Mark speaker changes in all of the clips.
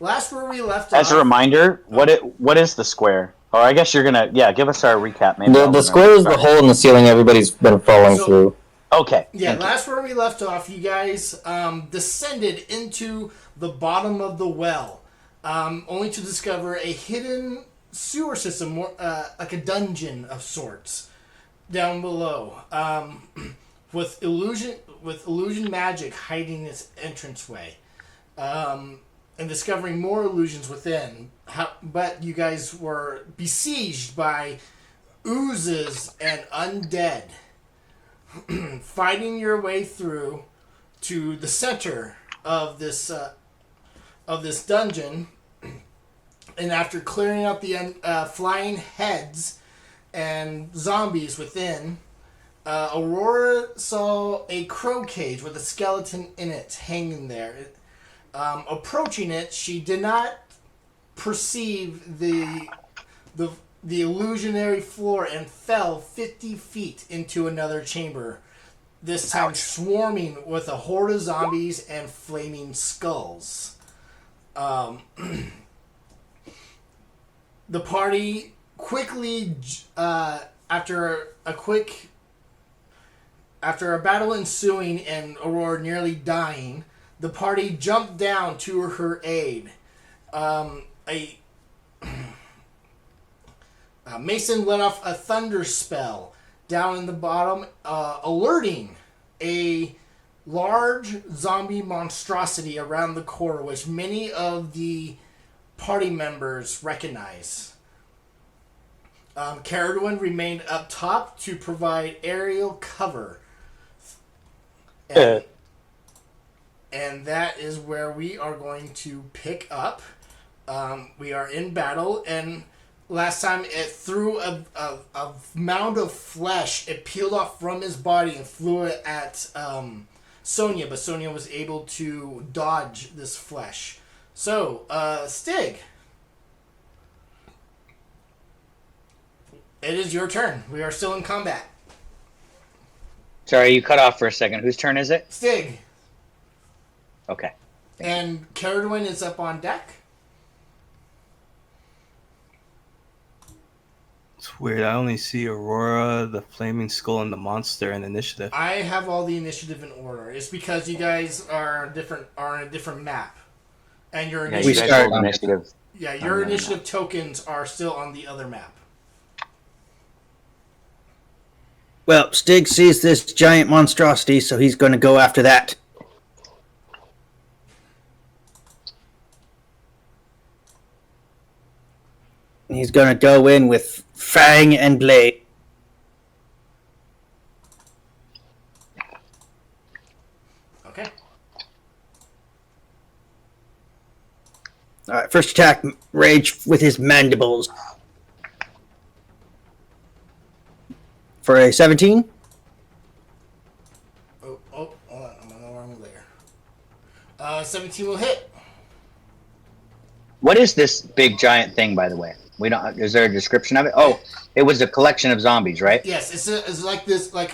Speaker 1: Last where we left
Speaker 2: As a
Speaker 1: off.
Speaker 2: reminder, what is the square? Or I guess you're gonna give us our recap. Maybe
Speaker 3: The
Speaker 2: I'll
Speaker 3: the
Speaker 2: remember.
Speaker 3: square is the hole in the ceiling everybody's been falling
Speaker 1: So
Speaker 3: through.
Speaker 2: Okay,
Speaker 1: yeah,
Speaker 2: thank you.
Speaker 1: last where we left off, you guys descended into the bottom of the well, only to discover a hidden sewer system, more like a dungeon of sorts, down below, with illusion magic hiding its entranceway, and discovering more illusions within. But you guys were besieged by oozes and undead. Fighting your way through to the center of this dungeon, and after clearing out the flying heads and zombies within, Aurora saw a crow cage with a skeleton in it hanging there. Approaching it, she did not perceive the illusionary floor and fell 50 feet into another chamber, this time swarming with a horde of zombies and flaming skulls. The party quickly, after a battle ensuing and Aurora nearly dying, the party jumped down to her aid. Mason let off a thunder spell down in the bottom, alerting a large zombie monstrosity around the corner, which many of the party members recognize. Caradwin remained up top to provide aerial cover. And that is where we are going to pick up. We are in battle, and last time it threw a mound of flesh. It peeled off from his body and flew it at Sonya, but Sonya was able to dodge this flesh. So, Stig, it is your turn. We are still in combat.
Speaker 4: Sorry, you cut off for a second. Whose turn is it?
Speaker 1: Stig.
Speaker 4: Okay.
Speaker 1: And Caradwin is up on deck.
Speaker 5: It's weird. I only see Aurora, the Flaming Skull, and the Monster in initiative.
Speaker 1: I have all the initiative in order. It's because you guys are on a different map, and your
Speaker 2: Yeah,
Speaker 1: initiative,
Speaker 2: you guys hold initiative.
Speaker 1: yeah, your initiative tokens are still on the other map.
Speaker 6: Well, Stig sees this giant monstrosity, so he's going to go after that. He's going to go in with Fang and Blade.
Speaker 1: Okay.
Speaker 6: All right, first attack, Rage with his mandibles. For a 17.
Speaker 1: Hold on. I'm on the wrong layer. 17 will hit.
Speaker 4: What is this big giant thing, by the way? We don't. Is there a description of it? Oh, it was a collection of zombies, right?
Speaker 1: Yes, it's like this, like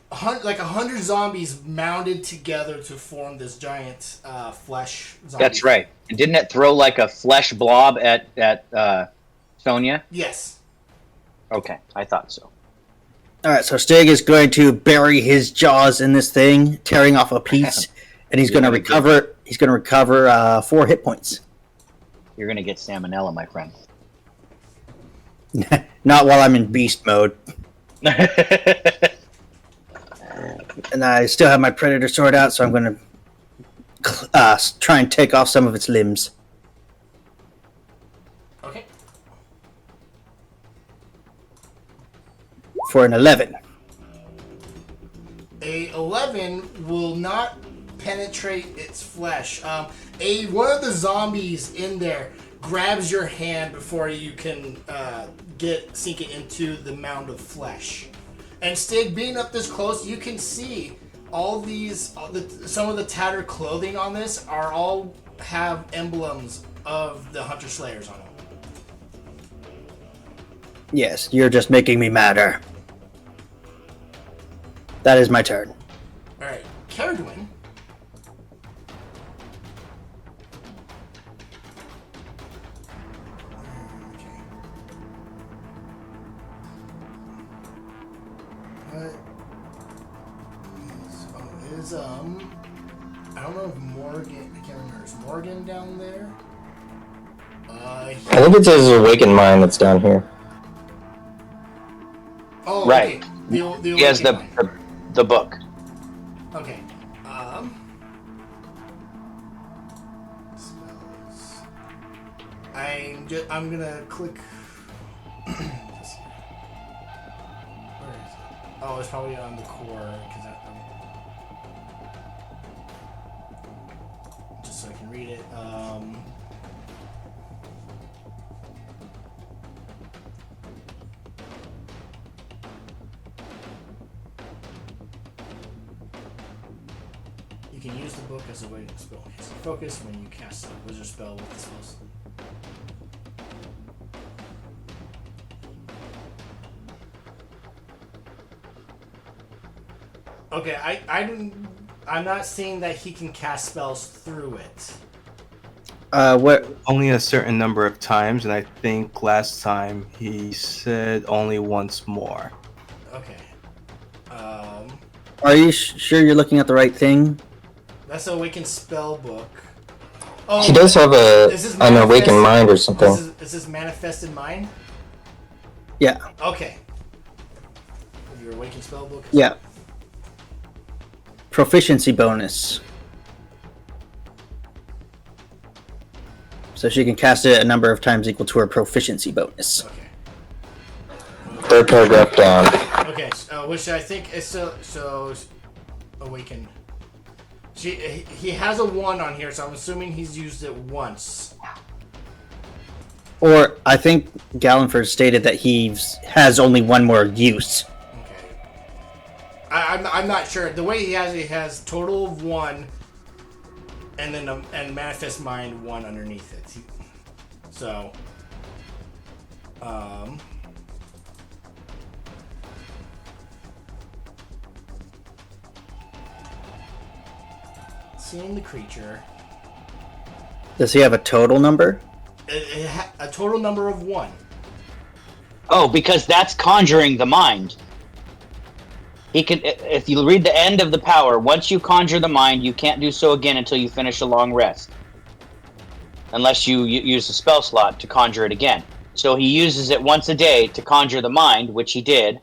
Speaker 1: 100 zombies mounded together to form this giant flesh zombie.
Speaker 4: That's right. And didn't it throw like a flesh blob at Sonya?
Speaker 1: Yes.
Speaker 4: Okay, I thought so.
Speaker 6: All right, so Stig is going to bury his jaws in this thing, tearing off a piece, and he's going to recover. He's going to recover 4 hit points.
Speaker 4: You're gonna get salmonella, my friend.
Speaker 6: Not while I'm in beast mode. And I still have my predator sword out, so I'm going to try and take off some of its limbs.
Speaker 1: Okay.
Speaker 6: For an 11.
Speaker 1: A 11 will not penetrate its flesh. One of the zombies in there grabs your hand before you can sink it into the mound of flesh. And Stig, being up this close, you can see some of the tattered clothing on this all have emblems of the Hunter Slayers on them.
Speaker 6: Yes, you're just making me madder. That is my turn.
Speaker 1: All right, Caradwin. is I don't know if Morgan. I can't remember. Is Morgan down there?
Speaker 3: I think it says Awakened Mind that's down here.
Speaker 1: Oh,
Speaker 4: Right.
Speaker 1: okay. The
Speaker 4: He has
Speaker 1: Awakened Mind.
Speaker 4: the book.
Speaker 1: Okay. Spells. I'm gonna click. Where is it? Oh, it's probably on the core because just so I can read it. You can use the book as a way to spell case focus when you cast a wizard spell with the spells. Okay, I'm not seeing that he can cast spells through it.
Speaker 6: What?
Speaker 5: Only a certain number of times, and I think last time he said only once more.
Speaker 1: Okay.
Speaker 6: Are you sure you're looking at the right thing?
Speaker 1: That's the Awakened spell book. Oh,
Speaker 3: He does have
Speaker 1: Is this
Speaker 3: an Awakened
Speaker 1: manifest-
Speaker 3: Mind or something.
Speaker 1: Is this manifested mind?
Speaker 6: Yeah.
Speaker 1: Okay. Your Awakened spell book.
Speaker 6: Yeah. Proficiency bonus. So she can cast it a number of times equal to her proficiency bonus.
Speaker 1: Okay.
Speaker 3: Third paragraph down.
Speaker 1: Okay. Which I think is so Awakened. He has a 1 on here, so I'm assuming he's used it once.
Speaker 6: Or I think Gallenford stated that he has only one more use.
Speaker 1: Okay. I'm not sure. The way he has total of 1, and then and manifest mind 1 underneath it. So, seeing the creature.
Speaker 6: Does he have a total number?
Speaker 1: A total number of 1.
Speaker 4: Oh, because that's conjuring the mind. He can, if you read the end of the power, once you conjure the mind, you can't do so again until you finish a long rest. Unless you use a spell slot to conjure it again. So he uses it once a day to conjure the mind, which he did.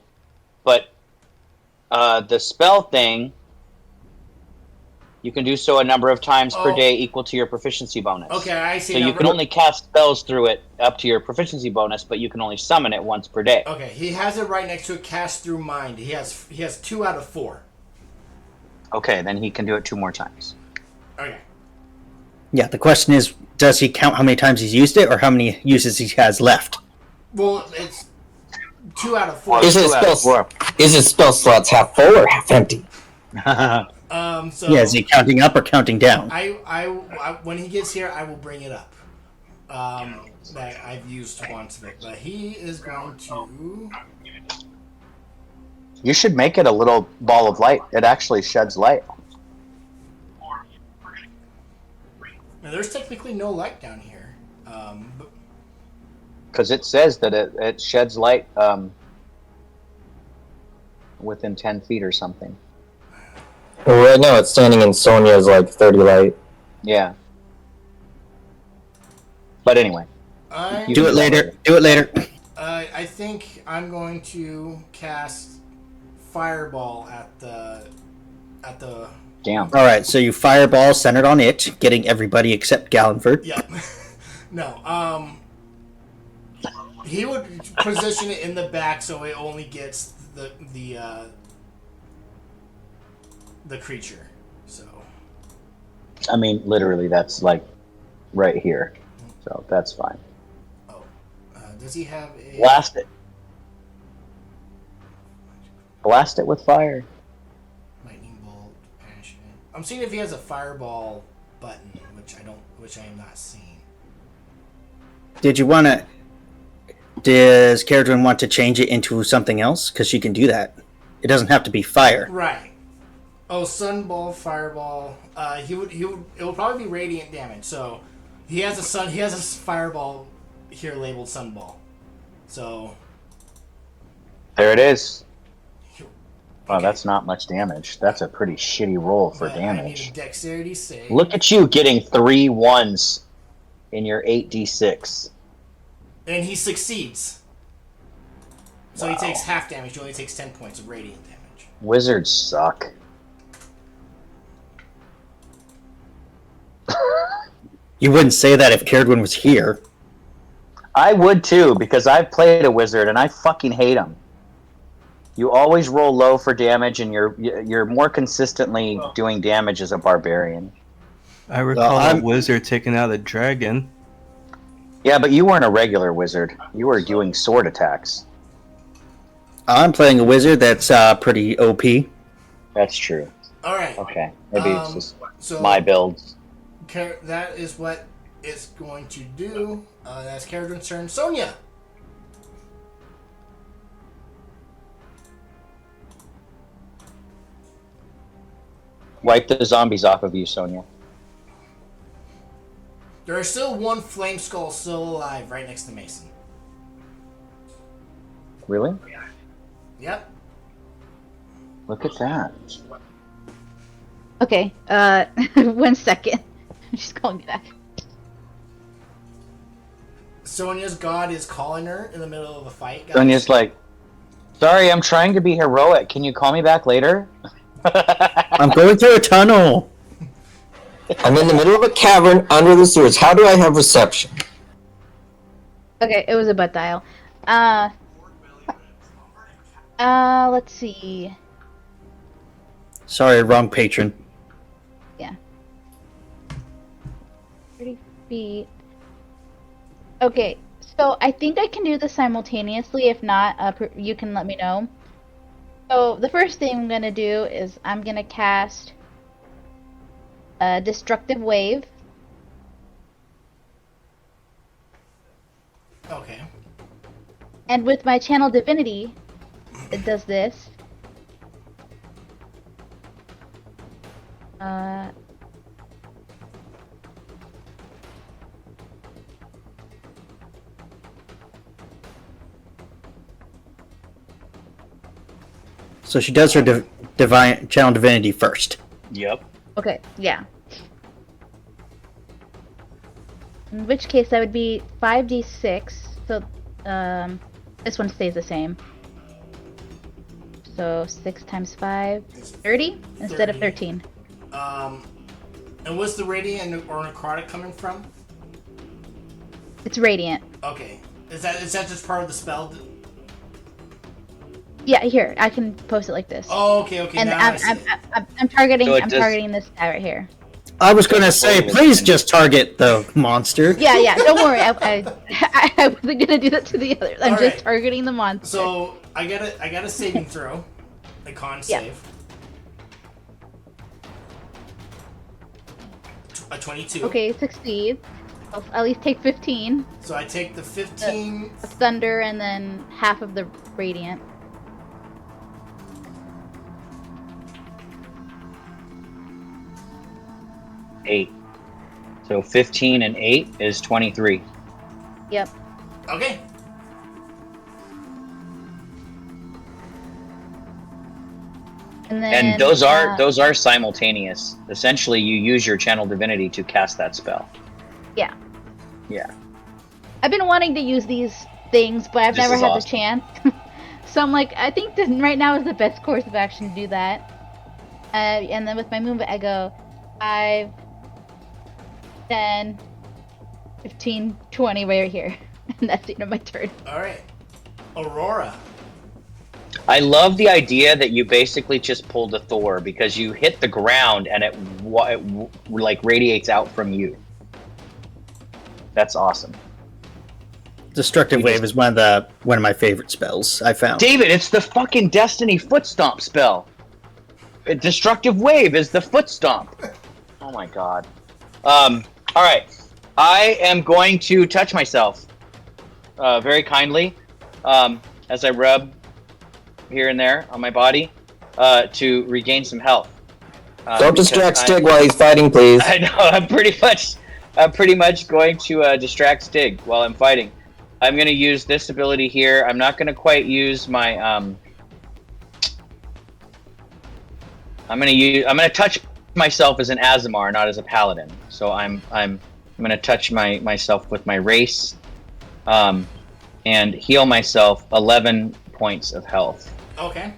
Speaker 4: But the spell thing, you can do so a number of times per day equal to your proficiency bonus.
Speaker 1: Okay, I see.
Speaker 4: So
Speaker 1: now.
Speaker 4: you can only cast spells through it up to your proficiency bonus, but you can only summon it once per day.
Speaker 1: Okay, he has it right next to a cast through mind. He has 2 out of 4.
Speaker 4: Okay, then he can do it 2 more times.
Speaker 1: Okay.
Speaker 6: Yeah, the question is, does he count how many times he's used it or how many uses he has left?
Speaker 1: Well, it's 2 out of 4.
Speaker 3: Is his spell slots half full or half empty?
Speaker 1: So
Speaker 6: Yeah, is he counting up or counting down?
Speaker 1: I when he gets here, I will bring it up. That I've used once of it, but he is going to.
Speaker 4: You should make it a little ball of light. It actually sheds light.
Speaker 1: Now, there's technically no light down here.
Speaker 4: Because it says that it sheds light within 10 feet or something.
Speaker 3: Well, right now it's standing in Sonia's like 30 light.
Speaker 4: Yeah. But anyway.
Speaker 6: Do it later. Do it later.
Speaker 1: I think I'm going to cast Fireball at the.
Speaker 4: Damn.
Speaker 6: All right, so you fireball centered on it, getting everybody except Gallenford.
Speaker 1: Yeah. No. He would position it in the back so it only gets the creature. So.
Speaker 4: I mean, literally, that's like right here. So that's fine.
Speaker 1: Oh. Does he have a?
Speaker 4: Blast it. Blast it with fire.
Speaker 1: Lightning bolt, passion. I'm seeing if he has a fireball button, which I am not seeing.
Speaker 6: Did you want to? Does Caradrin want to change it into something else? Because she can do that. It doesn't have to be fire.
Speaker 1: Right. Oh, sunball, fireball. He would. It will probably be radiant damage. So, he has a fireball here labeled sunball. So.
Speaker 4: There it is. Wow,
Speaker 1: Okay.
Speaker 4: that's not much damage. That's a pretty shitty roll for
Speaker 1: But I need a
Speaker 4: damage.
Speaker 1: dexterity save.
Speaker 4: Look at you getting 3 1s in your 8d6.
Speaker 1: And he succeeds. So he
Speaker 4: Wow.
Speaker 1: takes half damage. He only takes 10 points of radiant damage.
Speaker 4: Wizards suck.
Speaker 6: You wouldn't say that if Caradwin was here.
Speaker 4: I would too, because I've played a wizard and I fucking hate them. You always roll low for damage, and you're more consistently doing damage as a barbarian.
Speaker 5: I recall
Speaker 6: I'm-
Speaker 5: a wizard taking out a dragon.
Speaker 4: Yeah, but you weren't a regular wizard. You were doing sword attacks.
Speaker 6: I'm playing a wizard that's pretty OP.
Speaker 4: That's true.
Speaker 1: All right.
Speaker 4: Okay, maybe it's just
Speaker 1: So
Speaker 4: my builds.
Speaker 1: that is what it's going to do. That's Caradron's turn. Sonia.
Speaker 4: Wipe the zombies off of you, Sonia.
Speaker 1: There is still one flame skull still alive right next to Mason.
Speaker 4: Really?
Speaker 1: Yep.
Speaker 4: Look at that.
Speaker 7: Okay, 1 second. She's calling me back.
Speaker 1: Sonia's god is calling her in the middle of a fight. Guys.
Speaker 4: Sonia's like, sorry, I'm trying to be heroic. Can you call me back later?
Speaker 6: I'm going through a tunnel.
Speaker 3: I'm in the middle of a cavern under the sewers. How do I have reception?
Speaker 7: Okay, it was a butt dial. Let's see.
Speaker 6: Sorry, wrong patron.
Speaker 7: 30 feet. Okay, so I think I can do this simultaneously. If not, you can let me know. So the first thing I'm gonna do is I'm gonna cast a Destructive Wave.
Speaker 1: Okay.
Speaker 7: And with my Channel Divinity, it does this.
Speaker 6: So she does her divine channel divinity first.
Speaker 4: Yep.
Speaker 7: Okay, yeah. In which case that would be 5d6, so this one stays the same. So 6 times 5 is 30 instead of 13.
Speaker 1: And what's the radiant or necrotic coming from?
Speaker 7: It's radiant.
Speaker 1: Okay. Is that just part of the spell?
Speaker 7: Yeah, here I can post it like this.
Speaker 1: Oh, okay.
Speaker 7: And
Speaker 1: Now I see it.
Speaker 7: I'm targeting
Speaker 4: So it
Speaker 7: I'm
Speaker 4: does-
Speaker 7: targeting this guy right here.
Speaker 6: I was gonna say, please just target the monster.
Speaker 7: Yeah. Don't worry. I wasn't gonna do that to the others. I'm
Speaker 1: Alright.
Speaker 7: just targeting the monster.
Speaker 1: So I got a saving throw, a con
Speaker 7: Yeah.
Speaker 1: save. A 22.
Speaker 7: Okay, succeed. I'll at least take 15
Speaker 1: So I take the 15.
Speaker 7: of thunder and then half of the radiant.
Speaker 4: Eight. So 15 and 8 is 23.
Speaker 7: Yep.
Speaker 1: Okay.
Speaker 7: And then
Speaker 4: And those are simultaneous. Essentially, you use your channel divinity to cast that spell.
Speaker 7: Yeah.
Speaker 4: Yeah.
Speaker 7: I've been wanting to use these things, but I've
Speaker 4: This
Speaker 7: never
Speaker 4: is
Speaker 7: had
Speaker 4: awesome.
Speaker 7: the chance. So I'm like, I think this right now is the best course of action to do that. And then with my movement, I go 5, 10, 15, 20 right here. And that's the end of my turn.
Speaker 1: All right. Aurora.
Speaker 4: I love the idea that you basically just pulled a Thor because you hit the ground and it like radiates out from you. That's awesome.
Speaker 6: Destructive Wave is one of my favorite spells I found.
Speaker 4: David, it's the fucking Destiny foot stomp spell. A Destructive Wave is the foot stomp. Oh my god. All right. I am going to touch myself very kindly as I rub here and there on my body to regain some health.
Speaker 3: Don't
Speaker 4: because
Speaker 3: distract Stig while he's fighting, please.
Speaker 4: I know. I'm pretty much going to distract Stig while I'm fighting. I'm going to use this ability here. I'm not going to quite use my I'm gonna touch myself as an Azamar, not as a paladin. So I'm gonna touch myself with my race, and heal myself 11 points of health.
Speaker 1: Okay.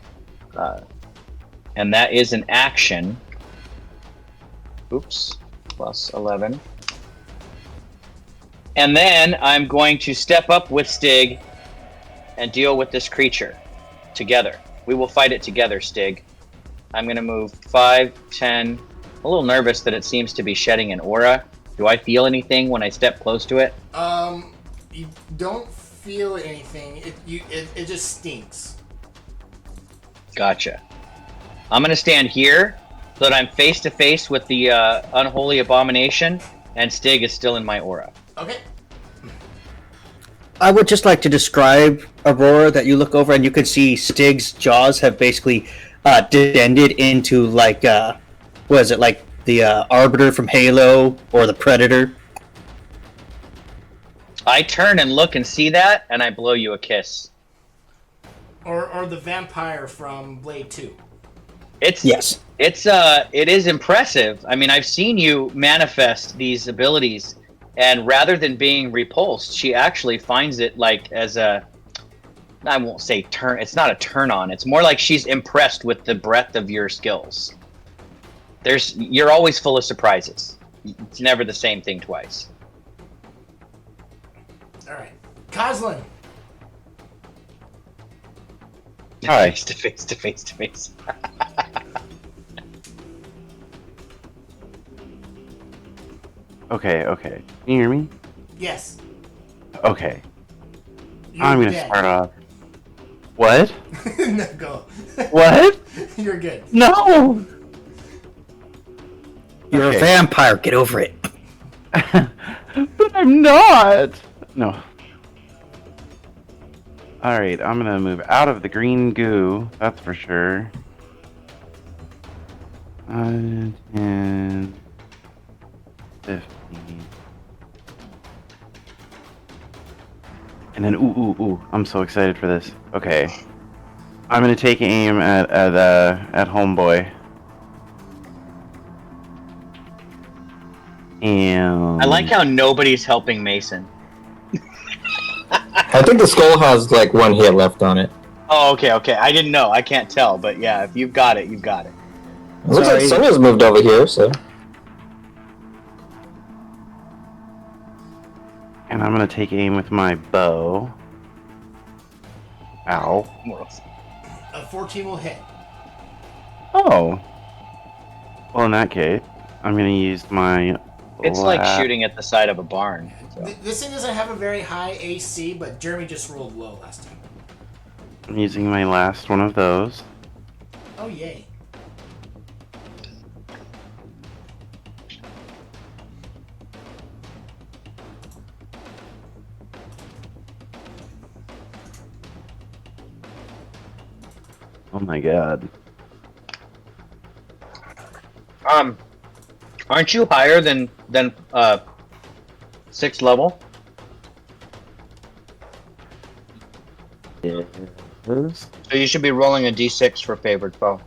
Speaker 4: And that is an action. Oops, plus 11. And then I'm going to step up with Stig and deal with this creature together. We will fight it together, Stig. I'm going to move 5, 10. I'm a little nervous that it seems to be shedding an aura. Do I feel anything when I step close to it?
Speaker 1: You don't feel anything. It just stinks.
Speaker 4: Gotcha. I'm going to stand here so that I'm face to face with the unholy abomination, and Stig is still in my aura.
Speaker 1: Okay.
Speaker 6: I would just like to describe Aurora that you look over and you can see Stig's jaws have basically descended into like what is it, like the Arbiter from Halo or the Predator?
Speaker 4: I turn and look and see that, and I blow you a kiss.
Speaker 1: Or the vampire from Blade 2.
Speaker 4: It is impressive. I mean, I've seen you manifest these abilities, and rather than being repulsed, she actually finds it like as a, I won't say turn, it's not a turn on. It's more like she's impressed with the breadth of your skills. You're always full of surprises. It's never the same thing twice.
Speaker 1: All right. Coslin.
Speaker 2: Hi.
Speaker 4: Face to face.
Speaker 8: Okay. Can you hear me?
Speaker 1: Yes.
Speaker 8: Okay.
Speaker 1: You're
Speaker 8: Gonna
Speaker 1: dead.
Speaker 8: start off. What?
Speaker 1: No, go.
Speaker 8: What?
Speaker 1: You're good.
Speaker 8: No!
Speaker 6: You're
Speaker 8: Okay.
Speaker 6: a vampire. Get over it.
Speaker 8: But I'm not! No. Alright, I'm gonna move out of the green goo, that's for sure. 10, 15. And then, ooh, I'm so excited for this. Okay. I'm gonna take aim at Homeboy. And...
Speaker 4: I like how nobody's helping Mason.
Speaker 3: I think the skull has like one hit left on it.
Speaker 4: Oh, okay. I didn't know. I can't tell, but yeah, if you've got it, you've got it.
Speaker 3: It looks like
Speaker 6: Sorry.
Speaker 3: Sonya's moved over here, so.
Speaker 8: And I'm gonna take aim with my bow. Ow.
Speaker 1: A 14 will hit.
Speaker 8: Oh. Well, in that case, I'm gonna use my...
Speaker 4: It's like shooting at the side of a barn. So.
Speaker 1: This thing doesn't have a very high AC, but Jeremy just rolled low last time.
Speaker 8: I'm using my last one of those.
Speaker 1: Oh, yay.
Speaker 8: Oh my god.
Speaker 4: Aren't you higher than 6th level?
Speaker 8: Yes.
Speaker 4: So you should be rolling a d6 for favored foe.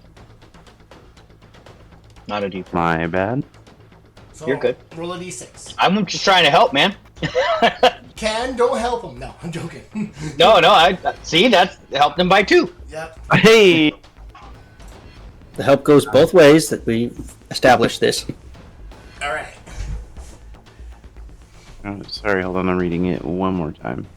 Speaker 4: Not a d4.
Speaker 8: My bad.
Speaker 1: So
Speaker 4: You're good.
Speaker 1: Roll a d6.
Speaker 4: I'm just trying to help, man.
Speaker 1: Ken, don't help him. No, I'm joking.
Speaker 4: No, I see. That's helped him by 2.
Speaker 1: Yep.
Speaker 8: Hey!
Speaker 6: The help goes both ways. That we established this.
Speaker 1: All right.
Speaker 8: Oh, sorry, hold on, I'm reading it one more time.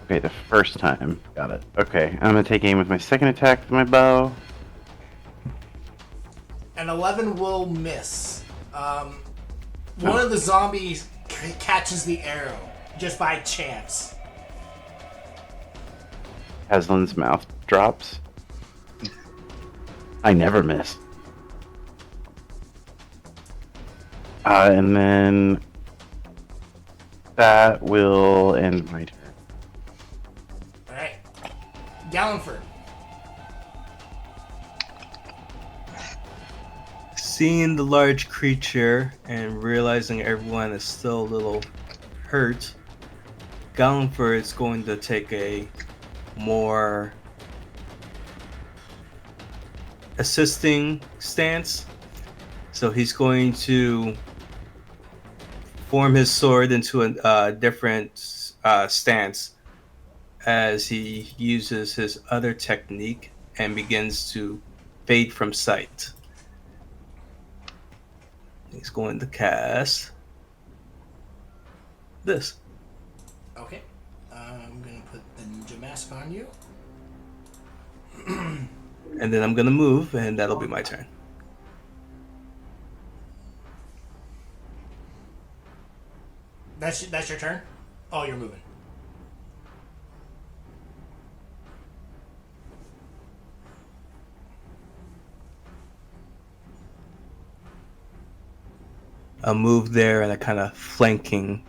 Speaker 8: Okay, the first time. Got it. Okay, I'm gonna take aim with my second attack with my bow.
Speaker 1: An 11 will miss. One of the zombies catches the arrow just by chance.
Speaker 8: Haslin's mouth drops. I never miss. And then that will end my turn.
Speaker 1: All right. Gallenford.
Speaker 5: Seeing the large creature and realizing everyone is still a little hurt, Gallenfer is going to take a more assisting stance. So he's going to form his sword into a different stance as he uses his other technique and begins to fade from sight. He's going to cast this.
Speaker 1: Okay. I'm going to put the ninja mask on you.
Speaker 5: And then I'm going to move, and that'll be my turn.
Speaker 1: That's your turn? Oh, you're moving.
Speaker 5: A move there in a kind of flanking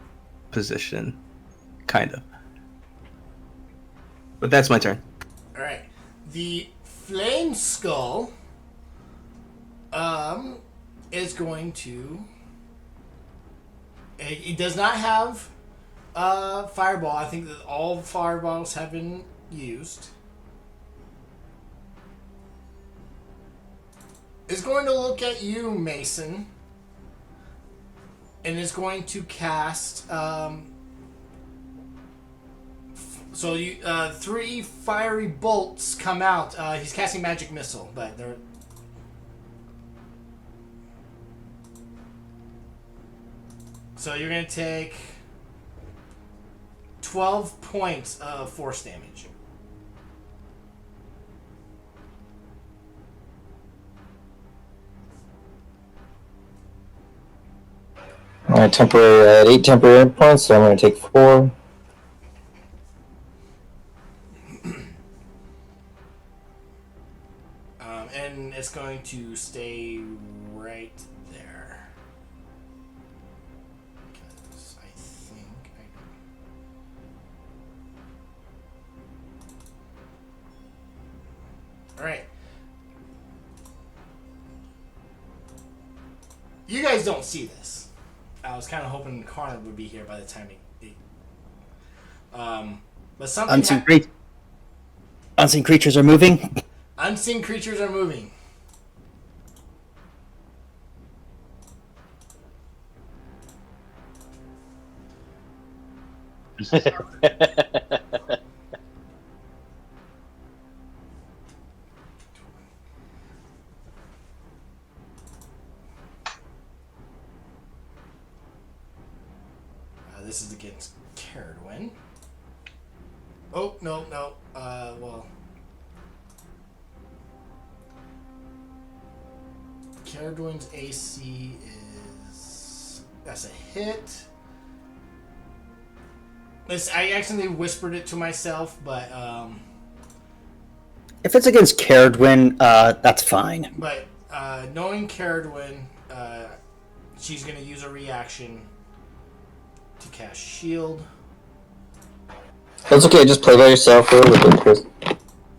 Speaker 5: position. Kind of. But that's my turn.
Speaker 1: Alright. The Flame Skull is going to... It does not have Fireball. I think that all Fireballs have been used. It's going to look at you, Mason, and is going to cast... So you 3 fiery bolts come out. He's casting Magic Missile, but they're... So you're going to take 12 points of force damage.
Speaker 3: Temporary at 8 temporary points, so I'm going to take 4.
Speaker 1: And it's going to stay right there. Because I think Alright. You guys don't see this. I was kind of hoping Connor would be here by the time he but something
Speaker 6: Unseen creatures are moving.
Speaker 1: Unseen creatures are moving. This is against Caradwin. Oh, no. Well... Caradwin's AC is... That's a hit. I accidentally whispered it to myself, but...
Speaker 6: If it's against Caradwin, that's fine.
Speaker 1: But knowing Caradwin, she's going to use a reaction to cast Shield.
Speaker 3: That's okay, just play by yourself for a little bit, Chris.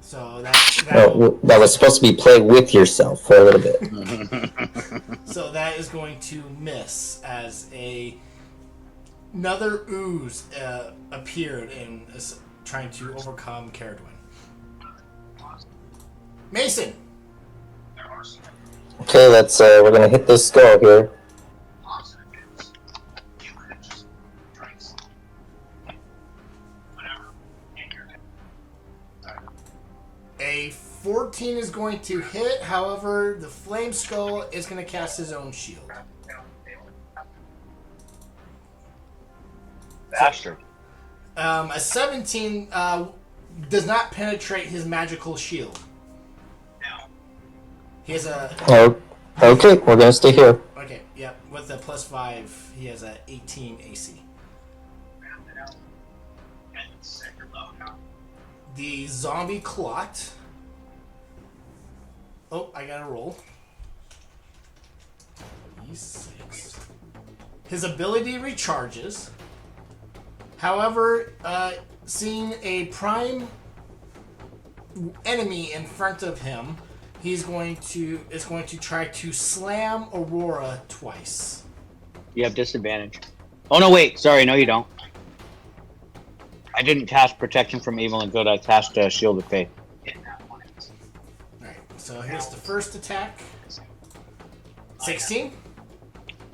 Speaker 1: So
Speaker 3: that was supposed to be play with yourself for a little bit.
Speaker 1: So that is going to miss as another ooze appeared and is trying to overcome Caradwin. Mason!
Speaker 3: Okay, let's we're gonna hit this skull here.
Speaker 1: A 14 is going to hit, however, the Flame Skull is going to cast his own shield.
Speaker 4: Bastard.
Speaker 1: A 17 does not penetrate his magical shield. He has a...
Speaker 3: Oh, okay, we're gonna stay here.
Speaker 1: Okay, yep. With a +5, he has a 18 AC. The zombie clot. Oh, I gotta roll. E6. His ability recharges. However, seeing a prime enemy in front of him, is going to try to slam Aurora twice.
Speaker 4: You have disadvantage. Oh no, wait. Sorry, no, you don't. I didn't cast Protection from Evil and Good. I cast Shield of Faith.
Speaker 1: Alright, so here's the first attack. 16.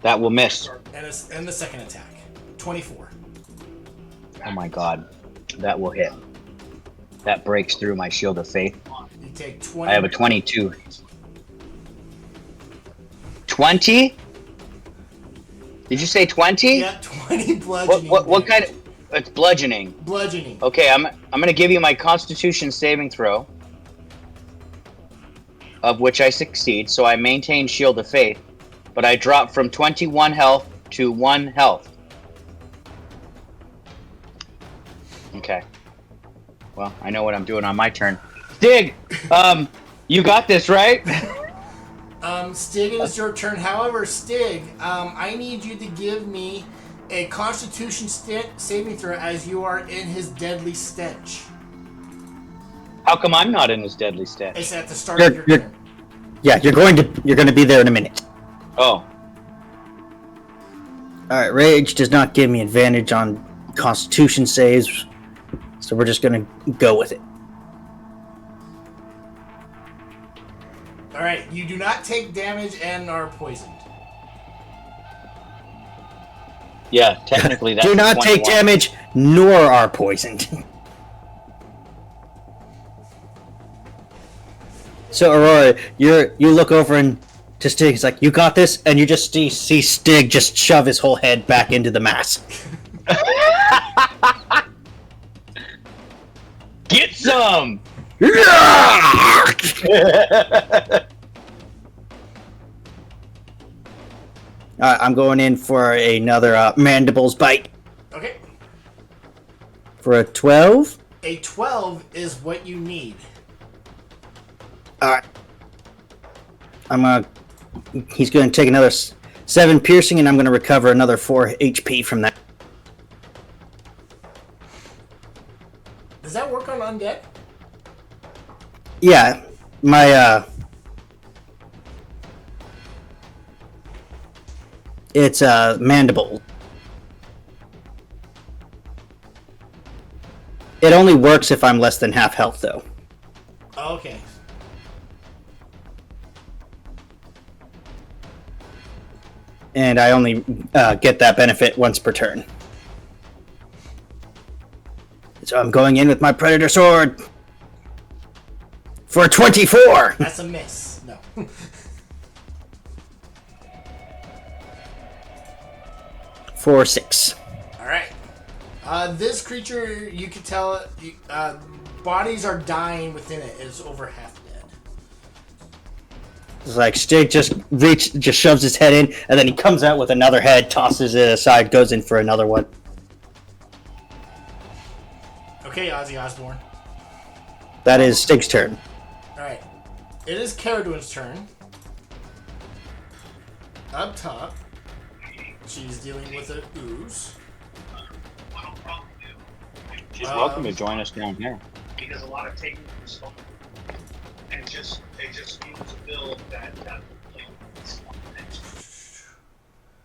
Speaker 4: That will miss.
Speaker 1: And the second attack. 24.
Speaker 4: Oh my god. That will hit. That breaks through my Shield of Faith.
Speaker 1: You take 20.
Speaker 4: I have a 22. 20? Did you say 20?
Speaker 1: Yeah, 20 bludgeoning.
Speaker 4: What kind of... It's bludgeoning.
Speaker 1: Bludgeoning.
Speaker 4: Okay, I'm gonna give you my Constitution saving throw. Of which I succeed, so I maintain Shield of Faith. But I drop from 21 health to 1 health. Okay. Well, I know what I'm doing on my turn. Stig! You got this, right?
Speaker 1: Stig, it is your turn. However, Stig, I need you to give me a Constitution saving throw as you are in his deadly stench.
Speaker 4: How come I'm not in his deadly stench?
Speaker 1: It's at the start of your turn.
Speaker 6: Yeah, you're going to be there in a minute.
Speaker 4: Oh.
Speaker 6: Alright, Rage does not give me advantage on Constitution saves, so we're just gonna go with it.
Speaker 1: Alright, you do not take damage and are poisoned.
Speaker 4: Yeah, technically that's
Speaker 6: Do not
Speaker 4: 21.
Speaker 6: take damage, nor are poisoned. So Aurora, you look over and to Stig, it's like, you got this, and you just see Stig just shove his whole head back into the mass.
Speaker 4: Get some!
Speaker 6: I'm going in for another mandibles bite
Speaker 1: Okay.
Speaker 6: for a 12.
Speaker 1: A 12 is what you need.
Speaker 6: Alright. He's going to take another 7 piercing, and I'm going to recover another 4 HP from that.
Speaker 1: Does that work on undead?
Speaker 6: Yeah, my it's mandible. It only works if I'm less than half health, though.
Speaker 1: Oh, okay.
Speaker 6: And I only get that benefit once per turn. So I'm going in with my Predator Sword for a 24!
Speaker 1: That's a miss. No.
Speaker 6: For 6.
Speaker 1: Alright. This creature, you can tell, bodies are dying within it. It's over half dead.
Speaker 6: It's like Stig just shoves his head in, and then he comes out with another head, tosses it aside, goes in for another one.
Speaker 1: Okay, Ozzy Osbourne.
Speaker 6: That is Stig's turn.
Speaker 1: Alright. It is Caradwin's turn. Up top, she's dealing with an ooze.
Speaker 4: She's welcome to join us down here.
Speaker 9: He does a lot of taking stuff, and they just need to build that.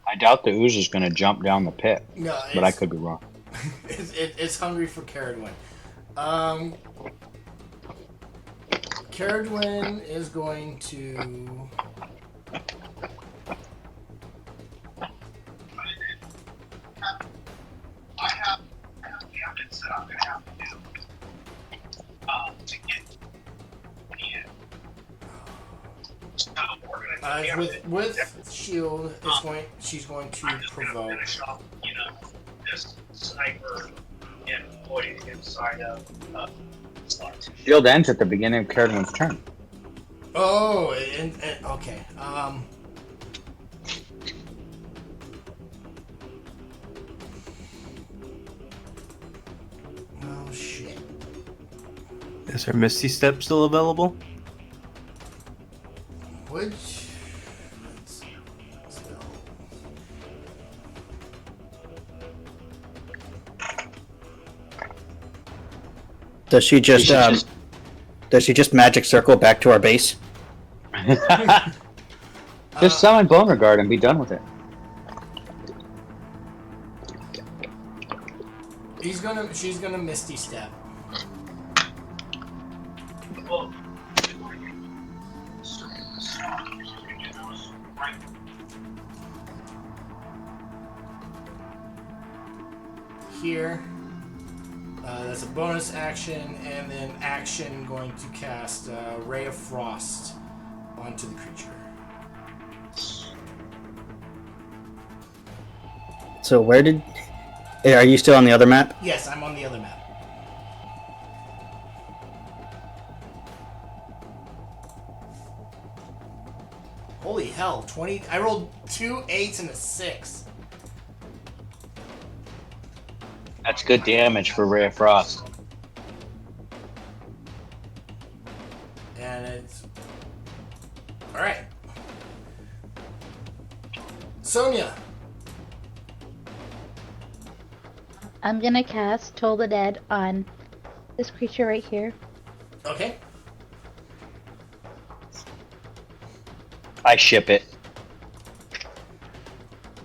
Speaker 4: I doubt the ooze is going to jump down the pit,
Speaker 1: No,
Speaker 4: but I could be wrong.
Speaker 1: it's hungry for Caradwin. Caradwin is going to.
Speaker 9: I have cabinets that I'm going to have to do to get in. So we're going to
Speaker 1: With shield, she's going to
Speaker 9: I'm just going to
Speaker 1: provoke.
Speaker 9: finish off, this sniper employed inside of slot.
Speaker 4: Shield ends at the beginning of Caradwin's turn.
Speaker 1: Oh, and okay. Oh shit.
Speaker 5: Is her Misty Step still available?
Speaker 1: Which spell?
Speaker 6: Does she just magic circle back to our base?
Speaker 4: Just summon Beauregard and be done with it.
Speaker 1: She's gonna Misty Step. Here. That's a bonus action, and then action going to cast Ray of Frost onto the creature.
Speaker 6: So where did... Are you still on the other map?
Speaker 1: Yes, I'm on the other map. Holy hell, 20... I rolled 2 8s and a 6.
Speaker 4: That's good damage for Ray of Frost.
Speaker 1: And it's... Alright. Sonia.
Speaker 7: I'm gonna cast Toll the Dead on this creature right here.
Speaker 1: Okay.
Speaker 4: I ship it.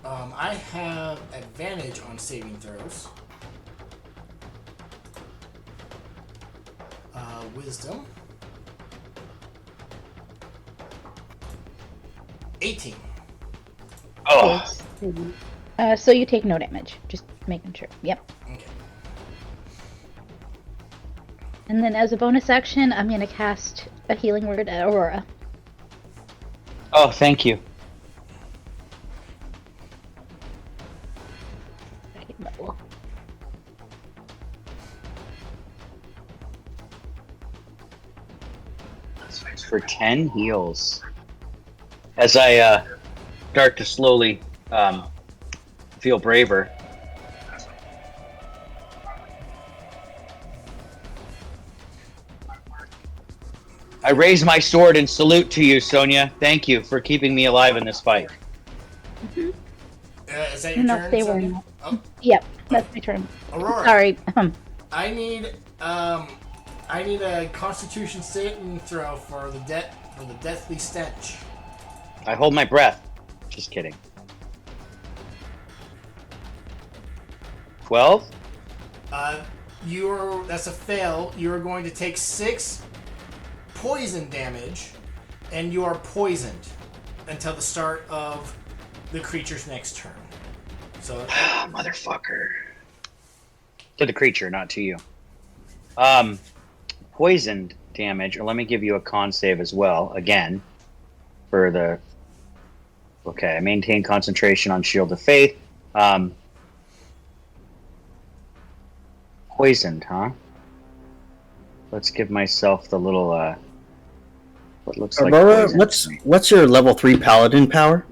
Speaker 1: I have advantage on saving throws. Wisdom. 18.
Speaker 4: Oh.
Speaker 7: So you take no damage. Just making sure. Yep.
Speaker 1: Okay.
Speaker 7: And then as a bonus action, I'm gonna cast a healing word at Aurora.
Speaker 4: Oh, thank you. For 10 heals. As I start to slowly feel braver. I raise my sword and salute to you, Sonia. Thank you for keeping me alive in this fight.
Speaker 1: Is that your
Speaker 7: No,
Speaker 1: turn?
Speaker 7: they
Speaker 1: Sonia?
Speaker 7: were.
Speaker 1: Oh,
Speaker 7: Yep, that's my turn.
Speaker 1: Aurora.
Speaker 7: Sorry.
Speaker 1: I need a Constitution saving throw for the deathly stench.
Speaker 4: I hold my breath. Just kidding. 12?
Speaker 1: That's a fail. You are going to take 6 poison damage, and you are poisoned until the start of the creature's next turn. So,
Speaker 4: Motherfucker. To the creature, not to you. Poisoned damage, or let me give you a con save as well, again, for the... Okay, I maintain concentration on Shield of Faith. Poisoned, huh? Let's give myself the little, what looks like
Speaker 6: Aurora,
Speaker 4: poison.
Speaker 6: what's your level 3 paladin power?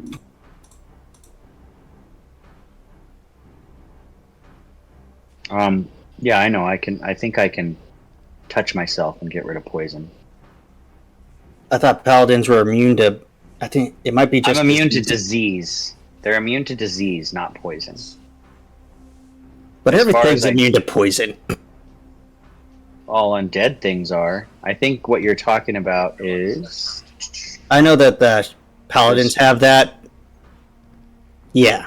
Speaker 4: Yeah, I know, I think I can touch myself and get rid of poison.
Speaker 6: I thought paladins were immune to... I think it might be just...
Speaker 4: I'm immune to disease. They're immune to disease, not poison.
Speaker 6: But
Speaker 4: as far
Speaker 6: everything's
Speaker 4: as I-
Speaker 6: immune to poison.
Speaker 4: All undead things are. I think what you're talking about is...
Speaker 6: I know that the paladins have that. Yeah.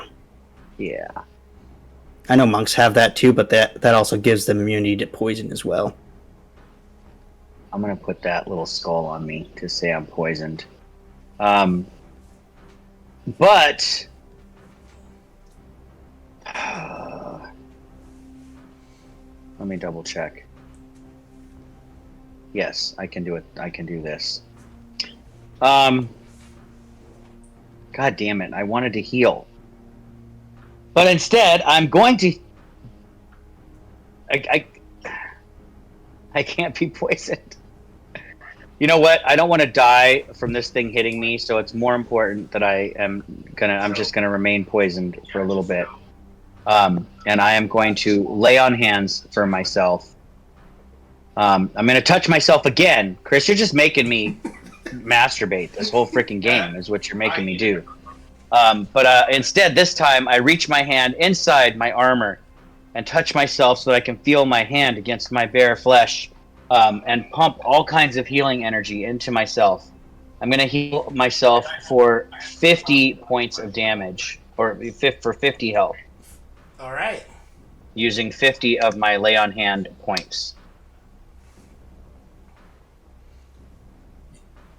Speaker 4: Yeah.
Speaker 6: I know monks have that too, but that also gives them immunity to poison as well.
Speaker 4: I'm gonna put that little skull on me to say I'm poisoned. But... Let me double check. Yes, I can do it. I can do this. God damn it. I wanted to heal. But instead, I'm going to... I can't be poisoned. You know what? I don't want to die from this thing hitting me, so it's more important that I'm just gonna remain poisoned for a little bit. And I am going to lay on hands for myself. I'm gonna touch myself again. Chris, you're just making me masturbate this whole freaking game is what you're making me do. But instead, this time, I reach my hand inside my armor and touch myself so that I can feel my hand against my bare flesh and pump all kinds of healing energy into myself. I'm going to heal myself for 50 points of damage, or for 50 health.
Speaker 1: All right.
Speaker 4: using 50 of my lay on hand points.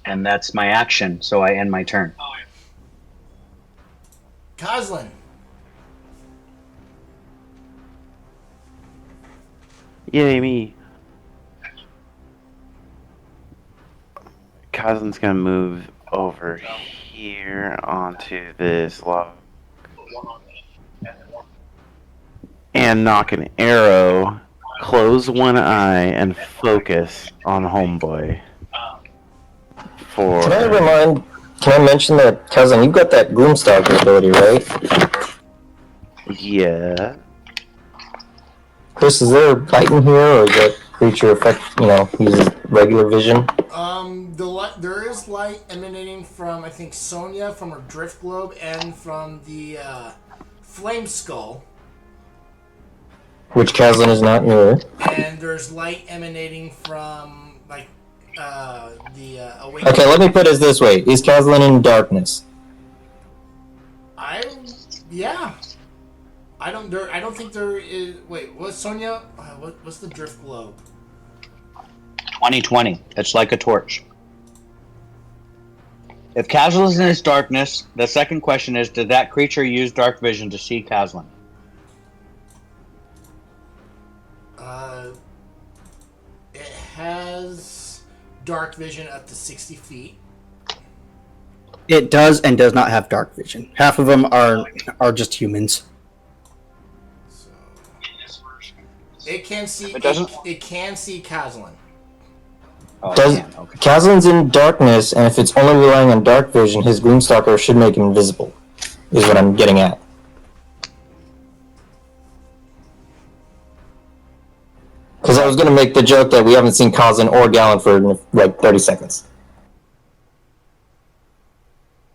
Speaker 4: And that's my action, so I end my turn.
Speaker 9: Oh, yeah.
Speaker 1: Coslin.
Speaker 8: Yay, me. Cousin's gonna move over here onto this log and knock an arrow, close one eye, and focus on Homeboy. For
Speaker 3: Can I mention that, cousin, you've got that Gloomstalker ability, right?
Speaker 8: yeah.
Speaker 3: Chris, is there light in here, or is that creature uses regular vision?
Speaker 1: There is light emanating from, I think, Sonia, from her drift globe, and from the flame skull.
Speaker 3: Which Caslin is not near.
Speaker 1: And there's light emanating from, like, the awakening.
Speaker 3: Okay, let me put it this way. Is Caslin in darkness?
Speaker 1: Yeah. I don't think there is. Wait, what's Sonia? What's the drift globe?
Speaker 4: 2020. It's like a torch. If Caslin is in his darkness, the second question is, did that creature use dark vision to see Caslin?
Speaker 1: It has dark vision up to 60 feet.
Speaker 6: It does and does not have dark vision. Half of them are just humans.
Speaker 1: So it can see.
Speaker 4: It doesn't?
Speaker 1: It can see Caslin.
Speaker 4: Oh,
Speaker 3: Does
Speaker 4: I can't. Okay.
Speaker 3: Caslin's in darkness, and if it's only relying on dark vision, his Gloomstalker should make him invisible. Is what I'm getting at. Because I was going to make the joke that we haven't seen Caslin or Gallon for like 30 seconds.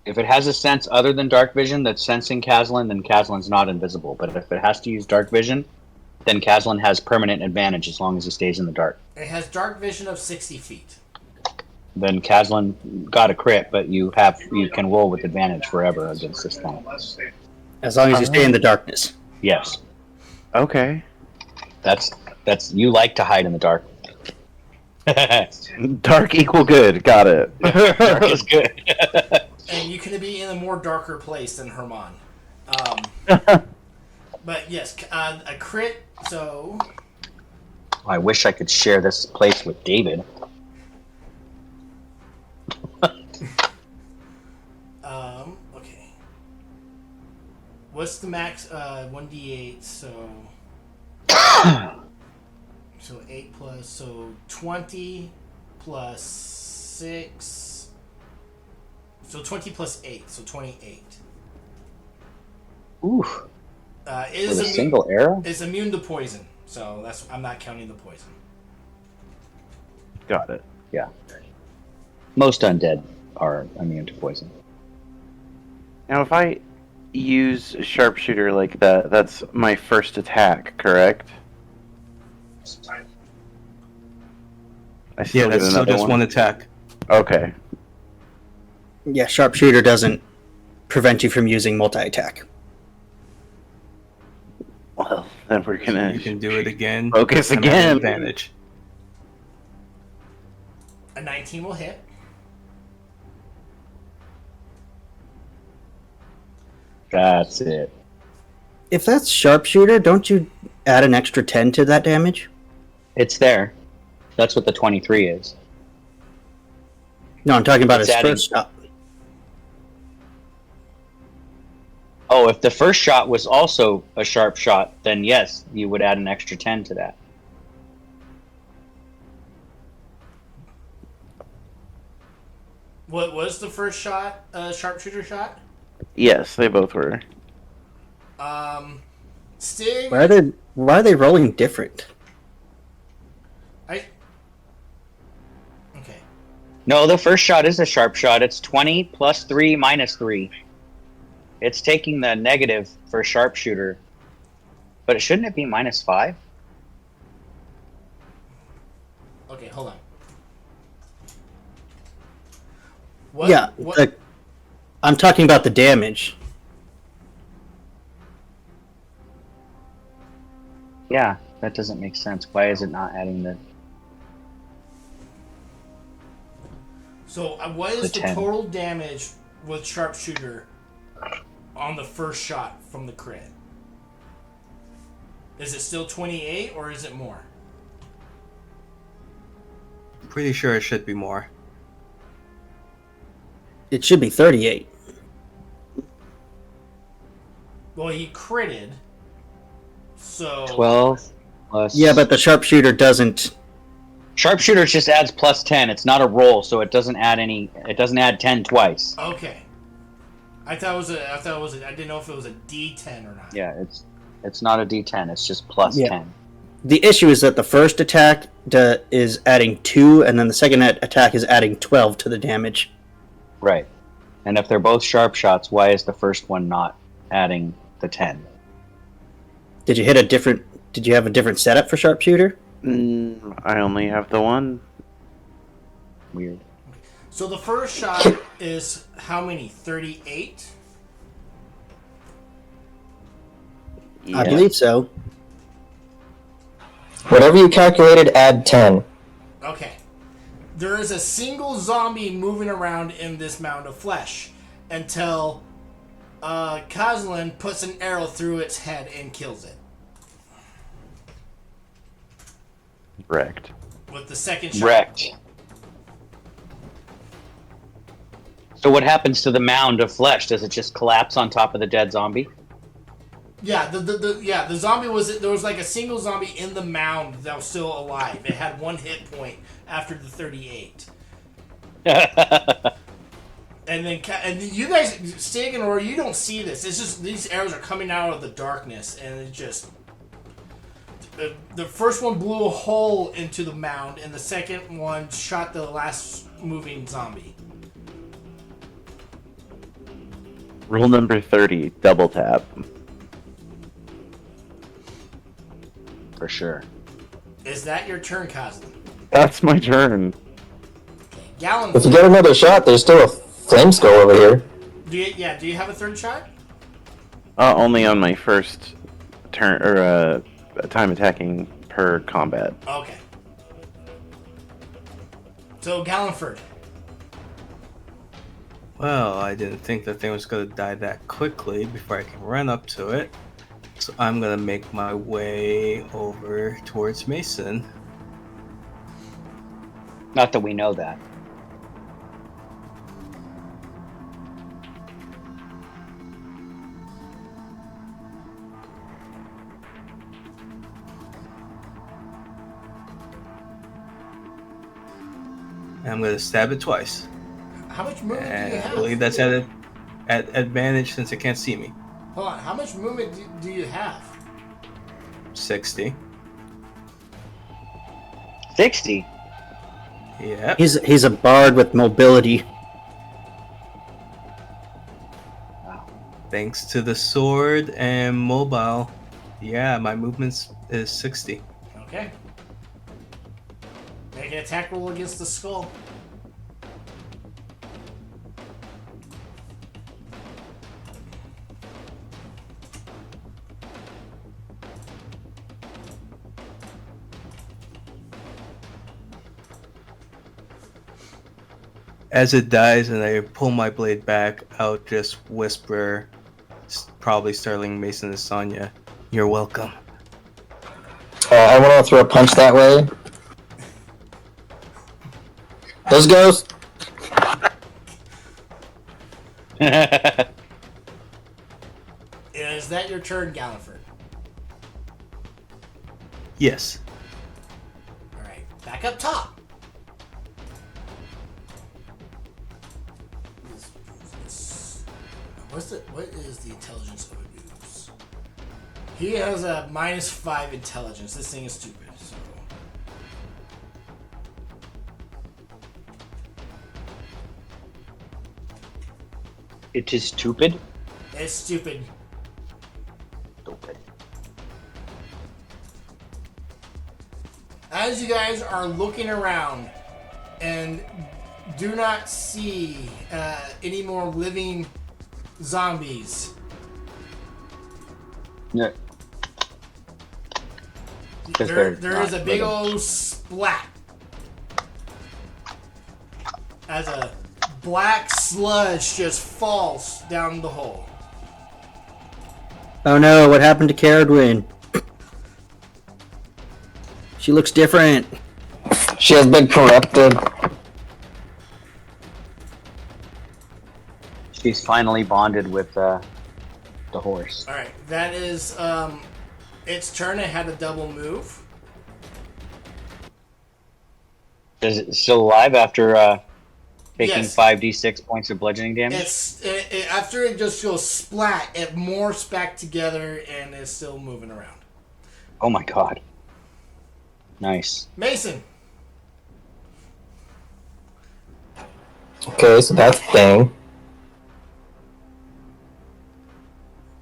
Speaker 4: If it has a sense other than dark vision that's sensing Caslin, then Caslin's not invisible. But if it has to use dark vision, then Caslin has permanent advantage as long as he stays in the dark.
Speaker 1: It has dark vision of 60 feet.
Speaker 4: Then Caslin got a crit, but you can roll with advantage forever against this thing.
Speaker 6: As long as you stay in the darkness.
Speaker 4: Yes,
Speaker 8: Okay.
Speaker 4: that's you like to hide in the dark.
Speaker 8: Dark equal good. Got it.
Speaker 4: Dark is good.
Speaker 1: And you can be in a more darker place than Herman. But yes, a crit, so...
Speaker 4: I wish I could share this place with David.
Speaker 1: Okay. What's the max? 1d8, so... So 8 plus, so 20 plus 6... So 20 plus 8, so 28.
Speaker 4: Oof.
Speaker 1: It
Speaker 4: With
Speaker 1: is
Speaker 4: a single arrow?
Speaker 1: It's immune to poison, so I'm not counting the poison.
Speaker 8: Got it.
Speaker 4: Yeah. Most undead are immune to poison.
Speaker 8: Now, if I use sharpshooter like that, that's my first attack, correct? I still
Speaker 5: Yeah,
Speaker 8: get
Speaker 5: that's still
Speaker 8: another
Speaker 5: just one attack.
Speaker 8: Okay.
Speaker 6: Yeah, sharpshooter doesn't prevent you from using multi-attack.
Speaker 8: Well, then we're gonna
Speaker 5: You can do it again.
Speaker 8: focus
Speaker 5: and have
Speaker 8: again.
Speaker 5: Advantage.
Speaker 1: A 19 will hit.
Speaker 4: That's it.
Speaker 6: If that's sharpshooter, don't you add an extra 10 to that damage?
Speaker 4: It's there. That's what the 23 is.
Speaker 6: No, I'm talking about
Speaker 4: It's
Speaker 6: his
Speaker 4: adding-
Speaker 6: first shot.
Speaker 4: Oh, if the first shot was also a sharp shot, then yes, you would add an extra 10 to that.
Speaker 1: What was the first shot? Sharpshooter shot?
Speaker 8: Yes, they both were.
Speaker 1: Stig.
Speaker 6: Why are they rolling different?
Speaker 1: Okay.
Speaker 4: No, the first shot is a sharp shot. It's 20 plus 3 minus 3. It's taking the negative for sharpshooter. But shouldn't it be minus 5?
Speaker 1: Okay, hold on. What?
Speaker 6: Yeah,
Speaker 1: What?
Speaker 6: I'm talking about the damage.
Speaker 4: Yeah, that doesn't make sense. Why is it not adding the?
Speaker 1: So, what is
Speaker 4: The
Speaker 1: the
Speaker 4: 10.
Speaker 1: total damage with sharpshooter on the first shot from the crit? Is it still 28 or is it more?
Speaker 5: Pretty sure it should be more.
Speaker 6: It should be 38.
Speaker 1: Well, he critted. So
Speaker 4: 12 plus.
Speaker 6: Yeah, but the sharpshooter doesn't.
Speaker 4: Sharpshooter just adds plus 10. It's not a roll, so it doesn't add any. It doesn't add 10 twice.
Speaker 1: okay. I thought it was I didn't know if it was a D10 or not.
Speaker 4: Yeah, it's not a D10. It's just plus
Speaker 6: Yeah.
Speaker 4: 10.
Speaker 6: The issue is that the first attack is adding 2, and then the second attack is adding 12 to the damage.
Speaker 4: Right. And if they're both sharp shots, why is the first one not adding the 10?
Speaker 6: Did you have a different setup for sharpshooter?
Speaker 8: I only have the one.
Speaker 4: Weird.
Speaker 1: So the first shot is how many? 38?
Speaker 6: I believe so.
Speaker 3: Whatever you calculated, add 10.
Speaker 1: Okay. There is a single zombie moving around in this mound of flesh until Kozlin puts an arrow through its head and kills it.
Speaker 8: Wrecked.
Speaker 1: With the second shot.
Speaker 4: Wrecked. So what happens to the mound of flesh? Does it just collapse on top of the dead zombie?
Speaker 1: Yeah, the zombie there was like a single zombie in the mound that was still alive. It had 1 hit point after the 38. And you guys, Stig and Aurora, you don't see this. It's just these arrows are coming out of the darkness, and it just the first one blew a hole into the mound, and the second one shot the last moving zombie.
Speaker 8: Rule number 30, double tap.
Speaker 4: For sure.
Speaker 1: Is that your turn, Kozlin?
Speaker 8: That's my turn.
Speaker 1: Gallon.
Speaker 3: If you get another shot, there's still a flame skull over here.
Speaker 1: Do you have a third shot?
Speaker 8: Only on my first turn, or time attacking per combat.
Speaker 1: Okay. So Gallenford.
Speaker 5: Well, I didn't think the thing was going to die that quickly before I can run up to it. So I'm going to make my way over towards Mason.
Speaker 4: Not that we know that.
Speaker 5: And I'm going to stab it twice.
Speaker 1: How much movement do you
Speaker 5: And I
Speaker 1: have?
Speaker 5: believe that's at advantage since it can't see me.
Speaker 1: Hold on. How much movement do you have?
Speaker 5: 60.
Speaker 4: 60.
Speaker 5: Yeah.
Speaker 6: He's a bard with mobility.
Speaker 5: Thanks to the sword and mobile. Yeah, my movement is 60.
Speaker 1: Okay. Make an attack roll against the skull.
Speaker 5: As it dies and I pull my blade back, I'll just whisper, probably Sterling Mason and Sonya, "You're welcome."
Speaker 3: I want to throw a punch that way. Those goes.
Speaker 1: Is that your turn, Gallenford?
Speaker 5: Yes.
Speaker 1: Alright. Back up top. What is the intelligence of a goose? He has a -5 intelligence. This thing is stupid. So.
Speaker 4: It is stupid.
Speaker 1: It's stupid.
Speaker 4: Stupid.
Speaker 1: As you guys are looking around and do not see any more living zombies,
Speaker 4: Yeah. 'Cause they're
Speaker 1: There is a
Speaker 4: not
Speaker 1: big
Speaker 4: living.
Speaker 1: old splat as a black sludge just falls down the hole.
Speaker 6: Oh no, what happened to Caradwin? She looks different.
Speaker 3: She has been corrupted.
Speaker 4: She's finally bonded with the horse.
Speaker 1: All right, that is its turn. It had a double move.
Speaker 4: Is it still alive after taking
Speaker 1: Yes.
Speaker 4: 5d6 points of bludgeoning damage?
Speaker 1: After it just goes splat, it morphs back together and is still moving around.
Speaker 4: Oh my god. Nice.
Speaker 1: Mason.
Speaker 3: Okay, so that's a thing.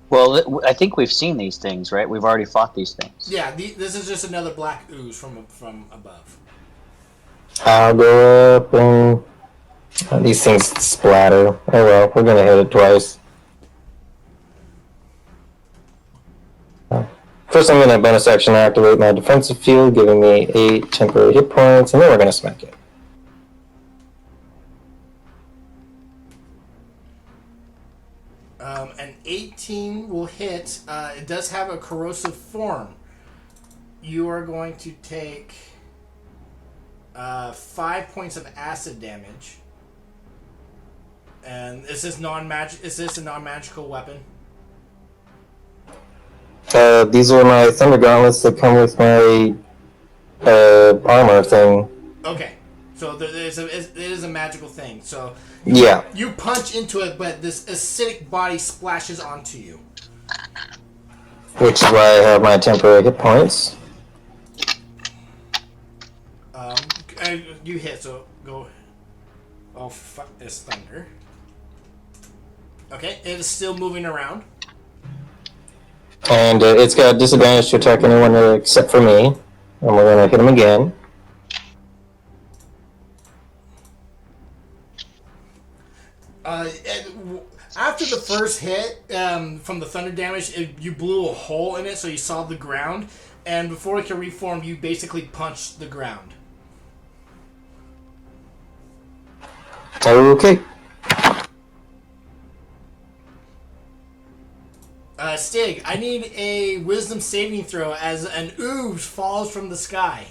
Speaker 4: Well, I think we've seen these things, right? We've already fought these things.
Speaker 1: Yeah, this is just another black ooze from above.
Speaker 3: I'll go up and these things splatter. Oh well, we're gonna hit it twice. First, I'm gonna bonus action activate my defensive field, giving me 8 temporary hit points, and then we're gonna smack it.
Speaker 1: An 18 will hit. It does have a corrosive form. You are going to take 5 points of acid damage. And is this non-magic? Is this a non-magical weapon?
Speaker 3: These are my thunder gauntlets that come with my armor thing.
Speaker 1: Okay, so it is a magical thing. So
Speaker 3: Yeah.
Speaker 1: you punch into it, but this acidic body splashes onto you.
Speaker 3: Which is why I have my temporary hit points.
Speaker 1: You hit, so go. Oh fuck this thunder. Okay, it is still moving around.
Speaker 3: And it's got disadvantage to attack anyone except for me. And we're gonna hit him again.
Speaker 1: After the first hit from the thunder damage, you blew a hole in it, so you saw the ground. And before it can reform, you basically punched the ground.
Speaker 3: Okay.
Speaker 1: Stig, I need a wisdom saving throw as an ooze falls from the sky.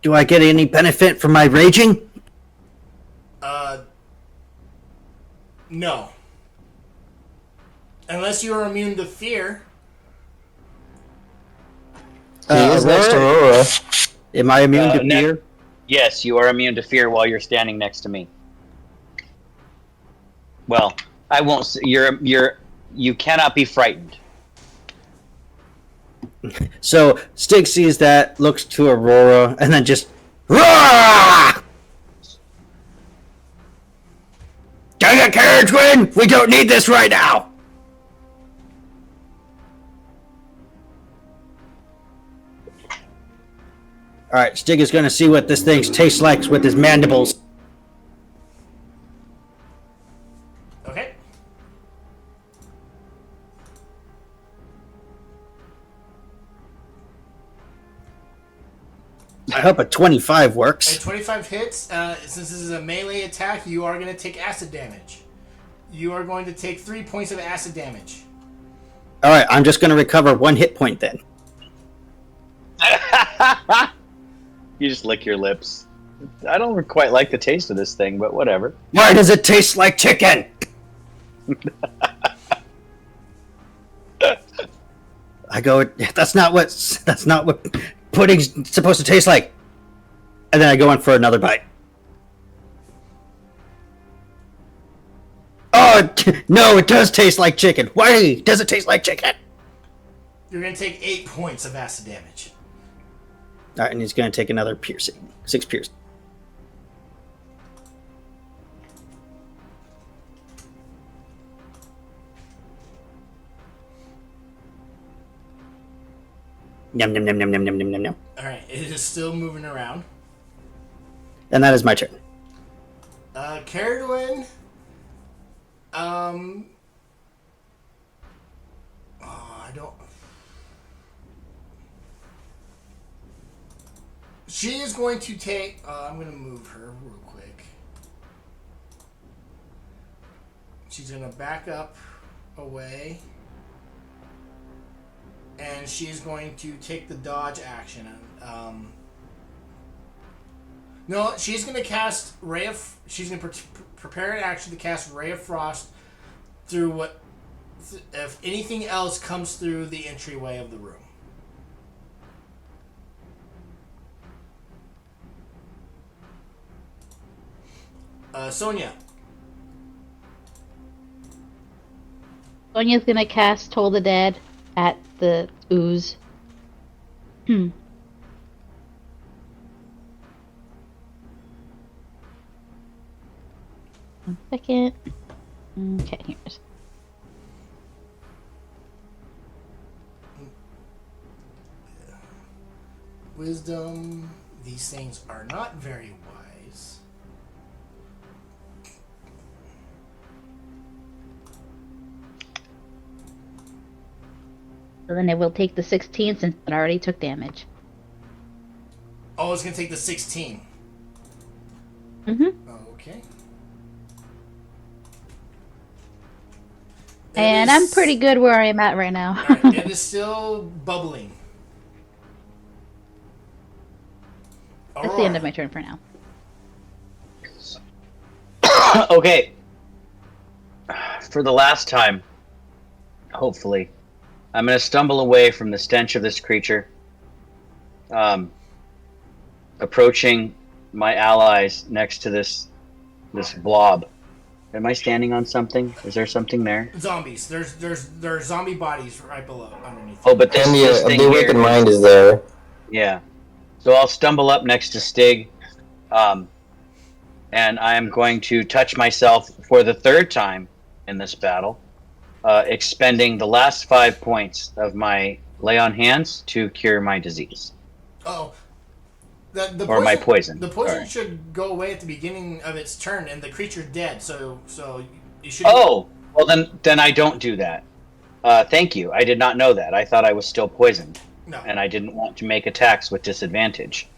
Speaker 6: Do I get any benefit from my raging?
Speaker 1: No. Unless you are immune to fear.
Speaker 3: He is next to Aurora.
Speaker 6: Am I immune to
Speaker 4: no.
Speaker 6: fear?
Speaker 4: Yes, you are immune to fear while you're standing next to me. Well, I won't. You cannot be frightened.
Speaker 6: So Stig sees that, looks to Aurora, and then just Roar! Dang it, Carriage Wind! We don't need this right now! Alright, Stig is gonna see what this thing tastes like with his mandibles.
Speaker 1: Okay.
Speaker 6: I hope a 25
Speaker 1: A
Speaker 6: works.
Speaker 1: 25 hits. Since this is a melee attack, you are going to take acid damage. You are going to take 3 points of acid damage.
Speaker 6: Alright, I'm just gonna recover 1 hit point then.
Speaker 4: You just lick your lips. I don't quite like the taste of this thing, but whatever.
Speaker 6: Why does it taste like chicken? I go, that's not what pudding's supposed to taste like. And then I go in for another bite. Oh, no, it does taste like chicken. Why does it taste like chicken?
Speaker 1: You're going to take 8 points of acid damage.
Speaker 6: Alright, and he's going to take another piercing. 6 piercing. Yum, yum, yum, yum, yum, yum, yum, yum, yum.
Speaker 1: Alright, it is still moving around.
Speaker 6: And that is my turn.
Speaker 1: Caradwin. I don't. She is going to take... I'm going to move her real quick. She's going to back up away. And she's going to take the dodge action. No, she's going to cast Ray of... She's going to prepare an action to cast Ray of Frost through what... If anything else comes through the entryway of the room. Sonia.
Speaker 7: Sonia's gonna cast Toll the Dead at the ooze. 1 second. Okay, here's.
Speaker 1: Wisdom. These things are not very wise.
Speaker 7: So then it will take the 16 since it already took damage.
Speaker 1: Oh, it's going to take the 16.
Speaker 7: Mm-hmm.
Speaker 1: Okay.
Speaker 7: And I'm pretty good where I am at right now.
Speaker 1: Alright, it is still bubbling.
Speaker 7: That's the end of my turn for now.
Speaker 4: Okay. For the last time, hopefully, I'm going to stumble away from the stench of this creature, approaching my allies next to this blob. Am I standing on something? Is there something there?
Speaker 1: Zombies. There's zombie bodies right below, underneath.
Speaker 4: Oh, but this,
Speaker 3: And
Speaker 4: this thing
Speaker 3: the
Speaker 4: here
Speaker 3: awakened
Speaker 4: is-
Speaker 3: mind is there.
Speaker 4: Yeah. So I'll stumble up next to Stig, and I'm going to touch myself for the 3rd time in this battle, expending the last 5 points of my lay on hands to cure my disease.
Speaker 1: Oh. The
Speaker 4: Or my poison.
Speaker 1: The poison
Speaker 4: Sorry.
Speaker 1: should go away at the beginning of its turn, and the creature's dead, so you should...
Speaker 4: Oh! Well, then I don't do that. Thank you. I did not know that. I thought I was still poisoned.
Speaker 1: No.
Speaker 4: And I didn't want to make attacks with disadvantage.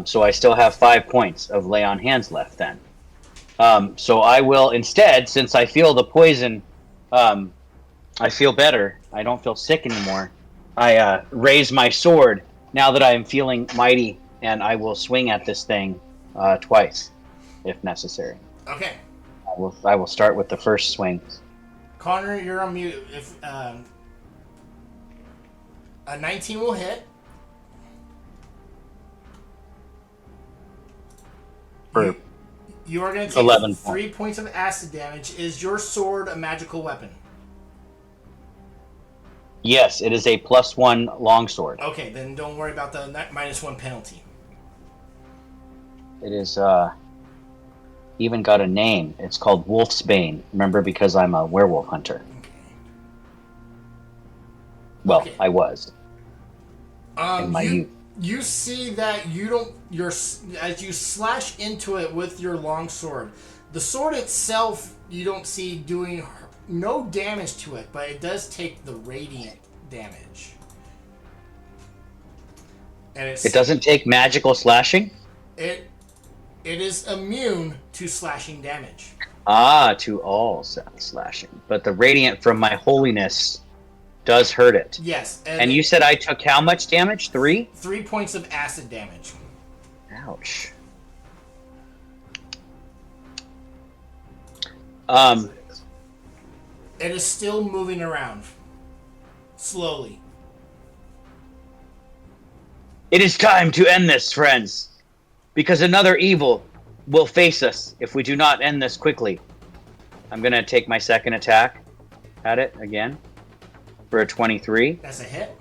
Speaker 4: So I still have 5 points of lay on hands left then. So I will instead, since I feel the poison, I feel better. I don't feel sick anymore. I raise my sword now that I am feeling mighty, and I will swing at this thing twice, if necessary.
Speaker 1: Okay.
Speaker 4: I will start with the first swing.
Speaker 1: Connor, you're on mute. If a 19 will hit.
Speaker 4: For
Speaker 1: You are going to take
Speaker 4: 11
Speaker 1: 3 points of acid damage. Is your sword a magical weapon?
Speaker 4: Yes, it is a +1 longsword.
Speaker 1: Okay, then don't worry about the -1 penalty.
Speaker 4: It is even got a name. It's called Wolf's Bane. Remember, because I'm a werewolf hunter.
Speaker 1: Okay.
Speaker 4: Well,
Speaker 1: Okay.
Speaker 4: I was in my youth.
Speaker 1: You see that as you slash into it with your longsword, the sword itself you don't see doing no damage to it, but it does take the radiant damage. And
Speaker 4: It doesn't take magical slashing?
Speaker 1: It is immune to slashing damage.
Speaker 4: Ah, to all slashing. But the radiant from my holiness does hurt it.
Speaker 1: Yes.
Speaker 4: And you said I took how much damage? 3?
Speaker 1: 3 points of acid damage.
Speaker 4: Ouch.
Speaker 1: It is still moving around. Slowly.
Speaker 4: It is time to end this, friends. Because another evil will face us if we do not end this quickly. I'm going to take my second attack at it again for a 23.
Speaker 1: That's a hit.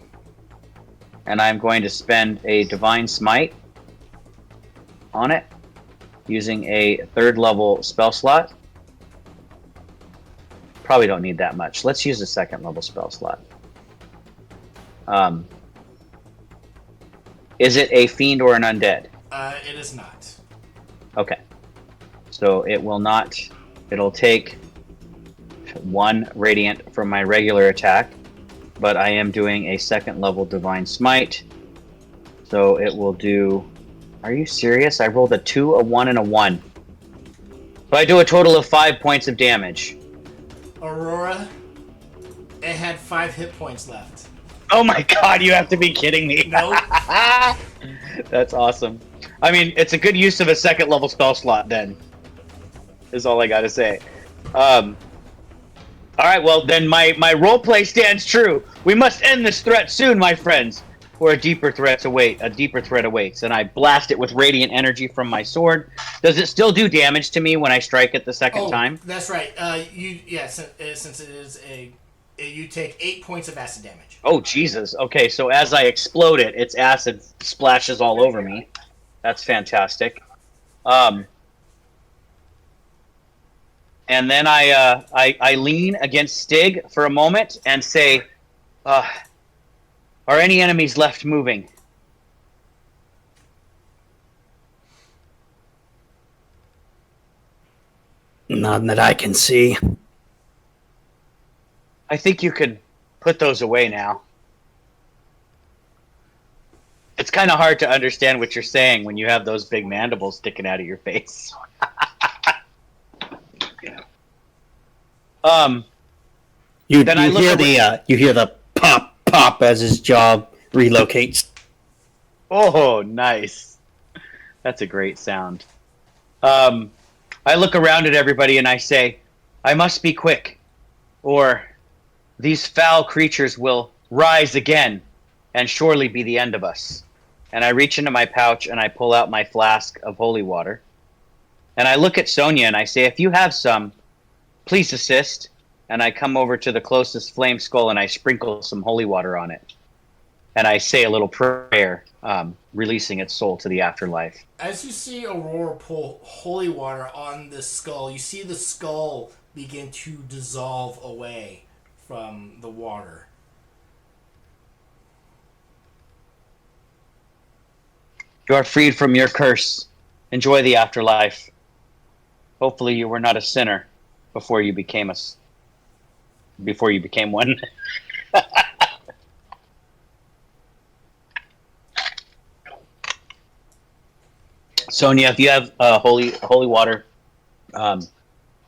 Speaker 4: And I'm going to spend a Divine Smite on it using a 3rd level spell slot. Probably don't need that much. Let's use a 2nd level spell slot. Is it a fiend or an undead?
Speaker 1: It is not.
Speaker 4: Okay. So it will not... It'll take 1 radiant from my regular attack, but I am doing a 2nd level Divine Smite, so it will do Are you serious? I rolled a 2, a 1, and a 1. So I do a total of 5 points of damage.
Speaker 1: Aurora, it had 5 hit points left.
Speaker 4: Oh my god, you have to be kidding me.
Speaker 1: Nope.
Speaker 4: That's awesome. I mean, it's a good use of a second level spell slot then. Is all I gotta say. Alright, well then my roleplay stands true. We must end this threat soon, my friends. Or a deeper threat awaits, and I blast it with radiant energy from my sword. Does it still do damage to me when I strike it the second time?
Speaker 1: That's right. Since it is you take 8 points of acid damage.
Speaker 4: Oh Jesus. Okay, so as I explode it, its acid splashes all over me. That's fantastic. And then I lean against Stig for a moment and say, are any enemies left moving?
Speaker 6: None that I can see.
Speaker 4: I think you could put those away now. It's kind of hard to understand what you're saying when you have those big mandibles sticking out of your face.
Speaker 6: You hear the pop as his jaw relocates.
Speaker 4: Oh, nice. That's a great sound. I look around at everybody and I say, I must be quick, or these foul creatures will rise again and surely be the end of us. And I reach into my pouch and I pull out my flask of holy water. And I look at Sonia and I say, if you have some, please assist. And I come over to the closest flame skull and I sprinkle some holy water on it. And I say a little prayer, releasing its soul to the afterlife.
Speaker 1: As you see Aurora pull holy water on this skull, you see the skull begin to dissolve away from the water.
Speaker 4: You are freed from your curse. Enjoy the afterlife. Hopefully you were not a sinner before you became one. Sonia, if you have holy water,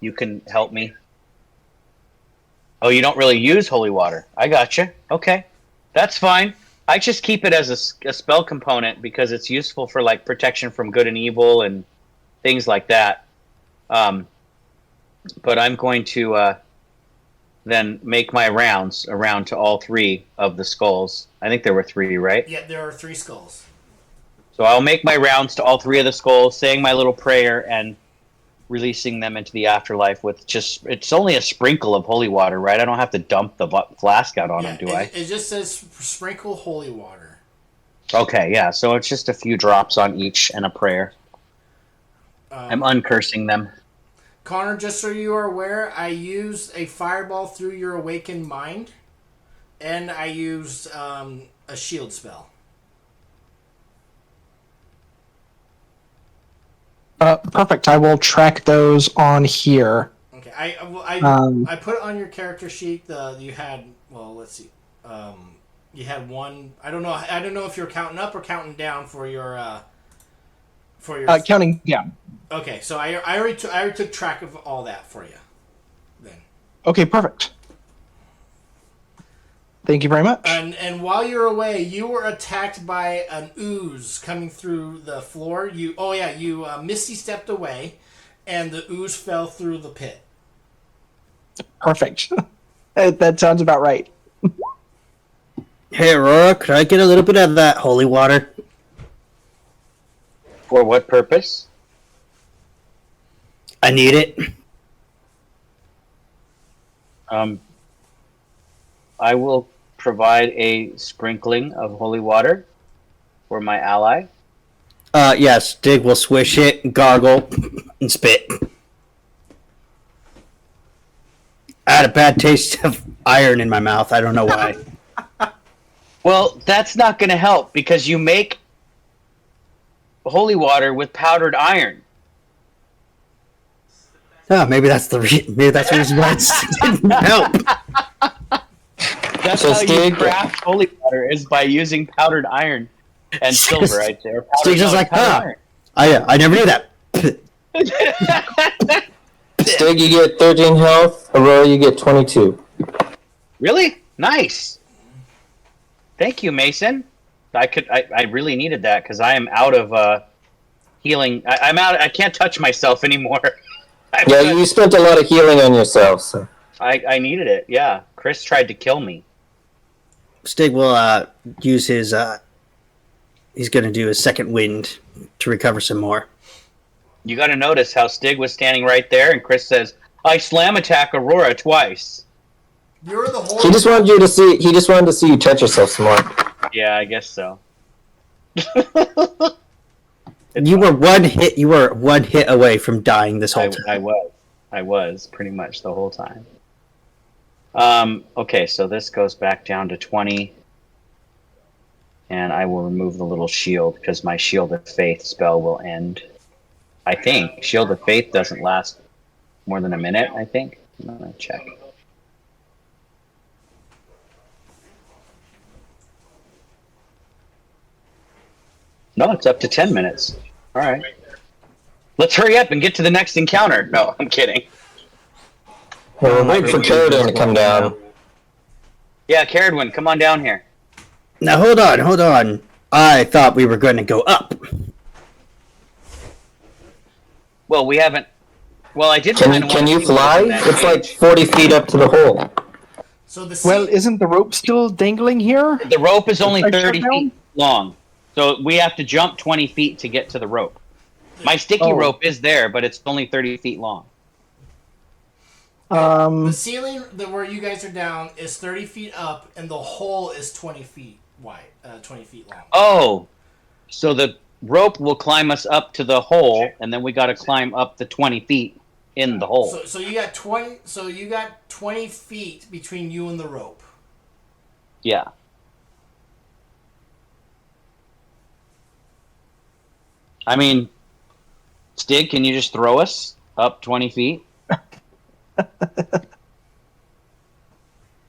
Speaker 4: you can help me. Oh, you don't really use holy water. I gotcha. Okay, that's fine. I just keep it as a spell component because it's useful for like protection from good and evil and things like that. But I'm going to then make my rounds around to all 3 of the skulls. I think there were 3, right?
Speaker 1: Yeah, there are 3 skulls.
Speaker 4: So I'll make my rounds to all 3 of the skulls, saying my little prayer and releasing them into the afterlife with it's only a sprinkle of holy water, right? I don't have to dump the flask out on them, do I?
Speaker 1: It just says sprinkle holy water.
Speaker 4: Okay, yeah, so it's just a few drops on each and a prayer. I'm uncursing them.
Speaker 1: Connor, just so you are aware, I used a fireball through your awakened mind, and I used a shield spell.
Speaker 10: Perfect. I will track those on here.
Speaker 1: Okay, I put it on your character sheet. You had let's see, you had one. I don't know if you're counting up or counting down for your
Speaker 10: counting down.
Speaker 1: Okay, so I already took track of all that for you. Then.
Speaker 10: Okay, perfect. Thank you very much.
Speaker 1: And while you're away, you were attacked by an ooze coming through the floor. You Misty stepped away, and the ooze fell through the pit.
Speaker 10: Perfect. That sounds about right.
Speaker 6: Hey, Aurora, could I get a little bit of that holy water?
Speaker 4: For what purpose?
Speaker 6: I need it.
Speaker 4: I will provide a sprinkling of holy water for my ally.
Speaker 6: Yes, Dig will swish it, gargle, and spit. I had a bad taste of iron in my mouth. I don't know why.
Speaker 4: Well, that's not going to help because you make holy water with powdered iron.
Speaker 6: Oh, maybe that's the reason why it didn't help.
Speaker 4: That's how you craft holy water is by using powdered iron. And silver, I'd say. Or powder,
Speaker 6: Stig's just
Speaker 4: no,
Speaker 6: like,
Speaker 4: powder
Speaker 6: I never knew that.
Speaker 4: iron.
Speaker 3: Stig, you get 13 health. Aurora, you get 22.
Speaker 4: Really? Nice. Thank you, Mason. I really needed that because I am out of healing. I'm out. I can't touch myself anymore.
Speaker 3: Yeah, you spent a lot of healing on yourself. So.
Speaker 4: I needed it. Yeah, Chris tried to kill me.
Speaker 6: Stig will use his. He's going to do his second wind to recover some more.
Speaker 4: You got to notice how Stig was standing right there, and Chris says, "I slam attack Aurora twice."
Speaker 1: You're the whole.
Speaker 3: He just wanted you to see. He just wanted to see you touch yourself some more.
Speaker 4: Yeah, I guess so.
Speaker 6: You were one hit. You were one hit away from dying this whole time.
Speaker 4: I was pretty much the whole time. Okay, so this goes back down to 20. And I will remove the little shield because my Shield of Faith spell will end. I think. Shield of Faith doesn't last more than a minute, I think. I'm going to check. No, it's up to 10 minutes. Alright. Let's hurry up and get to the next encounter. No, I'm kidding.
Speaker 3: Well, wait for Carradine to come down.
Speaker 4: Yeah, Carradine, come on down here.
Speaker 6: Now hold on. I thought we were going to go up.
Speaker 4: Well, we haven't. Well, I did.
Speaker 3: Can you fly? It's like 40 feet up to the hole.
Speaker 1: So the
Speaker 10: Well, isn't the rope still dangling here?
Speaker 4: The rope is only
Speaker 10: Like
Speaker 4: 30
Speaker 10: down?
Speaker 4: feet long, so we have to jump 20 feet to get to the rope. My sticky rope is there, but it's only 30 feet long.
Speaker 1: The ceiling where you guys are down is 30 feet up, and the hole is 20 feet wide, 20 feet long.
Speaker 4: Oh, so the rope will climb us up to the hole, and then we got to climb up the 20 feet in the hole.
Speaker 1: So you got 20. So you got 20 feet between you and the rope.
Speaker 4: Yeah. I mean, Stig, can you just throw us up 20 feet?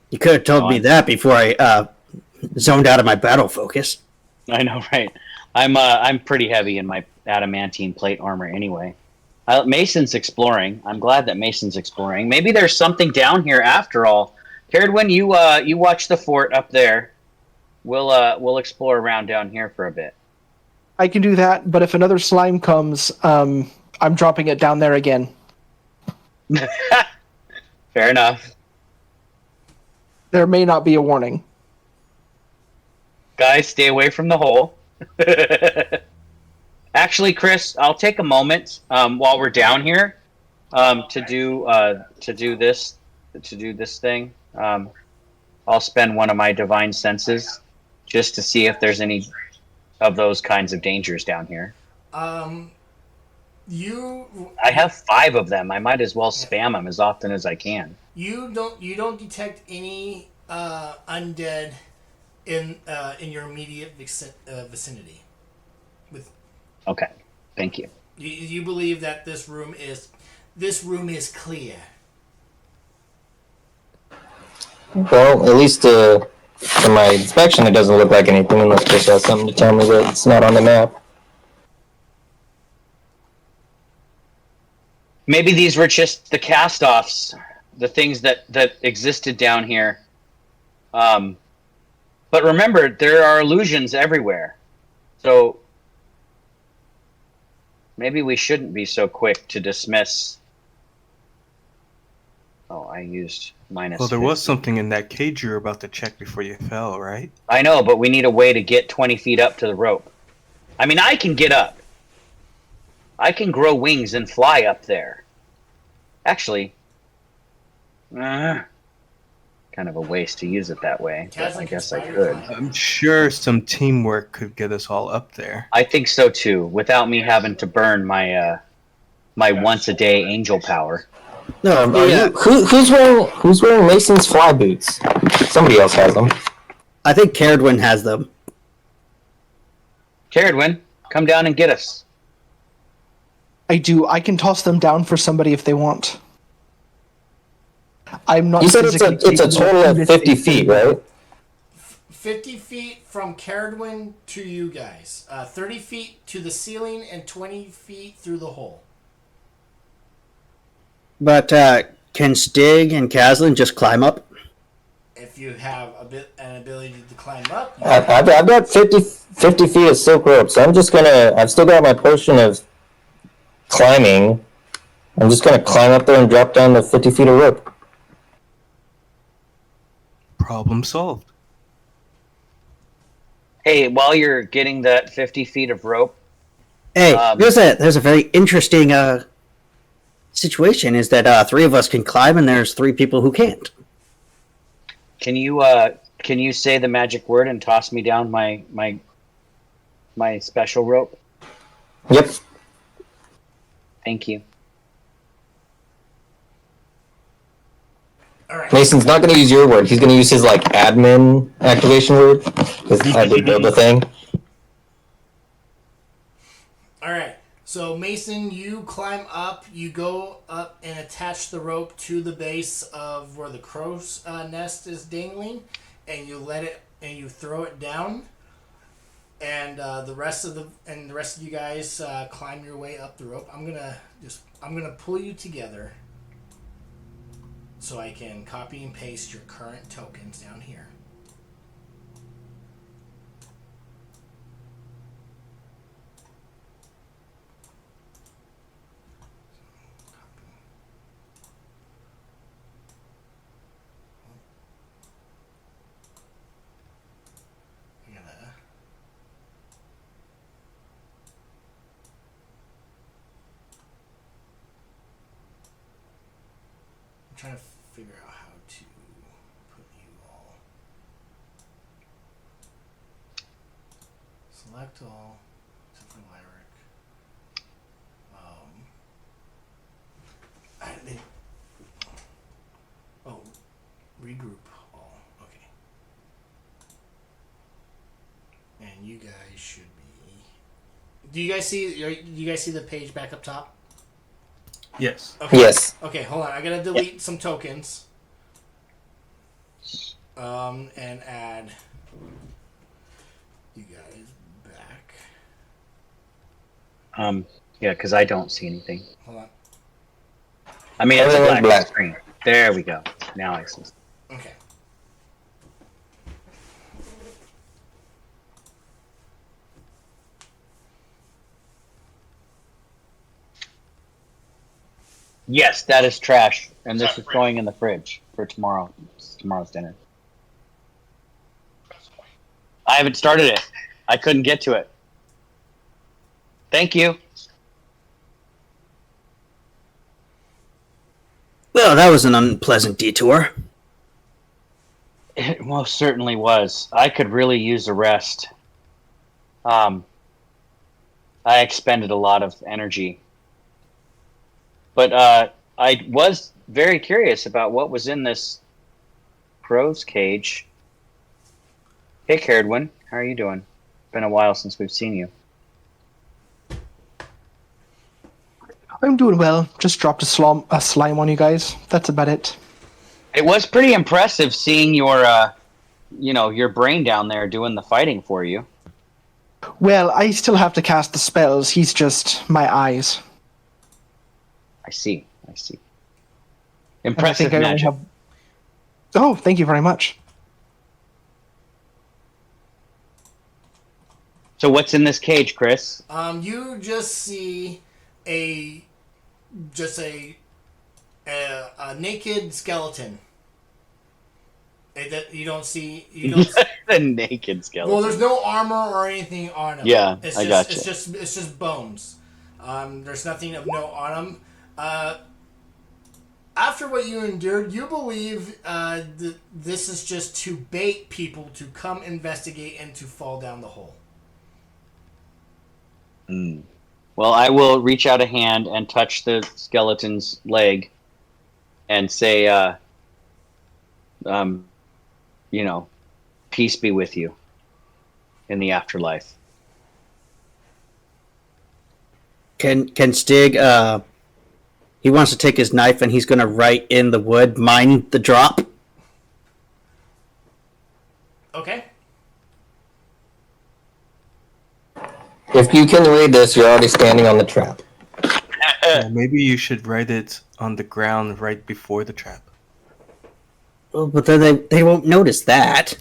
Speaker 6: You could have told me that before I zoned out of my battle focus.
Speaker 4: I know, right? I'm pretty heavy in my adamantine plate armor anyway. Mason's exploring. I'm glad that Mason's exploring. Maybe there's something down here after all. Carradine, you watch the fort up there. We'll explore around down here for a bit.
Speaker 10: I can do that, but if another slime comes, I'm dropping it down there again.
Speaker 4: Fair enough.
Speaker 10: There may not be a warning.
Speaker 4: Guys, stay away from the hole. Actually, Chris, I'll take a moment while we're down here to do this thing. I'll spend one of my divine senses just to see if there's any of those kinds of dangers down here. I have 5 of them. I might as well spam them as often as I can.
Speaker 1: You don't detect any undead in your immediate vicinity.
Speaker 4: Okay, thank you.
Speaker 1: You believe that this room is clear.
Speaker 3: Well, at least from my inspection, it doesn't look like anything unless Chris has something to tell me that it's not on the map.
Speaker 4: Maybe these were just the cast-offs, the things that existed down here. But remember, there are illusions everywhere. So maybe we shouldn't be so quick to dismiss. Oh, I used minus.
Speaker 5: Well, there
Speaker 4: 50.
Speaker 5: was something in that cage you were about to check before you fell, right?
Speaker 4: I know, but we need a way to get 20 feet up to the rope. I mean, I can get up. I can grow wings and fly up there. Actually, kind of a waste to use it that way, but I guess I could.
Speaker 5: I'm sure some teamwork could get us all up there.
Speaker 4: I think so too, without me having to burn my my once-a-day angel power.
Speaker 3: No, who's wearing Mason's fly boots? Somebody else has them.
Speaker 6: I think Carradine has them.
Speaker 4: Carradine, come down and get us.
Speaker 10: I do. I can toss them down for somebody if they want. I'm not.
Speaker 3: You said it's a total of 50 feet, right?
Speaker 1: 50 feet from Caradwin to you guys. 30 feet to the ceiling and 20 feet through the hole.
Speaker 6: But can Stig and Caslin just climb up?
Speaker 1: If you have an ability to climb up,
Speaker 3: I've got 50 feet of silk rope, so I'm just gonna. I've still got my potion of climbing. I'm just gonna climb up there and drop down the 50 feet of rope.
Speaker 5: Problem solved.
Speaker 4: Hey, while you're getting that 50 feet of rope,
Speaker 6: Hey, there's a very interesting situation. Is that 3 of us can climb and there's 3 people who can't.
Speaker 4: can you say the magic word and toss me down my special rope?
Speaker 3: Yep.
Speaker 4: Thank you.
Speaker 1: all right.
Speaker 3: Mason's not gonna use your word. He's gonna use his like admin activation word because I did build the thing.
Speaker 1: All right. So Mason, you climb up. You go up and attach the rope to the base of where the crow's nest is dangling, and you let it and you throw it down. And the rest of you guys climb your way up the rope. I'm gonna pull you together so I can copy and paste your current tokens down here. I'm trying to figure out how to put you all. Select all, except for Lyric. Regroup all. Okay. And you guys should be. Do you guys see the page back up top?
Speaker 5: Yes.
Speaker 1: Okay.
Speaker 3: Yes.
Speaker 1: Okay, hold on. I gotta delete some tokens. And add you guys back.
Speaker 4: Yeah, because I don't see anything.
Speaker 1: Hold on.
Speaker 4: I mean, it's a
Speaker 3: Everyone's
Speaker 4: black
Speaker 3: black.
Speaker 4: screen. There we go. Now I see.
Speaker 1: Okay.
Speaker 4: Yes, that is trash, and this is going in the fridge for tomorrow's dinner. I haven't started it. I couldn't get to it. Thank you.
Speaker 6: Well, that was an unpleasant detour.
Speaker 4: It most certainly was. I could really use a rest. I expended a lot of energy. But I was very curious about what was in this crow's cage. Hey, Caradwin, how are you doing? Been a while since we've seen you.
Speaker 10: I'm doing well. Just dropped a slime on you guys. That's about it.
Speaker 4: It was pretty impressive seeing your brain down there doing the fighting for you.
Speaker 10: Well, I still have to cast the spells. He's just my eyes.
Speaker 4: I see.
Speaker 10: And I
Speaker 4: Impressive
Speaker 10: think I only
Speaker 4: magic.
Speaker 10: have... Oh, thank you very much.
Speaker 4: So what's in this cage, Chris?
Speaker 1: You just see a naked skeleton. You don't see.
Speaker 4: The naked skeleton.
Speaker 1: Well, there's no armor or anything on him.
Speaker 4: Yeah,
Speaker 1: it's
Speaker 4: I
Speaker 1: just,
Speaker 4: gotcha.
Speaker 1: It's just bones. There's nothing of note on him. After what you endured, you believe this is just to bait people to come investigate and to fall down the hole.
Speaker 4: Well, I will reach out a hand and touch the skeleton's leg and say, peace be with you in the afterlife.
Speaker 6: Can Stig, he wants to take his knife and he's going to write in the wood, mind the drop.
Speaker 1: Okay.
Speaker 3: If you can read this, you're already standing on the trap.
Speaker 5: Well, maybe you should write it on the ground right before the trap.
Speaker 6: Well, but then they won't notice that.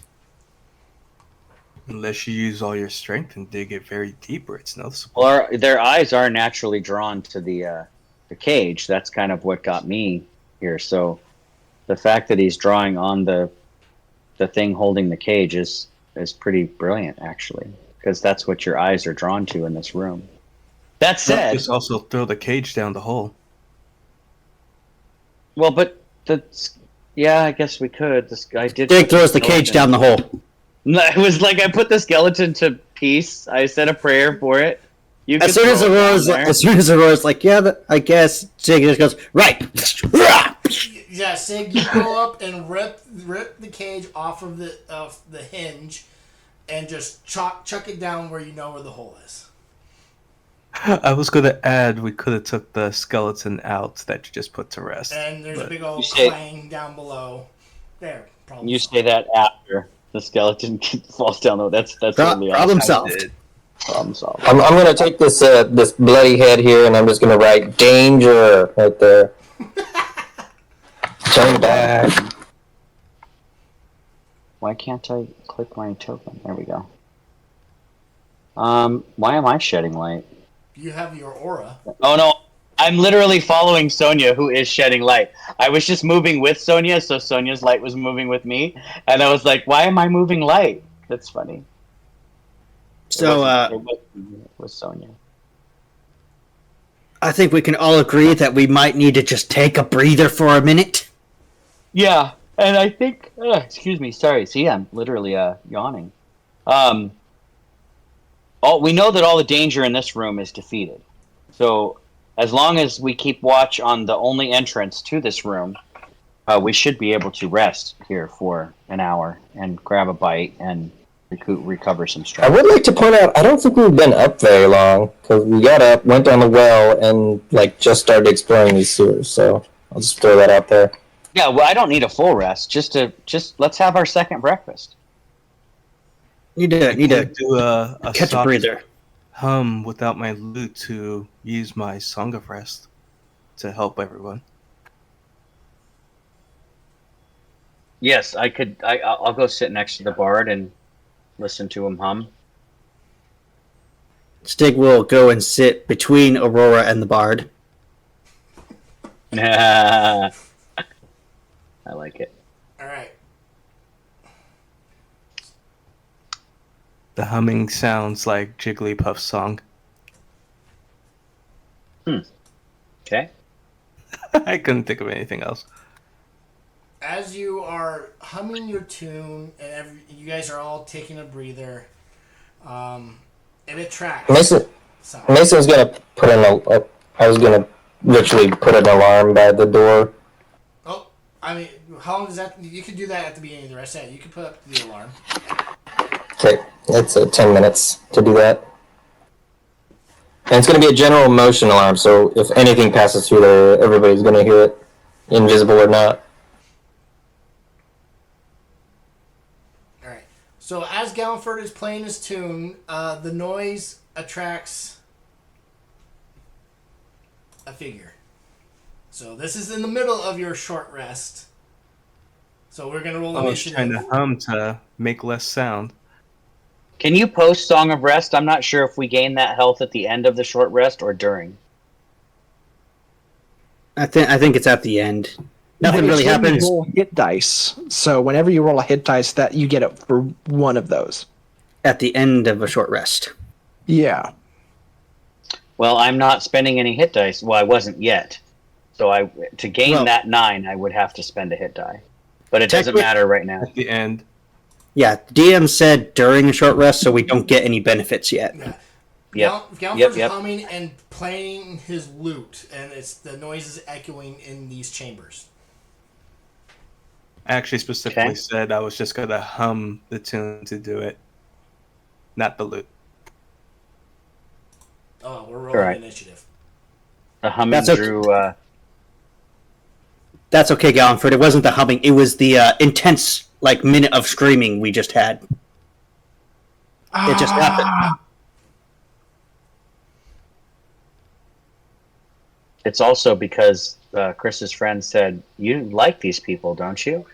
Speaker 5: Unless you use all your strength and dig it very deep where it's noticeable.
Speaker 4: Well, their eyes are naturally drawn to the cage. That's kind of what got me here. So the fact that he's drawing on the thing holding the cage is pretty brilliant, actually, because that's what your eyes are drawn to in this room. That said,
Speaker 5: Just also throw the cage down the hole.
Speaker 4: well, but yeah, I guess we could. This guy did.
Speaker 6: Dig throws the cage down the hole.
Speaker 4: No, it was like I put the skeleton to peace. I said a prayer for it. You
Speaker 6: As soon as Aurora's like, yeah, I guess, Sig just goes, right.
Speaker 1: Yeah, Sig, you go up and rip the cage off of the hinge, and just chuck it down where you know where the hole is.
Speaker 5: I was going to add we could have took the skeleton out that you just put to rest.
Speaker 1: And there's a big old
Speaker 4: say-
Speaker 1: clang down below. There, problem.
Speaker 4: You say that after the skeleton falls down. Though that's really
Speaker 6: Problem
Speaker 4: awesome.
Speaker 6: solved.
Speaker 4: Problem solved.
Speaker 3: I'm gonna take this this bloody head here, and I'm just gonna write danger right there. Turn back.
Speaker 4: Why can't I click my token? There we go. Why am I shedding light?
Speaker 1: You have your aura.
Speaker 4: Oh no, I'm literally following Sonia, who is shedding light. I was just moving with Sonia, so Sonia's light was moving with me, and I was like, "Why am I moving light?" That's funny.
Speaker 6: So,
Speaker 4: It was Sonia.
Speaker 6: I think we can all agree that we might need to just take a breather for a minute.
Speaker 4: Yeah, and I think. Excuse me. Sorry. See, I'm literally yawning. We know that all the danger in this room is defeated. So as long as we keep watch on the only entrance to this room, we should be able to rest here for an hour and grab a bite and recover some
Speaker 3: I
Speaker 4: strength.
Speaker 3: would like to point out, I don't think we've been up very long, because we got up, went down the well, and just started exploring these sewers. So I'll just throw that out there.
Speaker 4: Yeah, well, I don't need a full rest. Just let's have our second breakfast.
Speaker 6: Need to
Speaker 5: do a
Speaker 6: catch a
Speaker 5: soft
Speaker 6: breather.
Speaker 5: hum without my lute to use my Song of Rest to help everyone.
Speaker 4: Yes, I could. I'll go sit next to the bard and listen to him hum.
Speaker 6: Stig will go and sit between Aurora and the bard.
Speaker 4: I like it.
Speaker 1: All right.
Speaker 5: The humming sounds like Jigglypuff's song.
Speaker 4: Okay.
Speaker 5: I couldn't think of anything else.
Speaker 1: As you are humming your tune, and you guys are all taking a breather, it attracts.
Speaker 3: Mason's gonna put I was gonna literally put an alarm by the door.
Speaker 1: Oh, I mean, how long does that? You could do that at the beginning of the rest. Yeah, you could put up the alarm.
Speaker 3: Okay, it's 10 minutes to do that. And it's going to be a general motion alarm, so if anything passes through there, everybody's going to hear it, invisible or not.
Speaker 1: All right. So as Gallenford is playing his tune, the noise attracts a figure. So this is in the middle of your short rest. So we're going to roll
Speaker 5: I was
Speaker 1: initiative.
Speaker 5: trying to hum to make less sound.
Speaker 4: Can you post Song of Rest? I'm not sure if we gain that health at the end of the short rest or during.
Speaker 6: I think it's at the end. Nothing really
Speaker 10: It's when you
Speaker 6: happens.
Speaker 10: roll hit dice. So whenever you roll a hit dice, that you get it for one of those.
Speaker 6: At the end of a short rest.
Speaker 10: Yeah.
Speaker 4: Well, I'm not spending any hit dice. Well, I wasn't yet. So to gain that 9, I would have to spend a hit die. But it doesn't matter right now.
Speaker 5: At the end.
Speaker 6: Yeah, DM said during a short rest, so we don't get any benefits yet.
Speaker 1: Yeah. Gallenford's
Speaker 4: Yep.
Speaker 1: humming and playing his lute, and the noise is echoing in these chambers.
Speaker 5: I actually specifically said I was just going to hum the tune to do it, not the lute.
Speaker 1: Oh, we're rolling initiative.
Speaker 4: The humming
Speaker 6: That's okay.
Speaker 4: drew...
Speaker 6: That's okay, Gallenford. It wasn't the humming. It was the intense, minute of screaming we just had. It just happened.
Speaker 4: It's also because Chris's friend said, "You like these people, don't you?"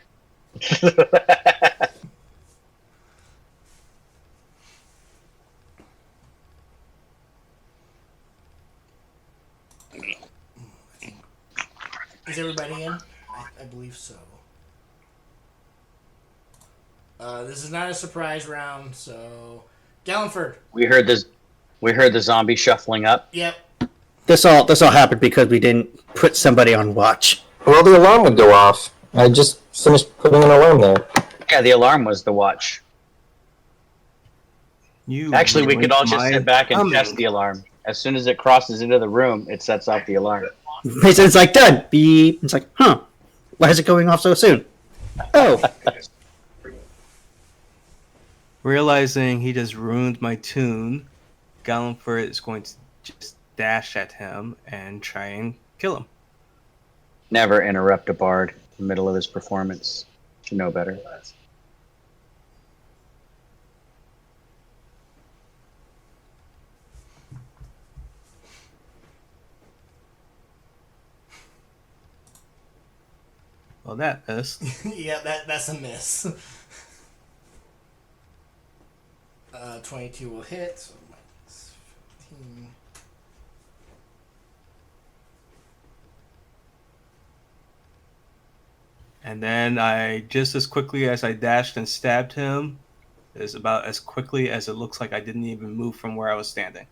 Speaker 1: Is everybody in? I believe so. This is not a surprise round, so Gallenford.
Speaker 4: We heard this. We heard the zombie shuffling up.
Speaker 1: Yep.
Speaker 6: This all happened because we didn't put somebody on watch.
Speaker 3: Well, the alarm would go off. I just finished putting an alarm there.
Speaker 4: Yeah, the alarm was the watch.
Speaker 5: You
Speaker 4: Actually, we could all just
Speaker 5: my
Speaker 4: sit back and
Speaker 5: humming.
Speaker 4: test the alarm. As soon as it crosses into the room, it sets off the alarm.
Speaker 6: Mason's like, done. Beep. It's like, huh? Why is it going off so soon? Oh,
Speaker 5: Realizing he just ruined my tune, Gallenford is going to just dash at him and try and kill him.
Speaker 4: Never interrupt a bard in the middle of his performance. You know better.
Speaker 5: Well, that is.
Speaker 1: Yeah, that's a miss. 22 will hit. So minus 15.
Speaker 5: And then I, just as quickly as I dashed and stabbed him, is about as quickly as it looks like I didn't even move from where I was standing.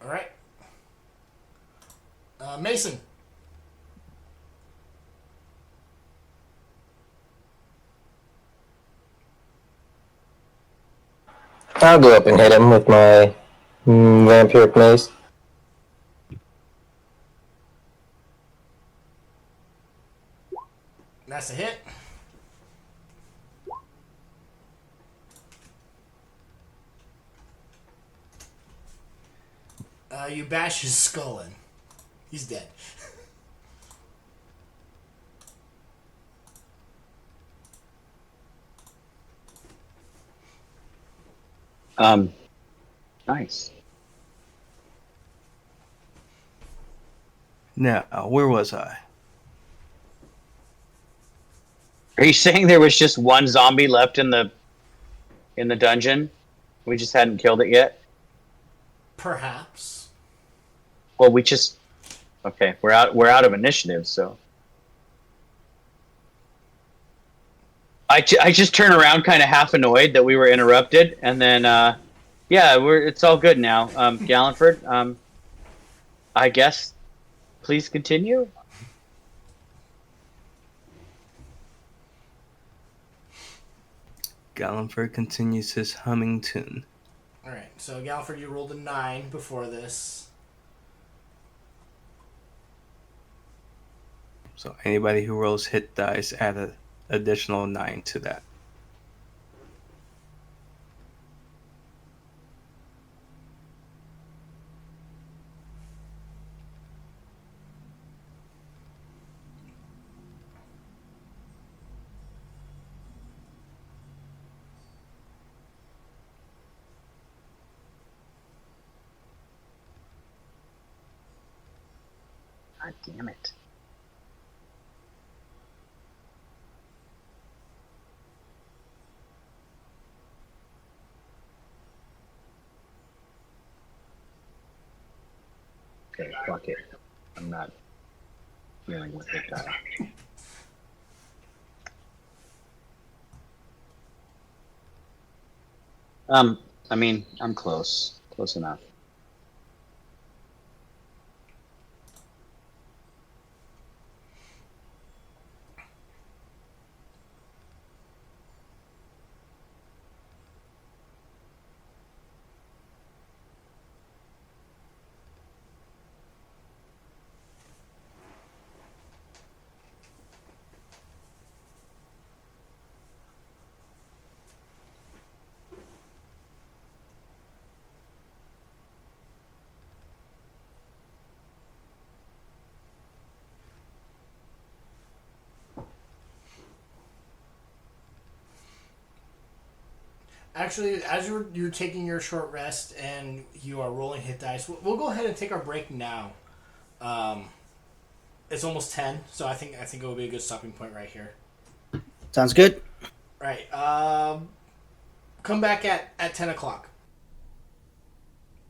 Speaker 1: All right. Mason.
Speaker 3: I'll go up and hit him with my vampiric mace.
Speaker 1: That's a hit. You bash his skull in. He's dead.
Speaker 4: Nice.
Speaker 5: Now, where was I?
Speaker 4: Are you saying there was just one zombie left in the dungeon? We just hadn't killed it yet?
Speaker 1: Perhaps.
Speaker 4: Well, we just okay. We're out of initiative, so I just turn around, kind of half annoyed that we were interrupted, and then yeah, it's all good now. Gallenford, I guess please continue.
Speaker 5: Gallenford continues his humming tune.
Speaker 1: All right. So Galford, you rolled a 9 before this.
Speaker 5: So anybody who rolls hit dice add an additional 9 to that.
Speaker 4: God damn it. Okay, fuck it. I'm not dealing with it. I mean, I'm close. Close enough.
Speaker 1: Actually, as you're taking your short rest and you are rolling hit dice, we'll go ahead and take our break now. It's almost 10, so I think it will be a good stopping point right here.
Speaker 6: Sounds good.
Speaker 1: Right. Come back at 10 o'clock.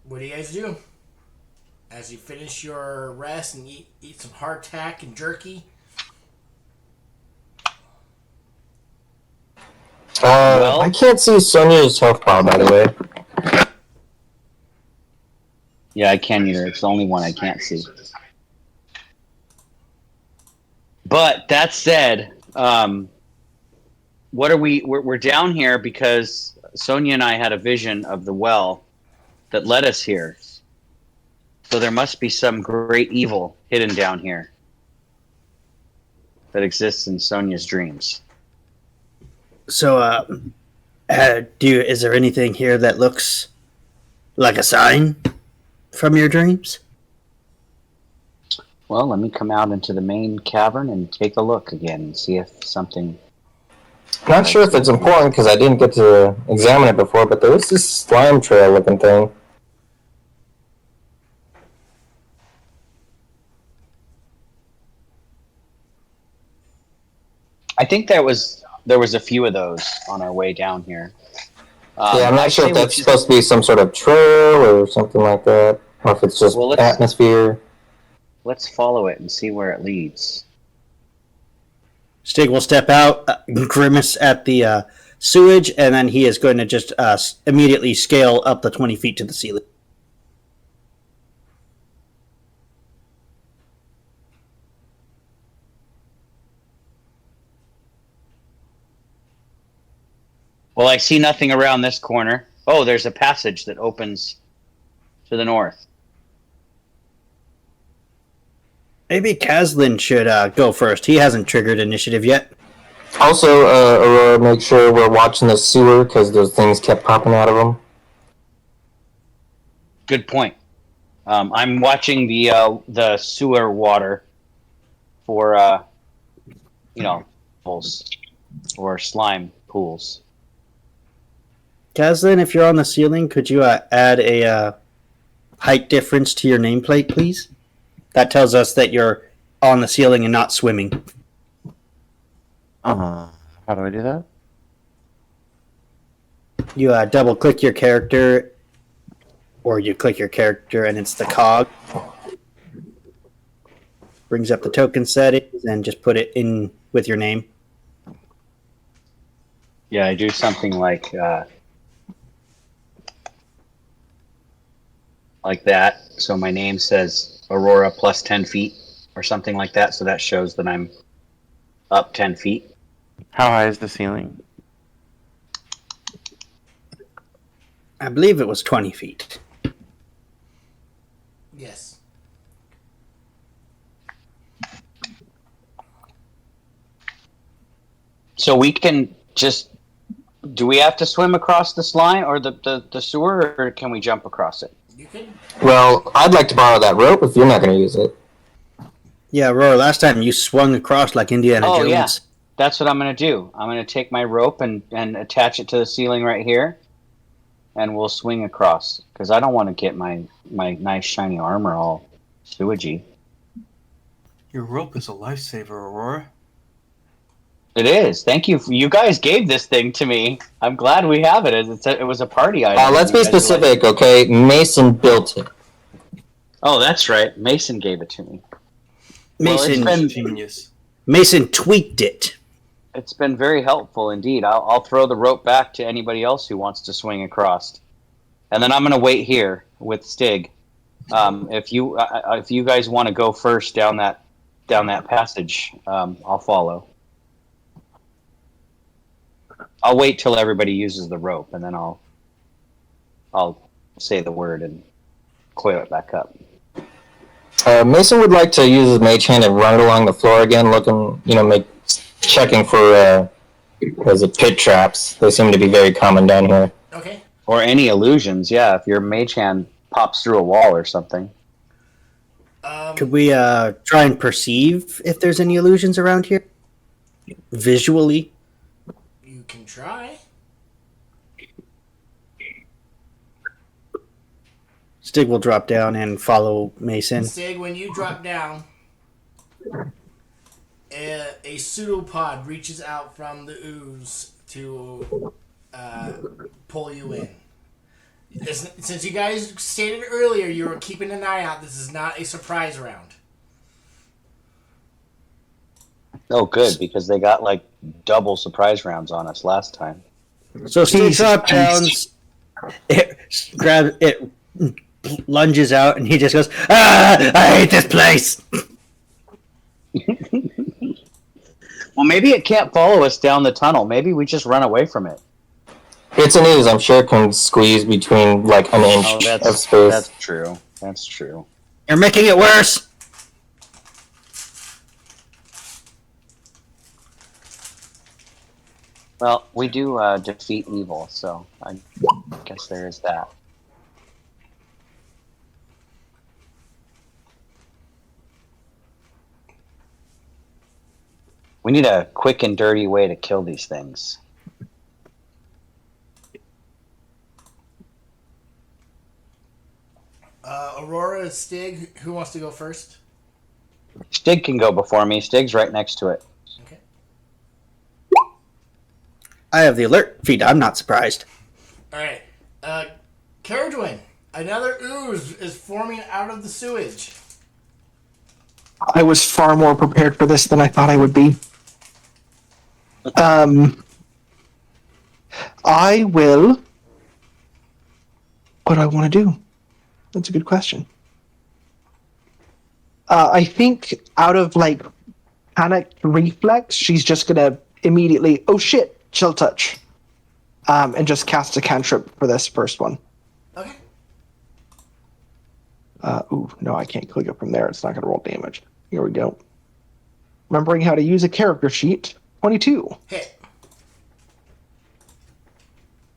Speaker 1: What do you guys do? As you finish your rest and eat some hardtack and jerky.
Speaker 3: I can't see Sonia's health bar, by the way.
Speaker 4: Yeah, I can't either. It's the only one I can't see. But that said, what are we? We're down here because Sonia and I had a vision of the well that led us here. So there must be some great evil hidden down here that exists in Sonia's dreams.
Speaker 6: So, is there anything here that looks like a sign from your dreams?
Speaker 4: Well, let me come out into the main cavern and take a look again and see if something...
Speaker 3: Not sure if it's important because I didn't get to examine it before, but there is this slime trail looking thing.
Speaker 4: I think there was a few of those on our way down here.
Speaker 3: Yeah, I'm not sure if that's supposed to be some sort of trail or something like that, or if it's just atmosphere.
Speaker 4: Let's follow it and see where it leads.
Speaker 6: Stig will step out, grimace at the sewage, and then he is going to just immediately scale up the 20 feet to the ceiling.
Speaker 4: Well, I see nothing around this corner. Oh, there's a passage that opens to the north.
Speaker 6: Maybe Kazlin should go first. He hasn't triggered initiative yet.
Speaker 3: Also, Aurora, make sure we're watching the sewer because those things kept popping out of them.
Speaker 4: Good point. I'm watching the sewer water for pools or slime pools.
Speaker 6: Kazlin, if you're on the ceiling, could you add a height difference to your nameplate, please? That tells us that you're on the ceiling and not swimming.
Speaker 8: How do I do that?
Speaker 6: You double click your character, or you click your character and it's the cog. Brings up the token settings and just put it in with your name.
Speaker 4: Yeah, I do something like that. So my name says Aurora plus 10 feet or something like that. So that shows that I'm up 10 feet.
Speaker 8: How high is the ceiling?
Speaker 6: I believe it was 20 feet.
Speaker 1: Yes.
Speaker 4: So we can just... Do we have to swim across the slime or the sewer, or can we jump across it?
Speaker 1: You can.
Speaker 3: Well, I'd like to borrow that rope if you're not going to use it.
Speaker 6: Yeah, Aurora, last time you swung across like Indiana Jones.
Speaker 4: Yeah. That's what I'm going to do. I'm going to take my rope and attach it to the ceiling right here, and we'll swing across. Because I don't want to get my nice shiny armor all sewagey.
Speaker 5: Your rope is a lifesaver, Aurora.
Speaker 4: It is. Thank you. You guys gave this thing to me. I'm glad we have it. It was a party item.
Speaker 3: Let's be specific, okay? Mason built it.
Speaker 4: Oh, that's right. Mason gave it to me.
Speaker 6: Mason,
Speaker 5: Genius.
Speaker 6: Mason tweaked it.
Speaker 4: It's been very helpful indeed. I'll throw the rope back to anybody else who wants to swing across, and then I'm going to wait here with Stig. If you guys want to go first down that passage, I'll follow. I'll wait till everybody uses the rope, and then I'll say the word and coil it back up.
Speaker 3: Mason would like to use his mage hand and run it along the floor again, checking for pit traps. They seem to be very common down here.
Speaker 1: Okay.
Speaker 4: Or any illusions, yeah. If your mage hand pops through a wall or something.
Speaker 6: Could we try and perceive if there's any illusions around here? Visually?
Speaker 1: You can try.
Speaker 6: Stig will drop down and follow Mason.
Speaker 1: Stig, when you drop down, a pseudopod reaches out from the ooze to pull you in. Since you guys stated earlier you were keeping an eye out, this is not a surprise round.
Speaker 4: Oh, good, because they got like double surprise rounds on us last time.
Speaker 6: So Stig drop down, it grabs it, lunges out, and he just goes, "Ah, I hate this place."
Speaker 4: Well, maybe it can't follow us down the tunnel. Maybe we just run away from it.
Speaker 3: It's an ooze. I'm sure it can squeeze between like an inch of space.
Speaker 4: That's true. That's true.
Speaker 6: You're making it worse.
Speaker 4: Well, we do defeat evil, so I guess there is that. We need a quick and dirty way to kill these things.
Speaker 1: Aurora, Stig, who wants to go first?
Speaker 4: Stig can go before me. Stig's right next to it.
Speaker 1: Okay.
Speaker 6: I have the alert feed. I'm not surprised.
Speaker 1: All right. Caradwin, another ooze is forming out of the sewage.
Speaker 10: I was far more prepared for this than I thought I would be. I will. What do I want to do? That's a good question. I think out of like panic reflex, she's just gonna immediately, oh shit, chill touch, and just cast a cantrip for this first one.
Speaker 1: Okay.
Speaker 10: Ooh, no, I can't click it from there. It's not gonna roll damage. Here we go. Remembering how to use a character sheet. 22.
Speaker 1: Hit.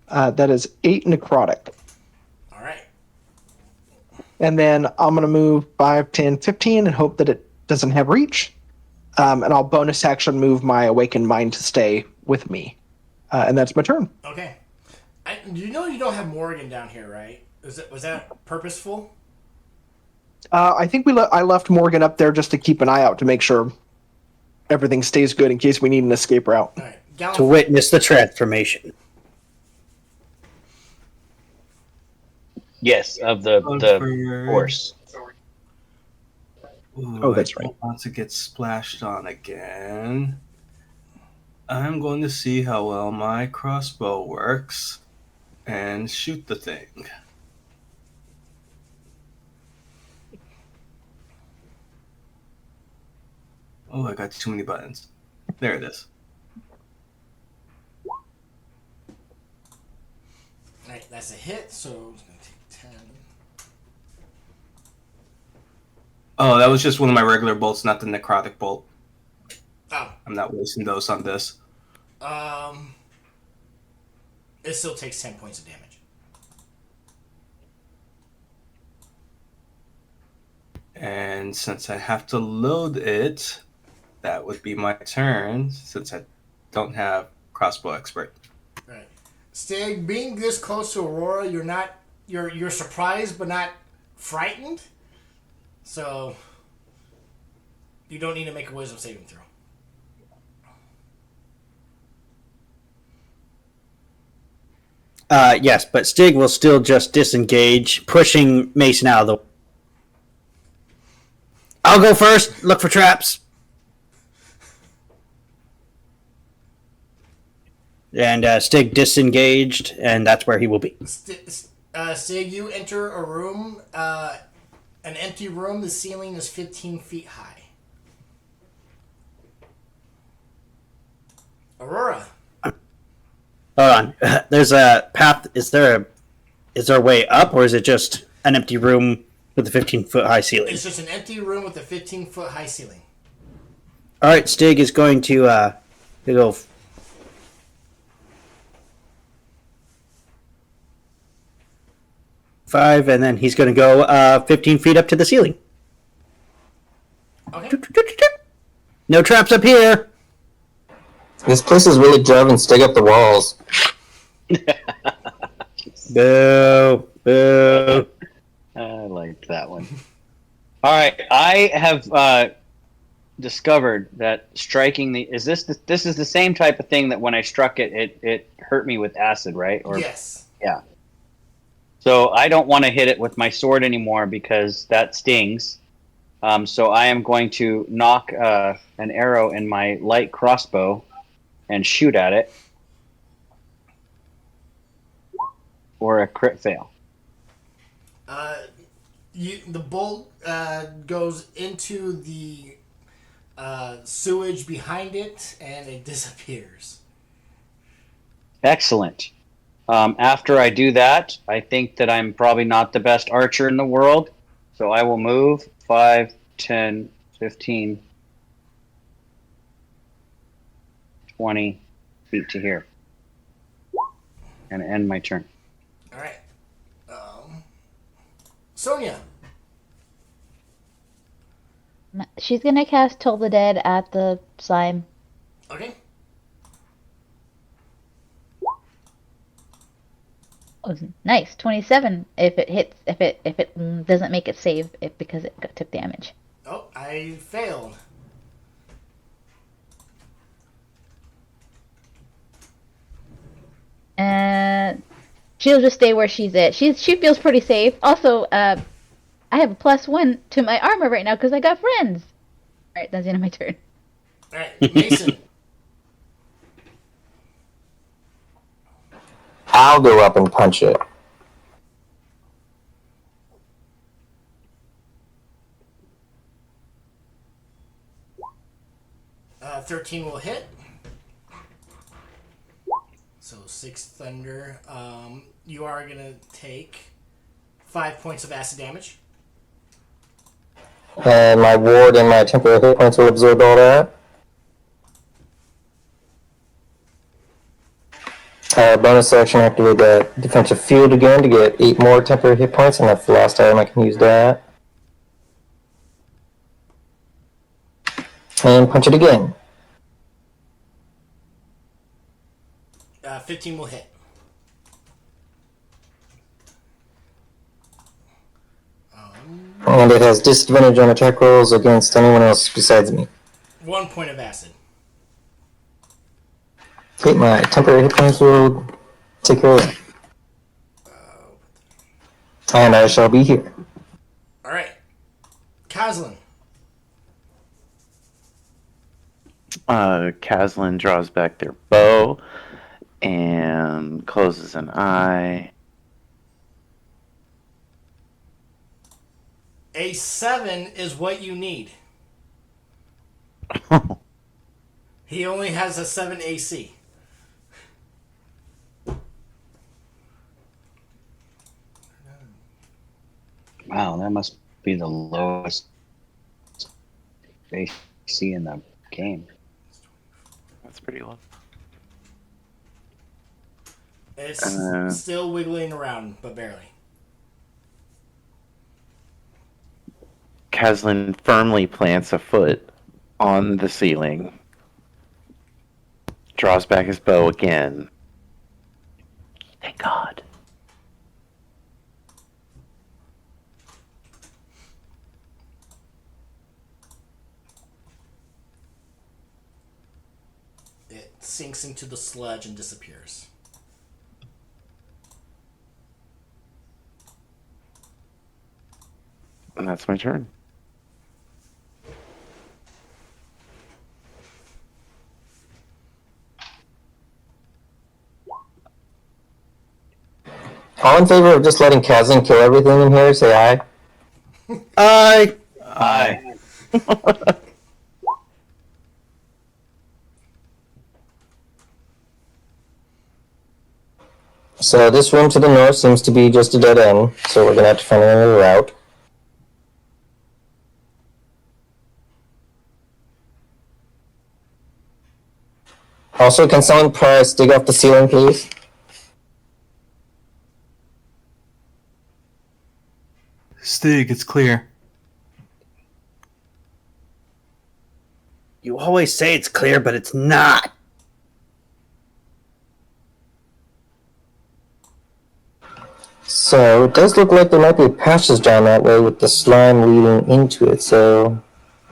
Speaker 10: That is 8 necrotic.
Speaker 1: All right.
Speaker 10: And then I'm going to move 5, 10, 15 and hope that it doesn't have reach. And I'll bonus action move my awakened mind to stay with me. And that's my turn.
Speaker 1: Okay. You know you don't have Morgan down here, right? Was that purposeful?
Speaker 10: I think I left Morgan up there just to keep an eye out to make sure everything stays good in case we need an escape route.
Speaker 1: All right.
Speaker 6: To witness the transformation.
Speaker 4: Yes, of the horse.
Speaker 5: Ooh,
Speaker 10: Oh, that's
Speaker 5: I don't want to get splashed on again. I'm going to see how well my crossbow works and shoot the thing. Oh, I got too many buttons. There it is.
Speaker 1: All right, that's a hit, so it's going to take 10.
Speaker 5: Oh, that was just one of my regular bolts, not the necrotic bolt.
Speaker 1: Oh.
Speaker 5: I'm not wasting those on this.
Speaker 1: It still takes 10 points of damage.
Speaker 5: And since I have to load it, that would be my turn, since I don't have crossbow expert.
Speaker 1: Right. Stig, being this close to Aurora, you're surprised but not frightened. So you don't need to make a wisdom saving throw.
Speaker 6: Yes, but Stig will still just disengage, pushing Mason out of the... I'll go first. Look for traps. And Stig disengaged, and that's where he will be.
Speaker 1: Stig, you enter a room, an empty room. The ceiling is 15 feet high. Aurora.
Speaker 6: Hold on. There's a path. Is there a way up, or is it just an empty room with a 15-foot high ceiling?
Speaker 1: It's just an empty room with a 15-foot high ceiling.
Speaker 6: All right, Stig is going to go. Five, and then he's going to go 15 feet up to the ceiling.
Speaker 1: Okay.
Speaker 6: No traps up here.
Speaker 3: This place is really driving Stig up the walls.
Speaker 6: Boo! Boo!
Speaker 4: liked that one. All right, I have discovered that striking this is the same type of thing that when I struck it hurt me with acid, right? Or
Speaker 1: Yes.
Speaker 4: yeah. So I don't want to hit it with my sword anymore because that stings. So I am going to knock an arrow in my light crossbow and shoot at it, or a crit fail.
Speaker 1: The bolt goes into the sewage behind it, and it disappears.
Speaker 4: Excellent. After I do that, I think that I'm probably not the best archer in the world, so I will move 5, 10, 15, 20 feet to here. And end my turn.
Speaker 1: All right. Sonia.
Speaker 7: She's gonna cast Toll the Dead at the slime.
Speaker 1: Okay.
Speaker 7: Oh, nice, 27. If it hits, if it doesn't make it save it because it took damage.
Speaker 1: Oh, I failed.
Speaker 7: And she'll just stay where she's at. She feels pretty safe. Also, I have a +1 to my armor right now because I got friends. All right, that's the end of my turn.
Speaker 1: All right, Mason.
Speaker 3: I'll go up and punch it.
Speaker 1: Uh, 13 will hit. So 6 thunder. You are going to take 5 points of acid damage.
Speaker 3: And my ward and my temporary hit points will absorb all that. Bonus action, activate that defensive field again to get 8 more temporary hit points, and that's the last time I can use that. And punch it again.
Speaker 1: 15 will hit.
Speaker 3: And it has disadvantage on attack rolls against anyone else besides me.
Speaker 1: 1 point of acid.
Speaker 3: Okay, my temporary hit points will take care of that. And I shall be here.
Speaker 1: All right. Kazlin.
Speaker 8: Caslin draws back their bow and closes an eye.
Speaker 1: A 7 is what you need. He only has a 7 AC.
Speaker 4: Wow, that must be the lowest AC in the game.
Speaker 8: That's pretty low.
Speaker 1: It's still wiggling around, but barely.
Speaker 8: Caslin firmly plants a foot on the ceiling, draws back his bow again. Thank God.
Speaker 1: It sinks into the sludge and disappears.
Speaker 8: And that's my turn.
Speaker 3: All in favor of just letting Kazin kill everything in here, say aye.
Speaker 6: Aye.
Speaker 4: Aye.
Speaker 3: So this room to the north seems to be just a dead end, so we're gonna have to find another route. Also, can someone dig off the ceiling, please?
Speaker 5: Stig, it's clear.
Speaker 6: You always say it's clear, but it's not.
Speaker 3: So So it does look like there might be a passage down that way with the slime leading into it. So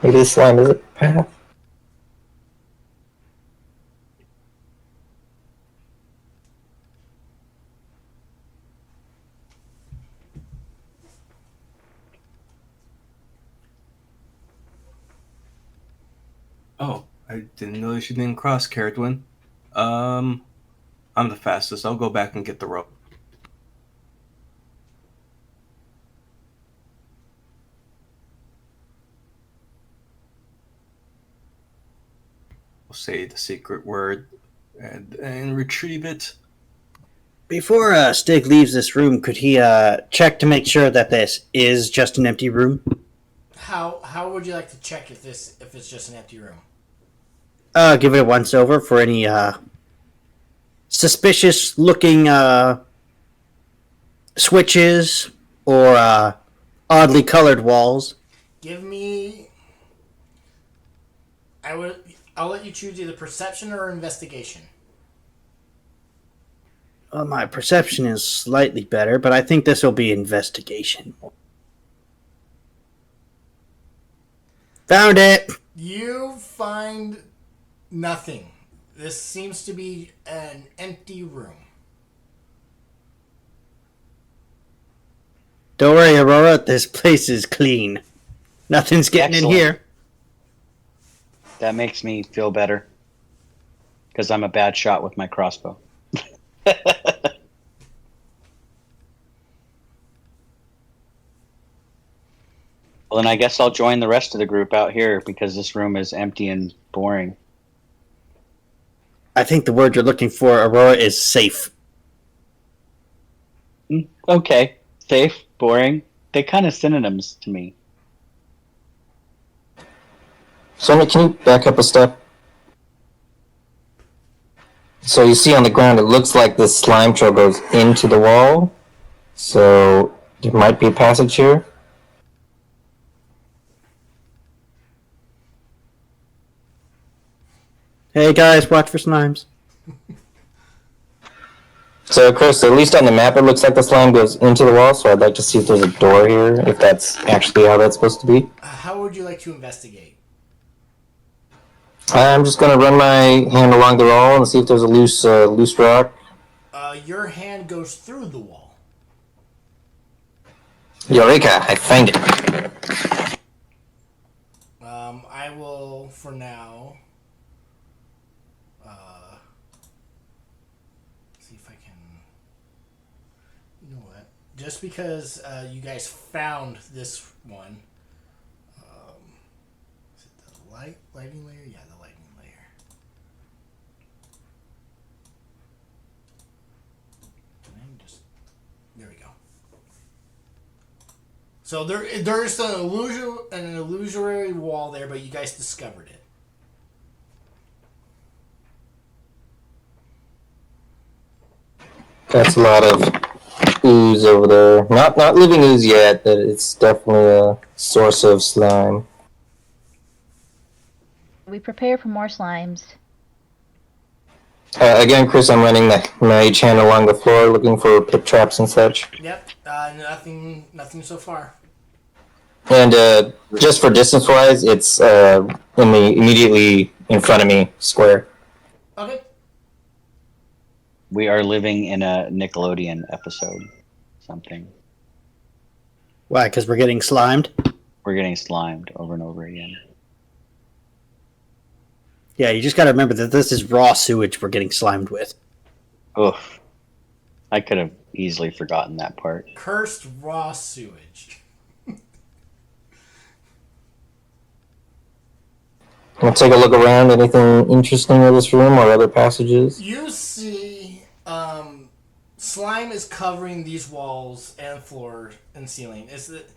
Speaker 3: maybe the slime is a path.
Speaker 5: Oh, I didn't notice you didn't cross, Caradwin. I'm the fastest. I'll go back and get the rope. I'll say the secret word and retrieve it.
Speaker 6: Before Stig leaves this room, could he check to make sure that this is just an empty room?
Speaker 1: How would you like to check if it's just an empty room?
Speaker 6: Give it a once over for any suspicious looking switches or oddly colored walls.
Speaker 1: Give me. I'll let you choose either perception or investigation.
Speaker 6: My perception is slightly better, but I think this will be investigation. Found it!
Speaker 1: You find nothing. This seems to be an empty room.
Speaker 6: Don't worry, Aurora, this place is clean. Nothing's getting
Speaker 4: Excellent.
Speaker 6: in here.
Speaker 4: That makes me feel better. Because I'm a bad shot with my crossbow. Well, then I guess I'll join the rest of the group out here because this room is empty and boring.
Speaker 6: I think the word you're looking for, Aurora, is safe.
Speaker 4: Okay. Safe, boring. They're kind of synonyms to me.
Speaker 3: Sonia, can you back up a step? So you see on the ground, it looks like this slime trail goes into the wall. So there might be a passage here.
Speaker 6: Hey guys, watch for slimes.
Speaker 3: So Chris, at least on the map, it looks like the slime goes into the wall. So I'd like to see if there's a door here, if that's actually how that's supposed to be.
Speaker 1: How would you like to investigate?
Speaker 3: I'm just gonna run my hand along the wall and see if there's a loose rock.
Speaker 1: Your hand goes through the wall.
Speaker 3: Eureka! I find it.
Speaker 1: I will, for now, see if I can. You know what? Just because you guys found this one, is it the lighting layer? Yeah, the lighting layer. There we go. So there's an illusory wall there, but you guys discovered it.
Speaker 3: That's a lot of ooze over there. Not living ooze yet, but it's definitely a source of slime.
Speaker 7: We prepare for more slimes.
Speaker 3: Again, Chris, I'm running my mage hand along the floor, looking for pit traps and such.
Speaker 1: Yep. Nothing so far.
Speaker 3: And just for distance-wise, it's in the immediately in front of me square.
Speaker 1: Okay.
Speaker 4: We are living in a Nickelodeon episode. Something.
Speaker 6: Why? Because we're getting slimed?
Speaker 4: We're getting slimed over and over again.
Speaker 6: Yeah, you just gotta remember that this is raw sewage we're getting slimed with.
Speaker 4: Oof. I could have easily forgotten that part.
Speaker 1: Cursed raw sewage.
Speaker 3: I'll take a look around. Anything interesting in this room or other passages?
Speaker 1: You see, slime is covering these walls and floor and ceiling. Is that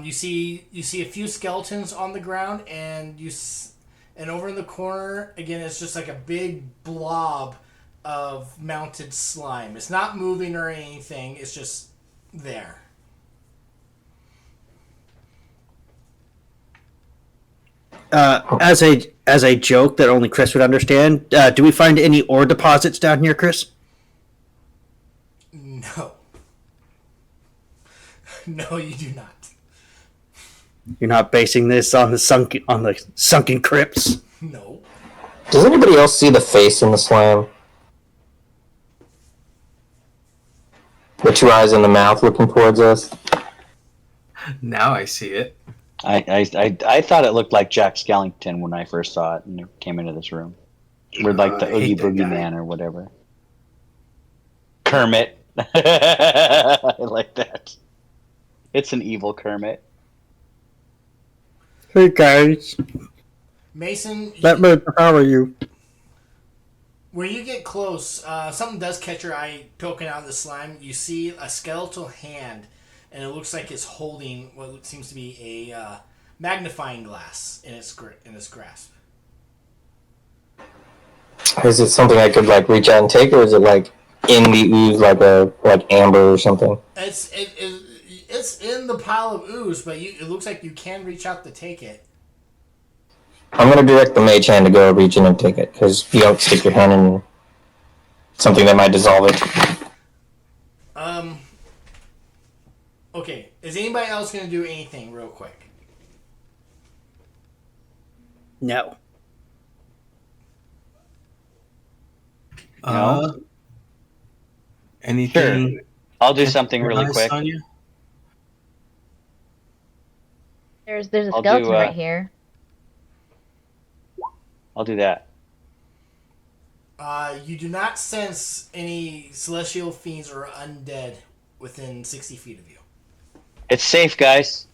Speaker 1: you see a few skeletons on the ground, and and over in the corner again, it's just like a big blob of mounted slime. It's not moving or anything. It's just there.
Speaker 6: As a joke that only Chris would understand, do we find any ore deposits down here, Chris?
Speaker 1: No. No, you do not.
Speaker 6: You're not basing this on the sunken crypts.
Speaker 1: No.
Speaker 3: Does anybody else see the face in the slime? The two eyes in the mouth looking towards us.
Speaker 5: Now I see it.
Speaker 4: I thought it looked like Jack Skellington when I first saw it and it came into this room. Or like the
Speaker 5: I
Speaker 4: Oogie
Speaker 5: hate that
Speaker 4: Boogie
Speaker 5: guy.
Speaker 4: Man or whatever. Kermit. I like that. It's an evil Kermit.
Speaker 6: Hey guys,
Speaker 1: Mason,
Speaker 6: let me empower you.
Speaker 1: when you get close, something does catch your eye poking out of the slime. You see a skeletal hand, and it looks like it's holding what seems to be a magnifying glass in its grasp.
Speaker 3: Is it something I could like reach out and take, or is it like in the ooze, like amber or something?
Speaker 1: It's in the pile of ooze, but it looks like you can reach out to take it.
Speaker 3: I'm gonna direct the mage hand to go reach in and take it, because you don't stick your hand in something that might dissolve it.
Speaker 1: Okay, is anybody else going to do anything real quick?
Speaker 6: No.
Speaker 5: Anything?
Speaker 4: Sure. I'll do something really
Speaker 5: Nice,
Speaker 4: quick.
Speaker 5: Sonya?
Speaker 7: There's a
Speaker 4: I'll
Speaker 7: skeleton
Speaker 4: do,
Speaker 7: right here.
Speaker 4: I'll do that.
Speaker 1: You do not sense any celestial fiends or undead within 60 feet of you.
Speaker 4: It's safe, guys.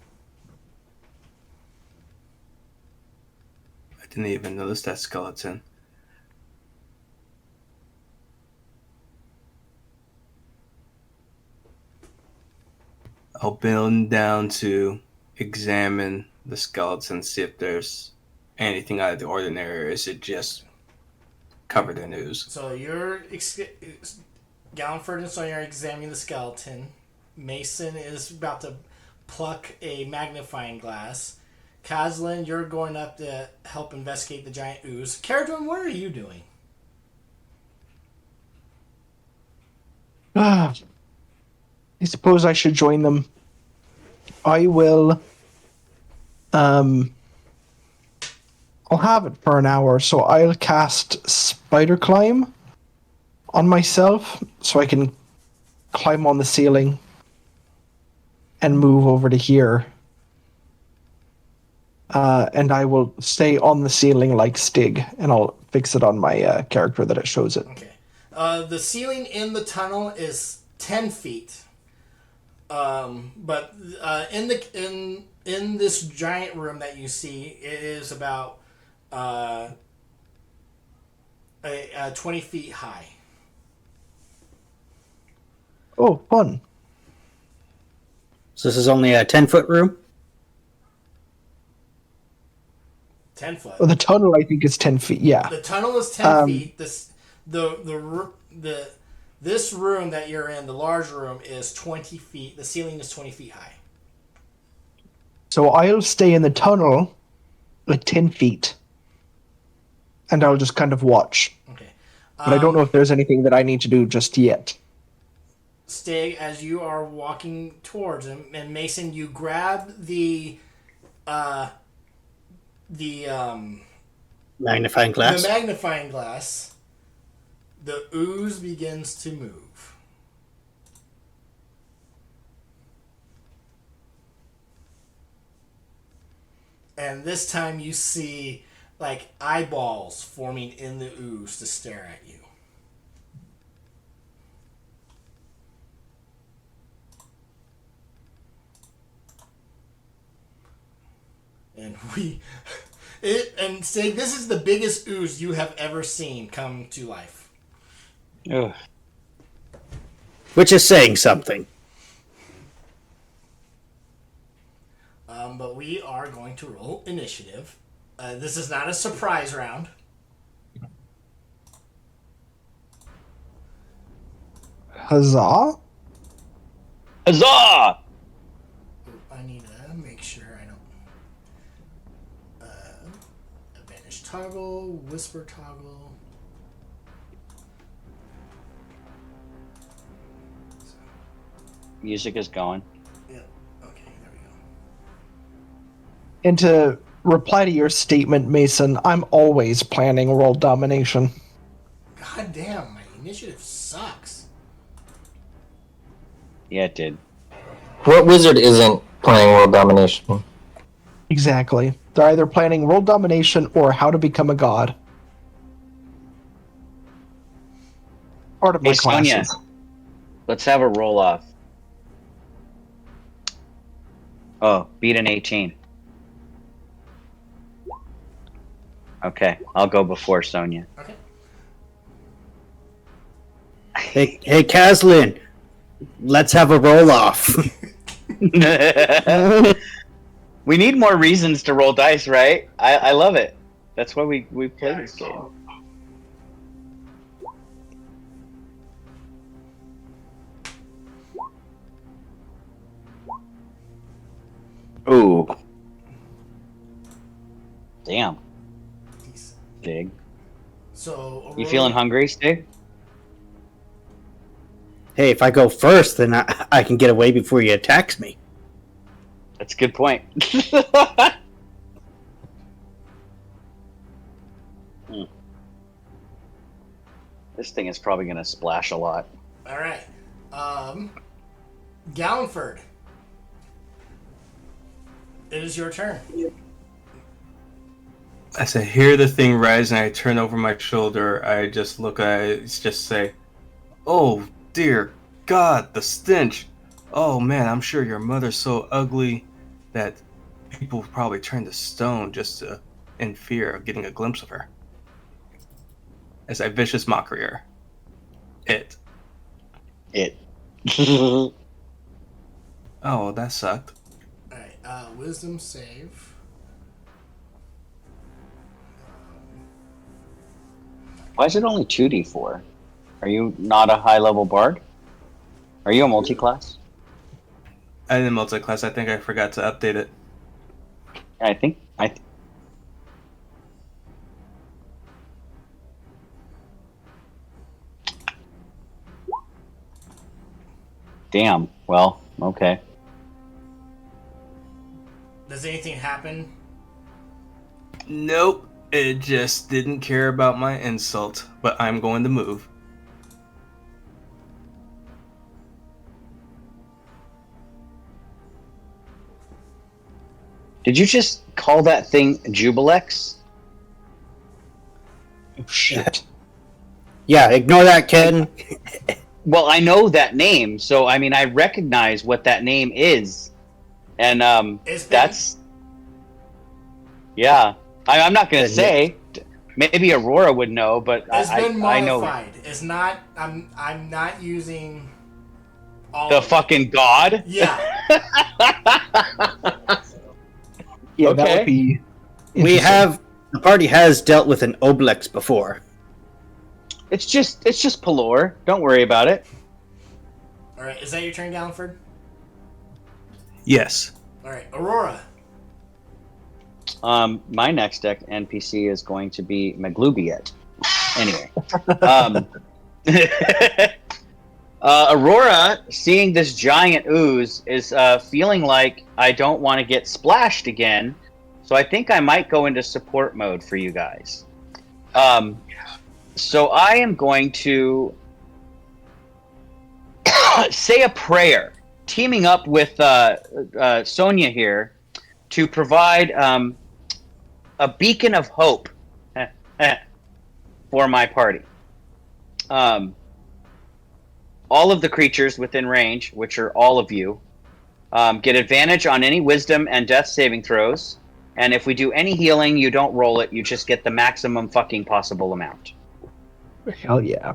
Speaker 5: I didn't even notice that skeleton. I'll bend down to examine the skeleton, see if there's anything out of the ordinary, or is it just covered in ooze?
Speaker 1: So Gallenford and Sonya are examining the skeleton. Mason is about to pluck a magnifying glass. Kazlin, you're going up to help investigate the giant ooze. Caradron, what are you doing?
Speaker 10: I suppose I should join them. I will. I'll have it for an hour, so I'll cast Spider Climb on myself so I can climb on the ceiling and move over to here. And I will stay on the ceiling like Stig, and I'll fix it on my character that it shows it.
Speaker 1: Okay. The ceiling in the tunnel is 10 feet. But in this giant room that you see, it is about 20 feet high.
Speaker 10: Oh, fun.
Speaker 6: So this is only a 10-foot room?
Speaker 1: 10 foot.
Speaker 10: Well, the tunnel, I think, is 10 feet, yeah.
Speaker 1: The tunnel is 10 feet. This room that you're in, the large room, is 20 feet. The ceiling is 20 feet high.
Speaker 10: So I'll stay in the tunnel at 10 feet. And I'll just kind of watch.
Speaker 1: Okay.
Speaker 10: But I don't know if there's anything that I need to do just yet.
Speaker 1: Stig, as you are walking towards him, and Mason, you grab the
Speaker 6: Magnifying glass?
Speaker 1: The magnifying glass. The ooze begins to move. And this time you see like eyeballs forming in the ooze to stare at you. And Stig, this is the biggest ooze you have ever seen come to life.
Speaker 4: Ugh.
Speaker 6: Which is saying something.
Speaker 1: But we are going to roll initiative. This is not a surprise round.
Speaker 10: Huzzah!
Speaker 4: Huzzah!
Speaker 1: I need to make sure I don't... advantage toggle, whisper toggle.
Speaker 4: Music is going.
Speaker 1: Yeah.
Speaker 10: And to reply to your statement, Mason, I'm always planning world domination.
Speaker 1: God damn, my initiative sucks.
Speaker 4: Yeah, it did.
Speaker 3: What wizard isn't playing world domination?
Speaker 10: Exactly. They're either planning world domination or how to become a god. Part of my
Speaker 4: Hey, Sonia,
Speaker 10: classes.
Speaker 4: let's have a roll off. Oh, beat an 18. Okay, I'll go before Sonia.
Speaker 1: Okay.
Speaker 6: Hey, Caslin, let's have a roll off.
Speaker 4: We need more reasons to roll dice, right? I love it. That's why we play this game.
Speaker 8: Ooh.
Speaker 4: Damn,
Speaker 1: Decent.
Speaker 4: Stig.
Speaker 1: So Aurora,
Speaker 4: You feeling hungry, Stig?
Speaker 6: Hey, if I go first, then I can get away before he attacks me.
Speaker 4: That's a good point. This thing is probably going to splash a lot.
Speaker 1: All right. Gallenford. It is your turn.
Speaker 5: As I hear the thing rise and I turn over my shoulder, I just look at it, just say, "Oh dear God, the stench! Oh man, I'm sure your mother's so ugly that people probably turn to stone just in fear of getting a glimpse of her." As I vicious mockery her. It. Oh, that sucked.
Speaker 1: All right. Wisdom save.
Speaker 4: Why is it only 2d4? Are you not a high-level bard? Are you a multi-class?
Speaker 5: I didn't multi-class. I think I forgot to update it.
Speaker 4: I think... Damn. Well, okay.
Speaker 1: Does anything happen?
Speaker 5: Nope. It just didn't care about my insult, but I'm going to move.
Speaker 4: Did you just call that thing Jubilex?
Speaker 10: Oh, shit.
Speaker 6: Yeah, ignore that, Ken.
Speaker 4: Well, I know that name, so I mean, I recognize what that name is, and
Speaker 1: It's been-
Speaker 4: that's yeah. I'm not gonna say. Maybe Aurora would know, but
Speaker 1: It's been
Speaker 4: I know
Speaker 1: modified. It's not. I'm not using. All
Speaker 4: the
Speaker 1: of it.
Speaker 4: fucking god.
Speaker 1: Yeah.
Speaker 10: Yeah, that
Speaker 4: Okay.
Speaker 10: would be.
Speaker 6: We have the party has dealt with an Obelix before.
Speaker 4: It's just Pelor. Don't worry about it.
Speaker 1: All right. Is that your turn, Gallenford?
Speaker 5: Yes.
Speaker 1: All right. Aurora.
Speaker 4: My next deck NPC is going to be Maglubiet. Anyway, Aurora, seeing this giant ooze, is feeling like I don't want to get splashed again, so I think I might go into support mode for you guys. So I am going to say a prayer, teaming up with Sonia here to provide a beacon of hope for my party. All of the creatures within range, which are all of you, get advantage on any wisdom and death saving throws. And if we do any healing, you don't roll it. You just get the maximum fucking possible amount.
Speaker 10: Hell yeah.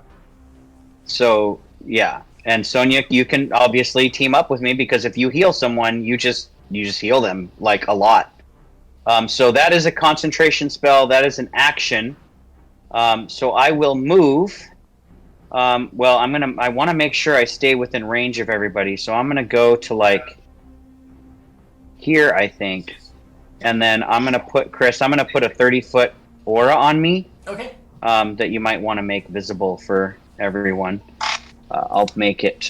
Speaker 4: So, yeah. And Sonia, you can obviously team up with me, because if you heal someone, you just heal them, like, a lot. So that is a concentration spell. That is an action. So I will move. Well, I want to make sure I stay within range of everybody. So I'm gonna go to, like, here, I think. And then I'm gonna put, Chris, I'm gonna put a 30-foot aura on me.
Speaker 1: Okay.
Speaker 4: That you might want to make visible for everyone. I'll make it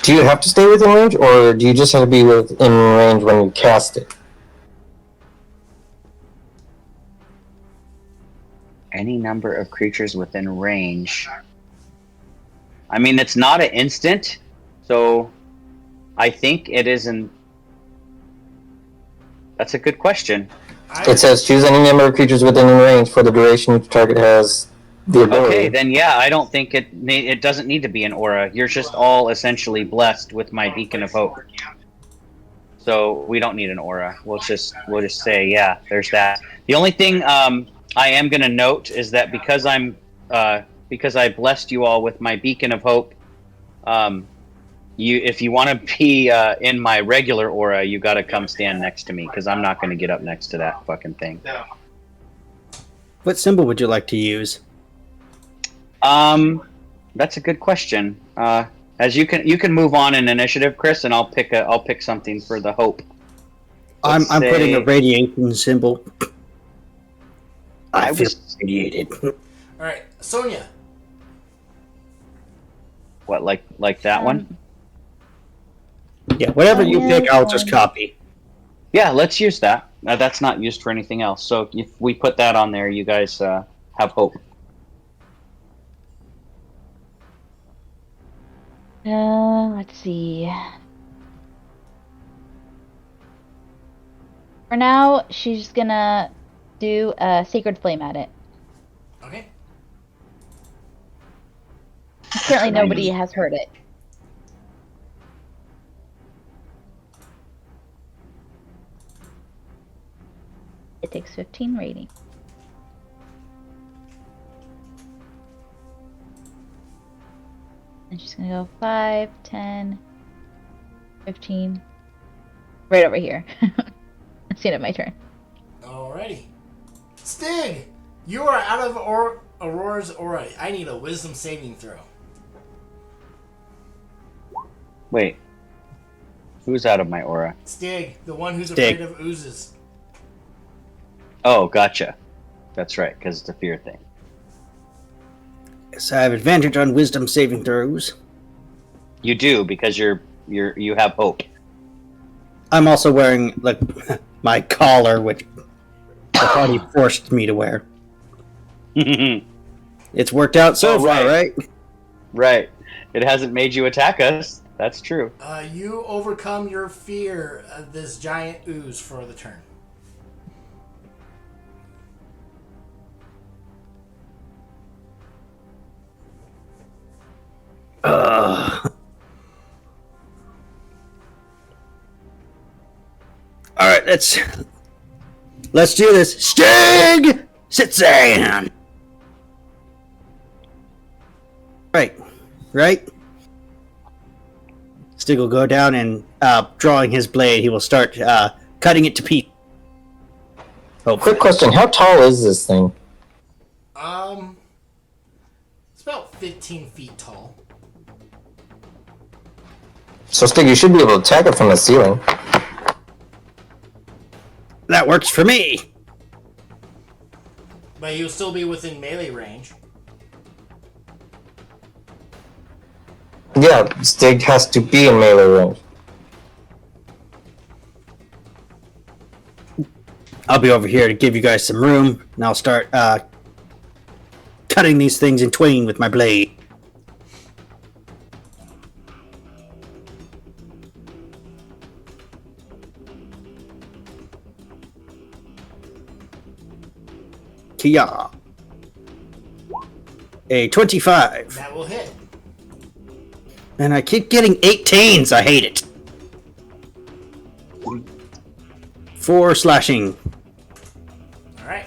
Speaker 3: Do you have to stay within range, or do you just have to be within range when you cast it?
Speaker 4: Any number of creatures within range. I mean, it's not an instant, so I think it is an. That's a good question.
Speaker 3: It says choose any number of creatures within range for the duration each target has the ability.
Speaker 4: Okay, then yeah, I don't think it doesn't need to be an aura. You're just all essentially blessed with my beacon of hope. So we don't need an aura. We'll just say yeah. There's that. The only thing I am gonna note is that because I blessed you all with my beacon of hope, if you want to be in my regular aura, you got to come stand next to me because I'm not going to get up next to that fucking thing.
Speaker 6: What symbol would you like to use?
Speaker 4: That's a good question. As you can move on in initiative, Chris, and I'll pick something for the hope.
Speaker 6: I'm putting a radiation symbol. I feel radiated.
Speaker 1: All right, Sonia.
Speaker 4: What, like that one?
Speaker 6: Yeah, whatever you pick, I'll just copy.
Speaker 4: Yeah, let's use that. That's not used for anything else. So if we put that on there, you guys have hope.
Speaker 7: Let's see. For now, she's gonna do a Sacred Flame at it.
Speaker 1: Okay.
Speaker 7: Currently, nobody has heard it. It takes 15 rating. And she's gonna go 5, 10, 15. Right over here. That's the end of my turn.
Speaker 1: Alrighty. Stig! You are out of Aurora's aura. I need a wisdom saving throw.
Speaker 4: Wait. Who's out of my aura?
Speaker 1: Stig, the one who's
Speaker 6: Stig.
Speaker 1: afraid of oozes.
Speaker 4: Oh, gotcha. That's right, because it's a fear thing.
Speaker 6: Yes, I have advantage on wisdom saving throws.
Speaker 4: You do, because you have hope.
Speaker 6: I'm also wearing like my collar, which the party forced me to wear. It's worked out so far, right?
Speaker 4: Right. It hasn't made you attack us. That's true.
Speaker 1: You overcome your fear of this giant ooze for the turn.
Speaker 6: All right, let's do this. Stig, sit down. Right. Stig will go down and, drawing his blade, he will start cutting it to pieces.
Speaker 3: Quick question: how tall is this thing?
Speaker 1: It's about 15 feet tall.
Speaker 3: So, Stig, you should be able to attack it from the ceiling.
Speaker 6: That works for me.
Speaker 1: But you'll still be within melee range.
Speaker 3: Yeah, Stig has to be in melee range.
Speaker 6: I'll be over here to give you guys some room, and I'll start cutting these things in twain with my blade. Kia. A 25.
Speaker 1: That will hit.
Speaker 6: And I keep getting 18s. I hate it. 4 slashing.
Speaker 1: Alright.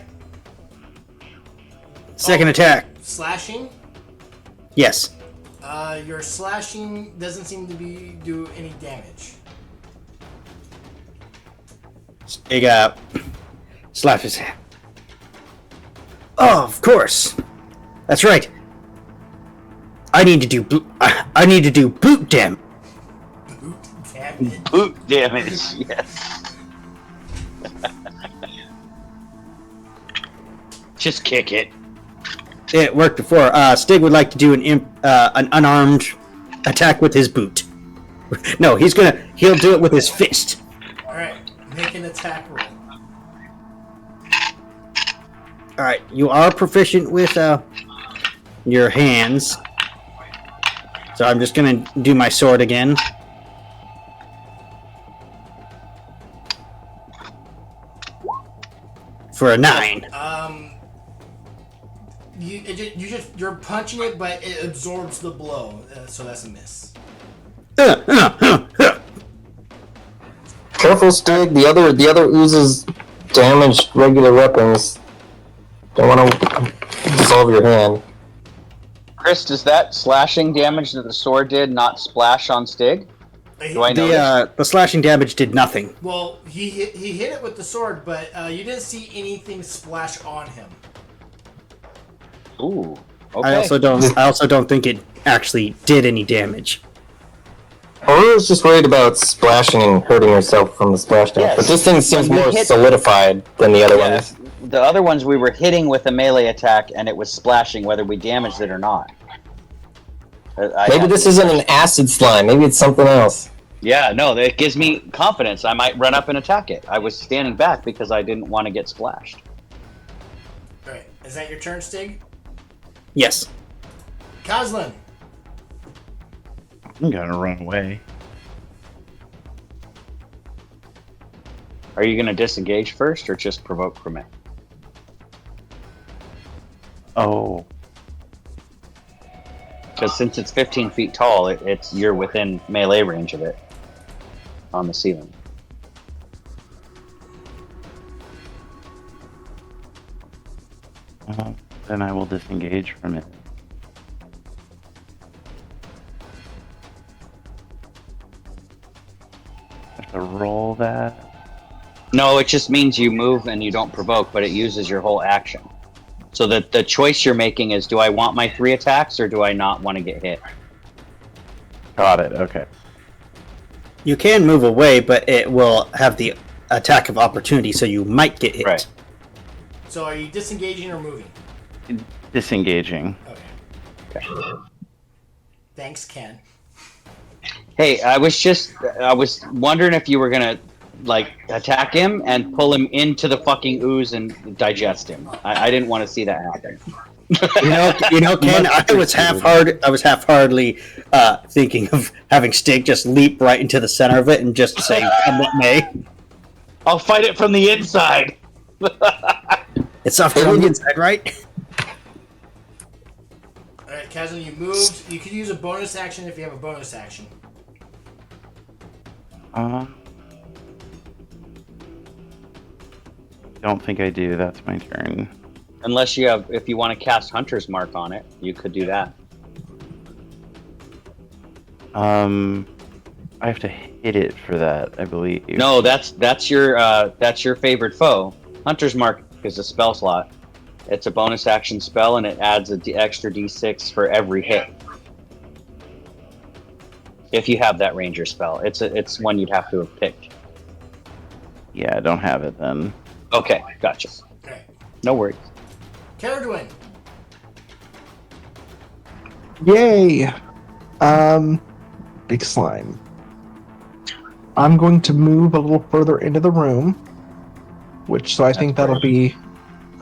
Speaker 6: Second attack.
Speaker 1: Slashing?
Speaker 6: Yes.
Speaker 1: Your slashing doesn't seem to do any damage.
Speaker 6: Big slap his hand. Oh, of course. That's right. I need to do boot damage.
Speaker 1: Boot damage.
Speaker 4: Boot damage, yes. Just kick it.
Speaker 6: It worked before. Stig would like to do an unarmed attack with his boot. No, he'll do it with his fist.
Speaker 1: Alright, make an attack roll.
Speaker 6: All right, you are proficient with your hands, so I'm just gonna do my sword again. For a 9.
Speaker 1: You're punching it, but it absorbs the blow, so that's a miss.
Speaker 3: Careful, Stig. The other oozes damaged regular weapons. Don't want to dissolve your hand.
Speaker 4: Chris, does that slashing damage that the sword did not splash on Stig? Do I know
Speaker 6: The slashing damage did nothing.
Speaker 1: Well, he hit it with the sword, but you didn't see anything splash on him.
Speaker 4: Ooh. Okay.
Speaker 6: I also don't think it actually did any damage.
Speaker 3: Aurora was just worried about splashing and hurting herself from the splashdown.
Speaker 4: Yes.
Speaker 3: But this thing seems
Speaker 4: When we
Speaker 3: more
Speaker 4: hit-
Speaker 3: solidified than the other
Speaker 4: Yes.
Speaker 3: ones.
Speaker 4: The other ones we were hitting with a melee attack, and it was splashing whether we damaged it or not.
Speaker 3: Maybe this isn't an acid slime. Maybe it's something else.
Speaker 4: Yeah, no, that gives me confidence. I might run up and attack it. I was standing back because I didn't want to get splashed.
Speaker 1: Alright, is that your turn, Stig?
Speaker 6: Yes.
Speaker 1: Koslin.
Speaker 8: I'm gonna run away.
Speaker 4: Are you going to disengage first or just provoke from it?
Speaker 8: Oh,
Speaker 4: Because since it's 15 feet tall, you're within melee range of it on the ceiling.
Speaker 8: then I will disengage from it. I have to roll that.
Speaker 4: No, it just means you move and you don't provoke, but it uses your whole action. So the choice you're making is, do I want my 3 attacks or do I not want to get hit?
Speaker 8: Got it. Okay.
Speaker 6: You can move away, but it will have the attack of opportunity, so you might get hit.
Speaker 4: Right.
Speaker 1: So are you disengaging or moving?
Speaker 8: Disengaging.
Speaker 1: Okay. Thanks, Ken.
Speaker 4: Hey, I was wondering if you were gonna attack him and pull him into the fucking ooze and digest him. I didn't want to see that happen.
Speaker 6: You know, Ken. I was half-heartedly thinking of having Stig just leap right into the center of it and just say, "Come what may."
Speaker 4: I'll fight it from the inside.
Speaker 6: It's softer on the inside, right?
Speaker 1: Alright, Koslin, you moved. You could use a bonus action if you have a bonus action.
Speaker 8: Don't think I do. That's my turn.
Speaker 4: Unless if you want to cast Hunter's Mark on it, you could do that.
Speaker 8: I have to hit it for that, I believe.
Speaker 4: No, that's your favorite foe. Hunter's Mark is a spell slot. It's a bonus action spell, and it adds an extra d6 for every hit. If you have that ranger spell, it's one you'd have to have picked.
Speaker 8: Yeah, I don't have it then.
Speaker 4: Okay, gotcha.
Speaker 1: Alright.
Speaker 4: No worries.
Speaker 1: Caradwin.
Speaker 10: Yay! Big slime. I'm going to move a little further into the room, so I think that'll be.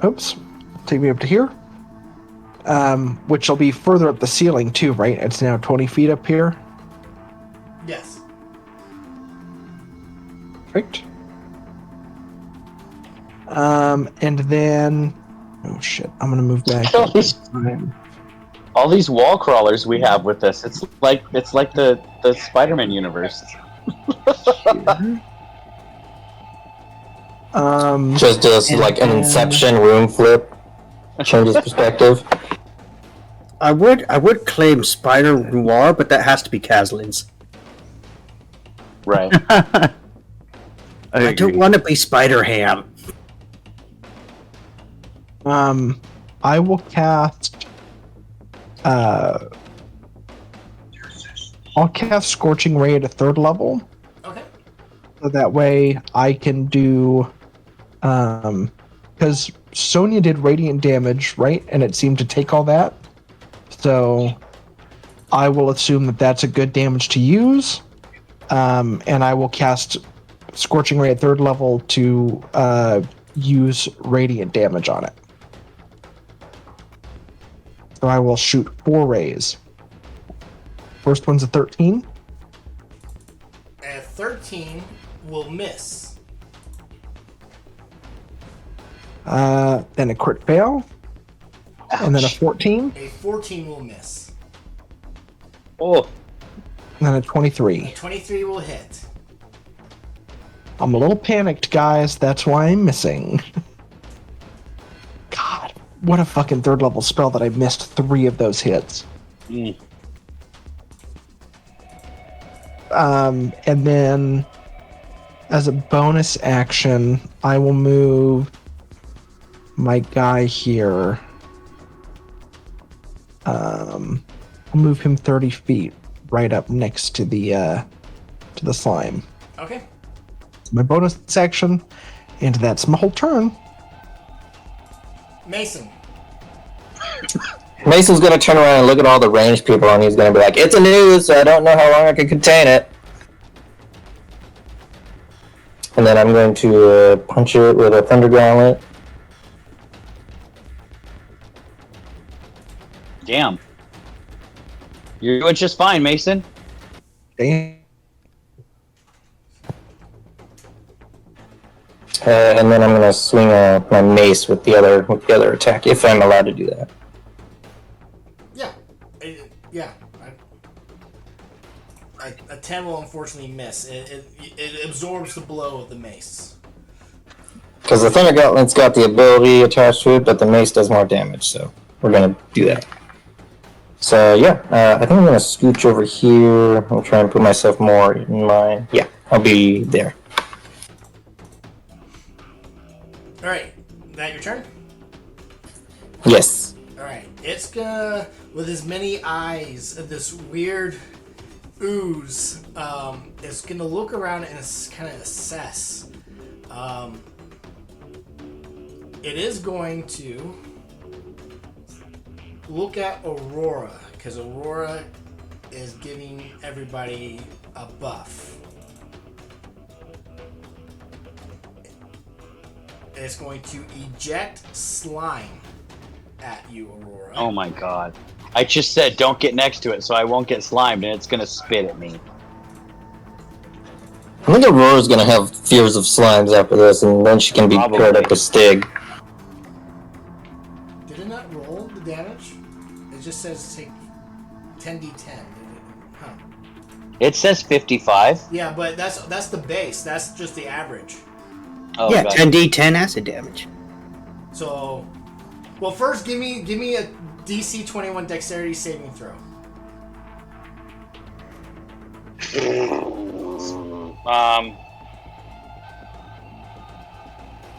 Speaker 10: Oops, take me up to here. Which will be further up the ceiling too, right? It's now 20 feet up here.
Speaker 1: Yes.
Speaker 10: Perfect. And then, oh shit, I'm gonna move back.
Speaker 4: All these wall crawlers we have with us. It's like the Spider-Man universe.
Speaker 3: Just does like an Inception room flip. Changes perspective.
Speaker 6: I would claim Spider Noir, but that has to be Kaslin's.
Speaker 4: Right.
Speaker 6: I don't want to be Spider Ham.
Speaker 10: I will cast. I'll cast Scorching Ray at a 3rd level.
Speaker 1: Okay.
Speaker 10: So that way I can do. Because Sonya did radiant damage, right? And it seemed to take all that. So I will assume that that's a good damage to use. and I will cast Scorching Ray at 3rd level to use radiant damage on it. So I will shoot 4 rays. First one's a 13.
Speaker 1: At 13 will miss.
Speaker 10: Then a crit fail. And then a 14.
Speaker 1: A 14 will miss.
Speaker 4: Oh,
Speaker 10: And then a 23.
Speaker 1: A 23 will hit.
Speaker 10: I'm a little panicked, guys. That's why I'm missing. God, what a fucking 3rd level spell that I missed 3 of those hits.
Speaker 4: mm.
Speaker 10: And then, as a bonus action, I will move my guy here. I'll move him 30 feet, right up next to the slime.
Speaker 1: Okay.
Speaker 10: It's my bonus action, and that's my whole turn.
Speaker 1: Mason.
Speaker 3: Mason's gonna turn around and look at all the ranged people, and he's gonna be like, "It's a noose, so I don't know how long I can contain it." And then I'm going to punch it with a Thunder Gauntlet.
Speaker 4: Damn. You're doing just fine, Mason.
Speaker 10: Damn.
Speaker 3: And then I'm gonna swing my mace with the other attack, if I'm allowed to do that.
Speaker 1: Yeah. Yeah. A 10 will unfortunately miss. It absorbs the blow of the mace.
Speaker 3: Because the Thunder Gauntlet's got the ability attached to it, but the mace does more damage, so we're gonna do that. So yeah, I think I'm gonna scooch over here. I'll try and put myself more in my... Yeah, I'll be there.
Speaker 1: Alright. That your turn?
Speaker 3: Yes.
Speaker 1: Alright. It's gonna, with as many eyes, this weird ooze, it's gonna look around and it's kind of assess. It is going to look at Aurora, because Aurora is giving everybody a buff. It's going to eject slime at you, Aurora.
Speaker 4: Oh my god. I just said don't get next to it so I won't get slimed, and it's gonna spit at me.
Speaker 3: I think Aurora's gonna have fears of slimes after this, and then she can be
Speaker 4: Probably.
Speaker 3: paired up with Stig.
Speaker 1: Did it not roll the damage? It just says take 10d10. Huh.
Speaker 4: It says 55.
Speaker 1: Yeah, but that's the base. That's just the average.
Speaker 4: Oh,
Speaker 6: Yeah,
Speaker 4: god.
Speaker 6: 10d10 acid damage.
Speaker 1: So, well, first give me a DC 21 Dexterity saving throw.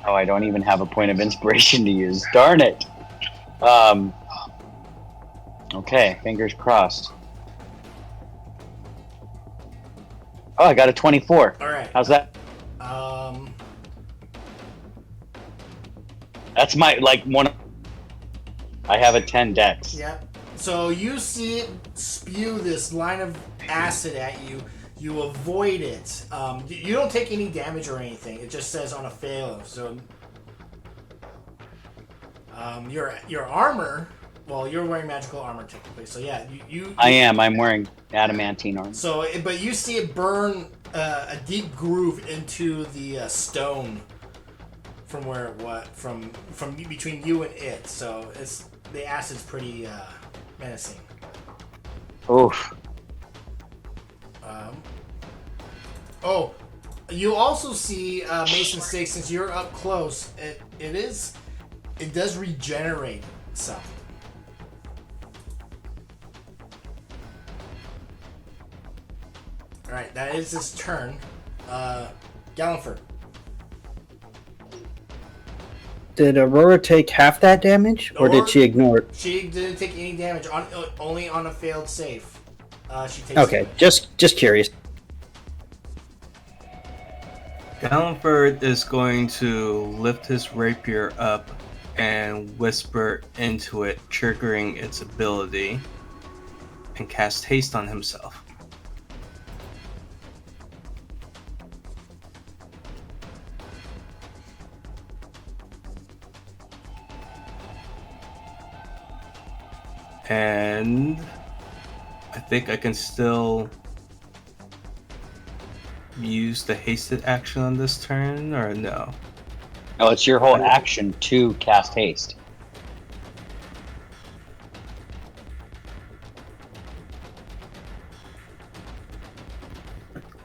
Speaker 4: Oh, I don't even have a point of inspiration to use. Darn it. Okay, fingers crossed. Oh, I got a 24.
Speaker 1: All right.
Speaker 4: How's that? That's my, like, one. I have a 10 dex.
Speaker 1: Yep. So you see it spew this line of acid at you. You avoid it. You don't take any damage or anything. It just says on a fail. So your armor. Well, you're wearing magical armor technically. So yeah, you.
Speaker 4: I am. I'm wearing adamantine armor.
Speaker 1: So, but you see it burn a deep groove into the stone from where it was from between you and it. So it's the acid's pretty menacing.
Speaker 4: Oof.
Speaker 1: Oh, you also see Mason Stake, since you're up close. It does regenerate some. All right, that is his turn. Galliford.
Speaker 6: Did Aurora take half that damage, or did she ignore it?
Speaker 1: She didn't take any damage, only on a failed save. She takes.
Speaker 6: Okay, just curious.
Speaker 5: Galliford is going to lift his rapier up and whisper into it, triggering its ability, and cast haste on himself. And I think I can still use the hasted action on this turn, or no?
Speaker 4: No, it's your whole action to cast haste.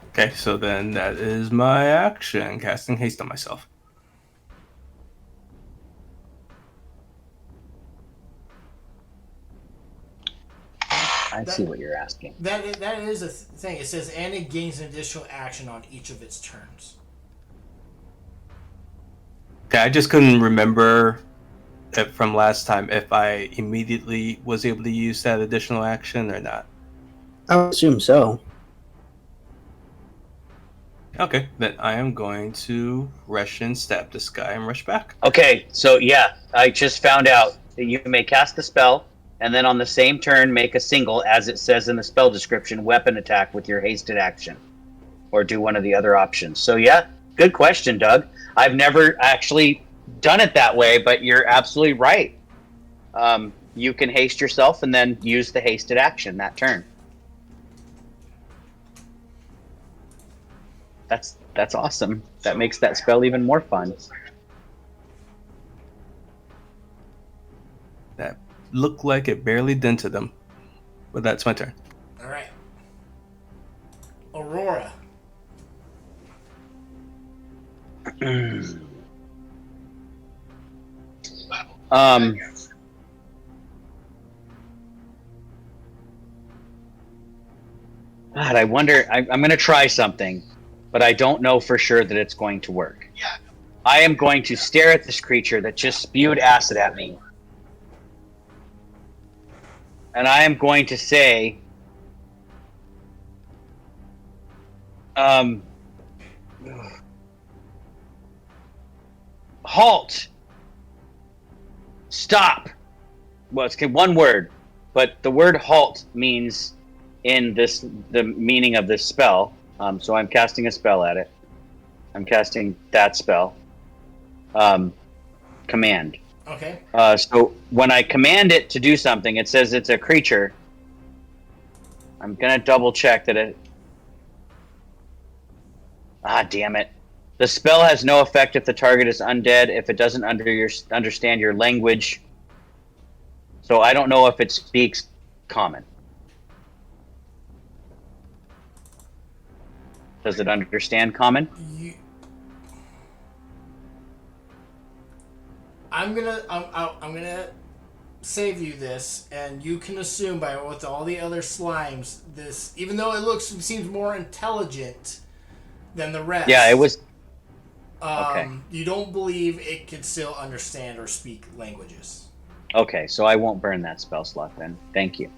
Speaker 5: Okay, so then that is my action, casting haste on myself.
Speaker 4: I see what you're asking.
Speaker 1: That is a thing. It says, and it gains an additional action on each of its turns.
Speaker 5: Okay, I just couldn't remember from last time if I immediately was able to use that additional action or not.
Speaker 6: I would assume so.
Speaker 5: Okay, then I am going to rush in, stab this guy, and rush back.
Speaker 4: Okay, so yeah, I just found out that you may cast the spell, and then on the same turn make a single, as it says in the spell description, weapon attack with your hasted action. Or do one of the other options. So yeah, good question, Doug. I've never actually done it that way, but you're absolutely right. You can haste yourself and then use the hasted action that turn. That's awesome. That makes that spell even more fun.
Speaker 5: That looked like it barely dented him. But that's my turn.
Speaker 1: All right. Aurora.
Speaker 4: God, I wonder. I'm going to try something, but I don't know for sure that it's going to work. I am going to stare at this creature that just spewed acid at me. And I am going to say, halt! Stop! Well, it's one word, but the word halt means in the meaning of this spell. So I'm casting a spell at it. I'm casting that spell. Command.
Speaker 1: Okay.
Speaker 4: So when I command it to do something, it says it's a creature. I'm gonna double check that it. Ah, damn it! The spell has no effect if the target is undead. If it doesn't understand your language. So I don't know if it speaks common. Does it understand common?
Speaker 1: I'm gonna save you this, and you can assume by with all the other slimes, this, even though it seems more intelligent than the rest.
Speaker 4: Yeah, it was. Okay.
Speaker 1: You don't believe it can still understand or speak languages.
Speaker 4: Okay, so I won't burn that spell slot then. Thank you.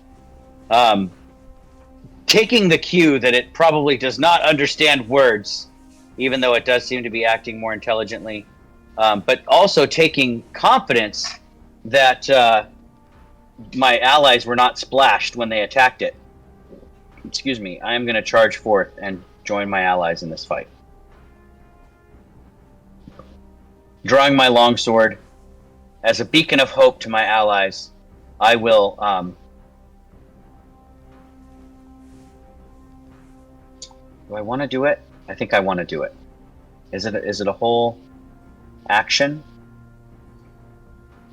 Speaker 4: Taking the cue that it probably does not understand words, even though it does seem to be acting more intelligently, but also taking confidence that my allies were not splashed when they attacked it. Excuse me, I am going to charge forth and join my allies in this fight. Drawing my longsword, as a beacon of hope to my allies, I will do I want to do it? I think I want to do it. Is it a whole action?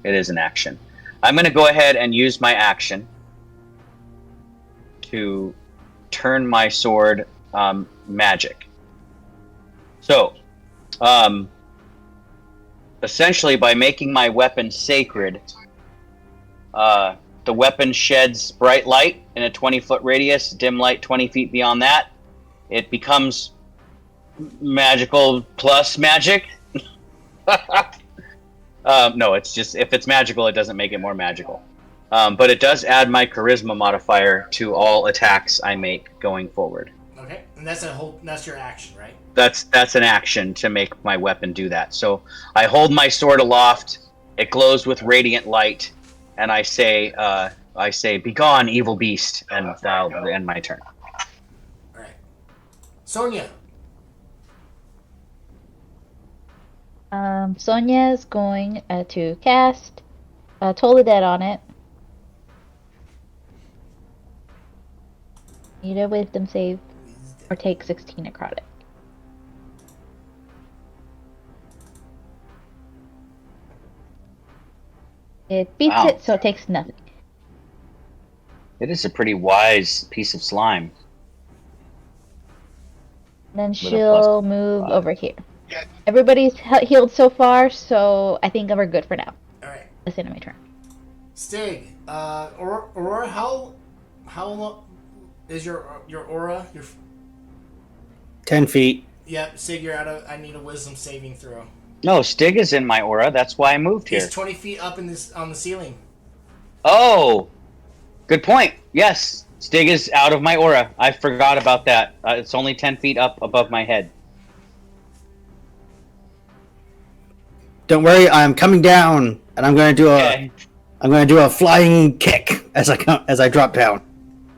Speaker 4: It is an action. I'm going to go ahead and use my action to turn my sword magic. So, essentially, by making my weapon sacred, the weapon sheds bright light in a 20-foot radius, dim light 20 feet beyond that. It becomes magical plus magic. No, it's just, if it's magical, it doesn't make it more magical. But it does add my charisma modifier to all attacks I make going forward.
Speaker 1: Okay, and that's your action, right?
Speaker 4: That's an action to make my weapon do that. So I hold my sword aloft. It glows with radiant light, and I say, "Begone, evil beast!" And that'll end my turn.
Speaker 1: All right, Sonia.
Speaker 7: Sonia is going to cast Toll the Dead on it. Need a wisdom save or take 16 necrotic. It beats
Speaker 4: Wow.
Speaker 7: it, so it takes nothing.
Speaker 4: It is a pretty wise piece of slime.
Speaker 7: Then
Speaker 4: a
Speaker 7: she'll
Speaker 4: plus
Speaker 7: move
Speaker 4: 5.
Speaker 7: over here. Everybody's healed so far, so I think we're good for now.
Speaker 1: All right.
Speaker 7: That's the end of my turn.
Speaker 1: Stig, Aurora, how long is your aura?
Speaker 6: 10 feet.
Speaker 1: Yep, Stig, you're out of. I need a wisdom saving throw.
Speaker 4: No, Stig is in my aura. That's why I moved here.
Speaker 1: He's 20 feet up in this on the ceiling.
Speaker 4: Oh, good point. Yes, Stig is out of my aura. I forgot about that. It's only 10 feet up above my head.
Speaker 6: Don't worry, I'm coming down, and I'm going to do
Speaker 4: Okay.
Speaker 6: a flying kick as I drop down.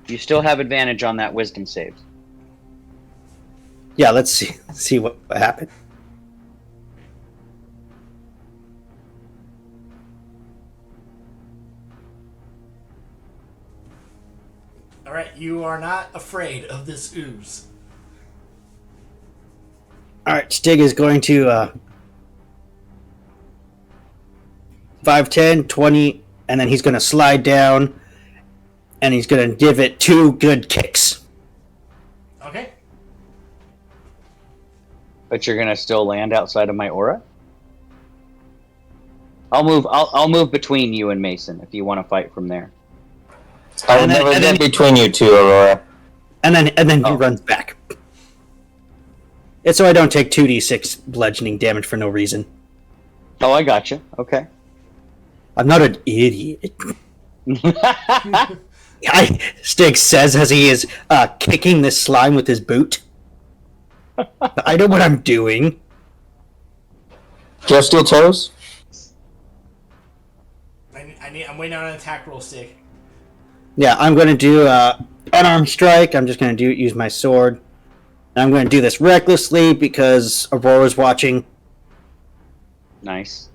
Speaker 4: You still have advantage on that wisdom save.
Speaker 6: Yeah, let's see what happened.
Speaker 1: All right, you are not afraid of this ooze.
Speaker 6: All right, Stig is going to 5, 10, 20, and then he's going to slide down, and he's going to give it 2 good kicks.
Speaker 1: Okay.
Speaker 4: But you're gonna still land outside of my aura. I'll move between you and Mason if you want to fight from there.
Speaker 3: I would never get between you two, Aurora.
Speaker 6: And then he runs back. It's so I don't take 2d6 bludgeoning damage for no reason.
Speaker 4: Oh, I gotcha. Okay.
Speaker 6: I'm not an idiot. Stig says as he is kicking this slime with his boot. I know what I'm doing.
Speaker 3: Do you have steel toes?
Speaker 1: I'm waiting on an attack roll, Stig.
Speaker 6: Yeah, I'm going to do unarmed strike. I'm just going to use my sword. And I'm going to do this recklessly because Aurora's watching.
Speaker 4: Nice.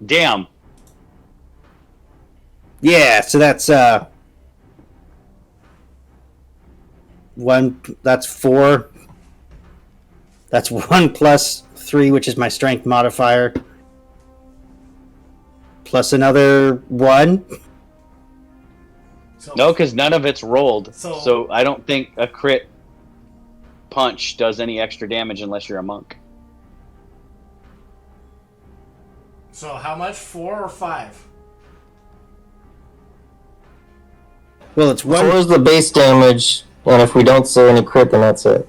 Speaker 4: Damn.
Speaker 6: Yeah, so that's 1. That's 4. That's 1 plus 3, which is my strength modifier. Plus another 1.
Speaker 4: No, because none of it's rolled.
Speaker 1: So-
Speaker 4: So I don't think a crit punch does any extra damage unless you're a monk.
Speaker 1: So how much? 4 or 5?
Speaker 6: Well, it's 1.
Speaker 3: 4 is the base damage, and if we don't say any crit, then that's it.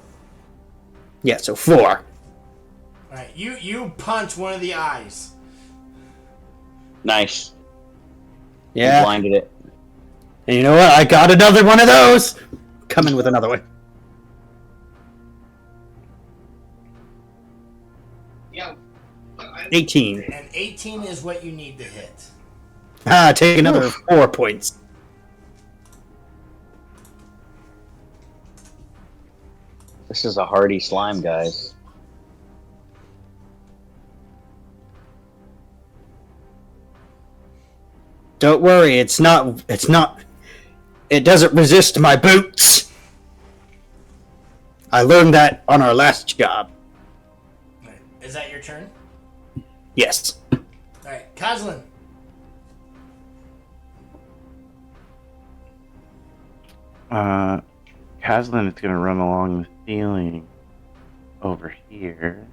Speaker 6: Yeah, so 4.
Speaker 1: All right, you punch one of the eyes.
Speaker 4: Nice. You
Speaker 6: Yeah.
Speaker 4: blinded it.
Speaker 6: And you know what? I got another one of those! Coming with another one.
Speaker 9: Yeah.
Speaker 6: 18.
Speaker 1: And 18 is what you need to hit.
Speaker 6: Take another 4 points.
Speaker 4: This is a hardy slime, guys.
Speaker 6: Don't worry, it doesn't resist my boots. I learned that on our last job.
Speaker 1: All right, is that your turn?
Speaker 6: Yes.
Speaker 1: All right, Kozlin.
Speaker 8: Kaslin is going to run along the ceiling over here.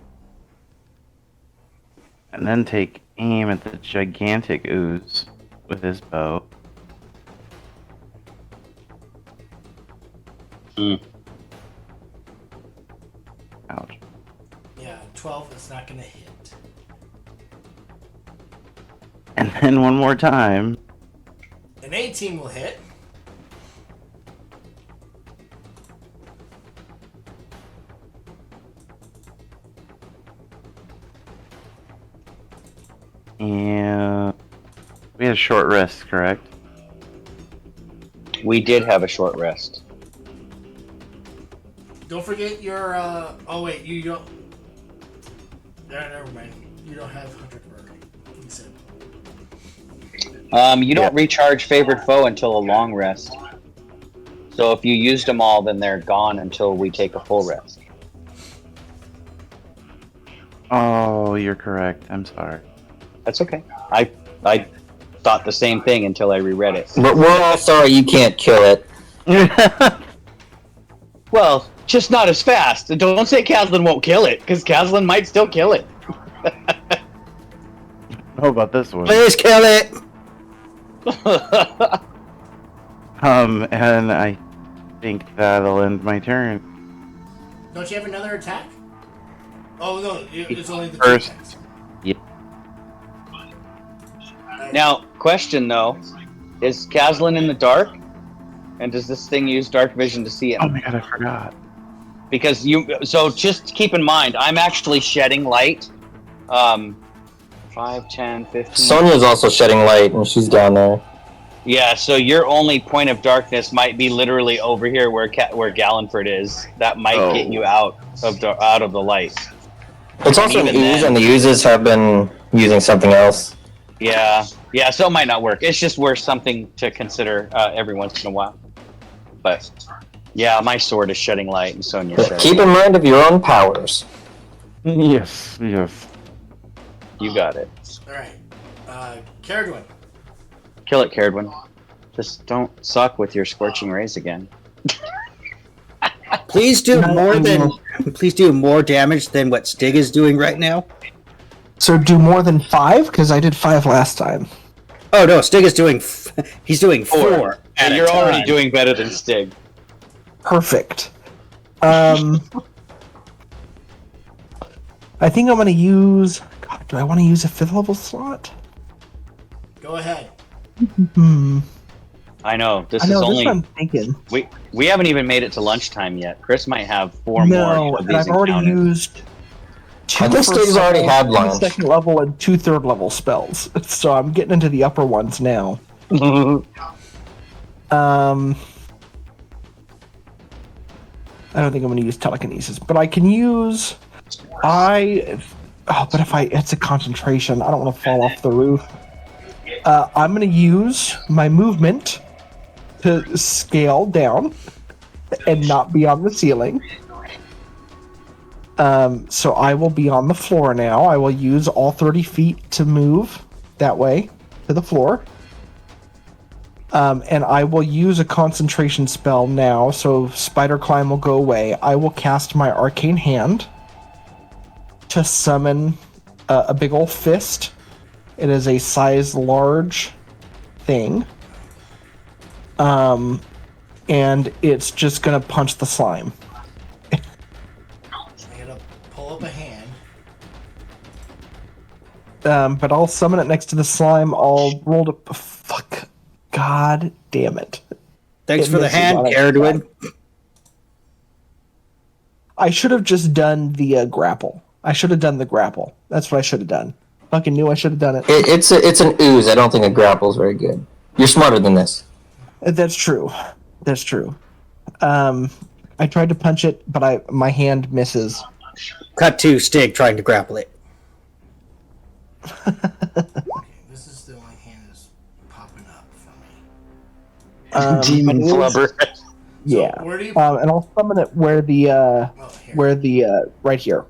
Speaker 8: And then take aim at the gigantic ooze with his bow. Ouch.
Speaker 1: Yeah, 12 is not going to hit.
Speaker 8: And then one more time.
Speaker 1: An 18 will hit.
Speaker 8: And we had a short rest, correct?
Speaker 4: We did have a short rest.
Speaker 1: Don't forget your, oh wait, you don't... never mind. You don't have Hunter Murder. He said.
Speaker 4: You don't recharge favored foe until a long rest. So if you used them all, then they're gone until we take a full rest.
Speaker 8: Oh, you're correct. I'm sorry.
Speaker 4: That's okay. I thought the same thing until I reread it.
Speaker 3: But we're all sorry you can't kill it.
Speaker 4: Well, just not as fast. Don't say Kazlin won't kill it, because Kazlin might still kill it.
Speaker 8: How about this one?
Speaker 6: Please kill it.
Speaker 8: And I think that'll end my turn.
Speaker 1: Don't you have another attack? Oh no, it's only the
Speaker 8: First.
Speaker 1: 2 attacks.
Speaker 8: Yep.
Speaker 4: Now, question though, is Kazlin in the dark? And does this thing use dark vision to see him?
Speaker 8: Oh my god, I forgot.
Speaker 4: Because so just keep in mind, I'm actually shedding light. 5, 10, 15.
Speaker 3: Sonia's also shedding light, and she's down there.
Speaker 4: Yeah, so your only point of darkness might be literally over here where Gallenford is. That might get you out of the light.
Speaker 3: It's also an
Speaker 4: even
Speaker 3: ooze,
Speaker 4: then-
Speaker 3: and the oozes have been using something else.
Speaker 4: Yeah, so it might not work. It's just worth something to consider every once in a while. But yeah, my sword is shedding light, and Sonia's
Speaker 3: But
Speaker 4: shedding.
Speaker 3: keep in mind of your own powers.
Speaker 8: Yes.
Speaker 4: You got it.
Speaker 1: Alright. Caradwin.
Speaker 4: Kill it, Caradwin. Just don't suck with your scorching rays again.
Speaker 6: Please do more damage than what Stig is doing right now.
Speaker 10: So do more than 5 because I did 5 last time.
Speaker 6: Oh no, Stig is doing. He's doing 4.
Speaker 4: And you're already doing better than Stig.
Speaker 10: Perfect. I think I'm going to use. God, do I want to use a 5th level slot?
Speaker 1: Go ahead.
Speaker 4: I know. This
Speaker 10: I know.
Speaker 4: is
Speaker 10: This
Speaker 4: only
Speaker 10: what I'm thinking.
Speaker 4: we haven't even made it to lunchtime yet. Chris might have 4
Speaker 10: No,
Speaker 4: more of
Speaker 10: and
Speaker 4: these
Speaker 10: I've already
Speaker 4: encounters.
Speaker 10: used.
Speaker 3: I think Stig's already had lunch.
Speaker 10: 2nd level and 2 3rd level spells, so I'm getting into the upper ones now. I don't think I'm going to use telekinesis, but I can use. But if it's a concentration, I don't want to fall off the roof. I'm going to use my movement to scale down and not be on the ceiling. So I will be on the floor now. I will use all 30 feet to move that way to the floor. And I will use a concentration spell now, so Spider Climb will go away. I will cast my Arcane Hand to summon a big old fist. It is a size large thing. And it's just gonna punch the slime.
Speaker 1: I gotta pull up a hand.
Speaker 10: But I'll summon it next to the slime. I'll roll to... Fuck. God damn it.
Speaker 6: Thanks
Speaker 10: It
Speaker 6: for the
Speaker 10: misses
Speaker 6: hand,
Speaker 10: on it.
Speaker 6: Caradwin.
Speaker 10: I should have just done the grapple. I should have done the grapple. That's what I should have done. Fucking knew I should have done it.
Speaker 3: It's an ooze. I don't think a grapple's very good. You're smarter than this.
Speaker 10: That's true. That's true. I tried to punch it, but my hand misses.
Speaker 6: Cut to Stig trying to grapple it.
Speaker 1: This is the only hand that's popping up for me.
Speaker 4: Demon flubber.
Speaker 10: Yeah.
Speaker 1: Where do you?
Speaker 10: And I'll summon it where
Speaker 1: Here.
Speaker 10: right here.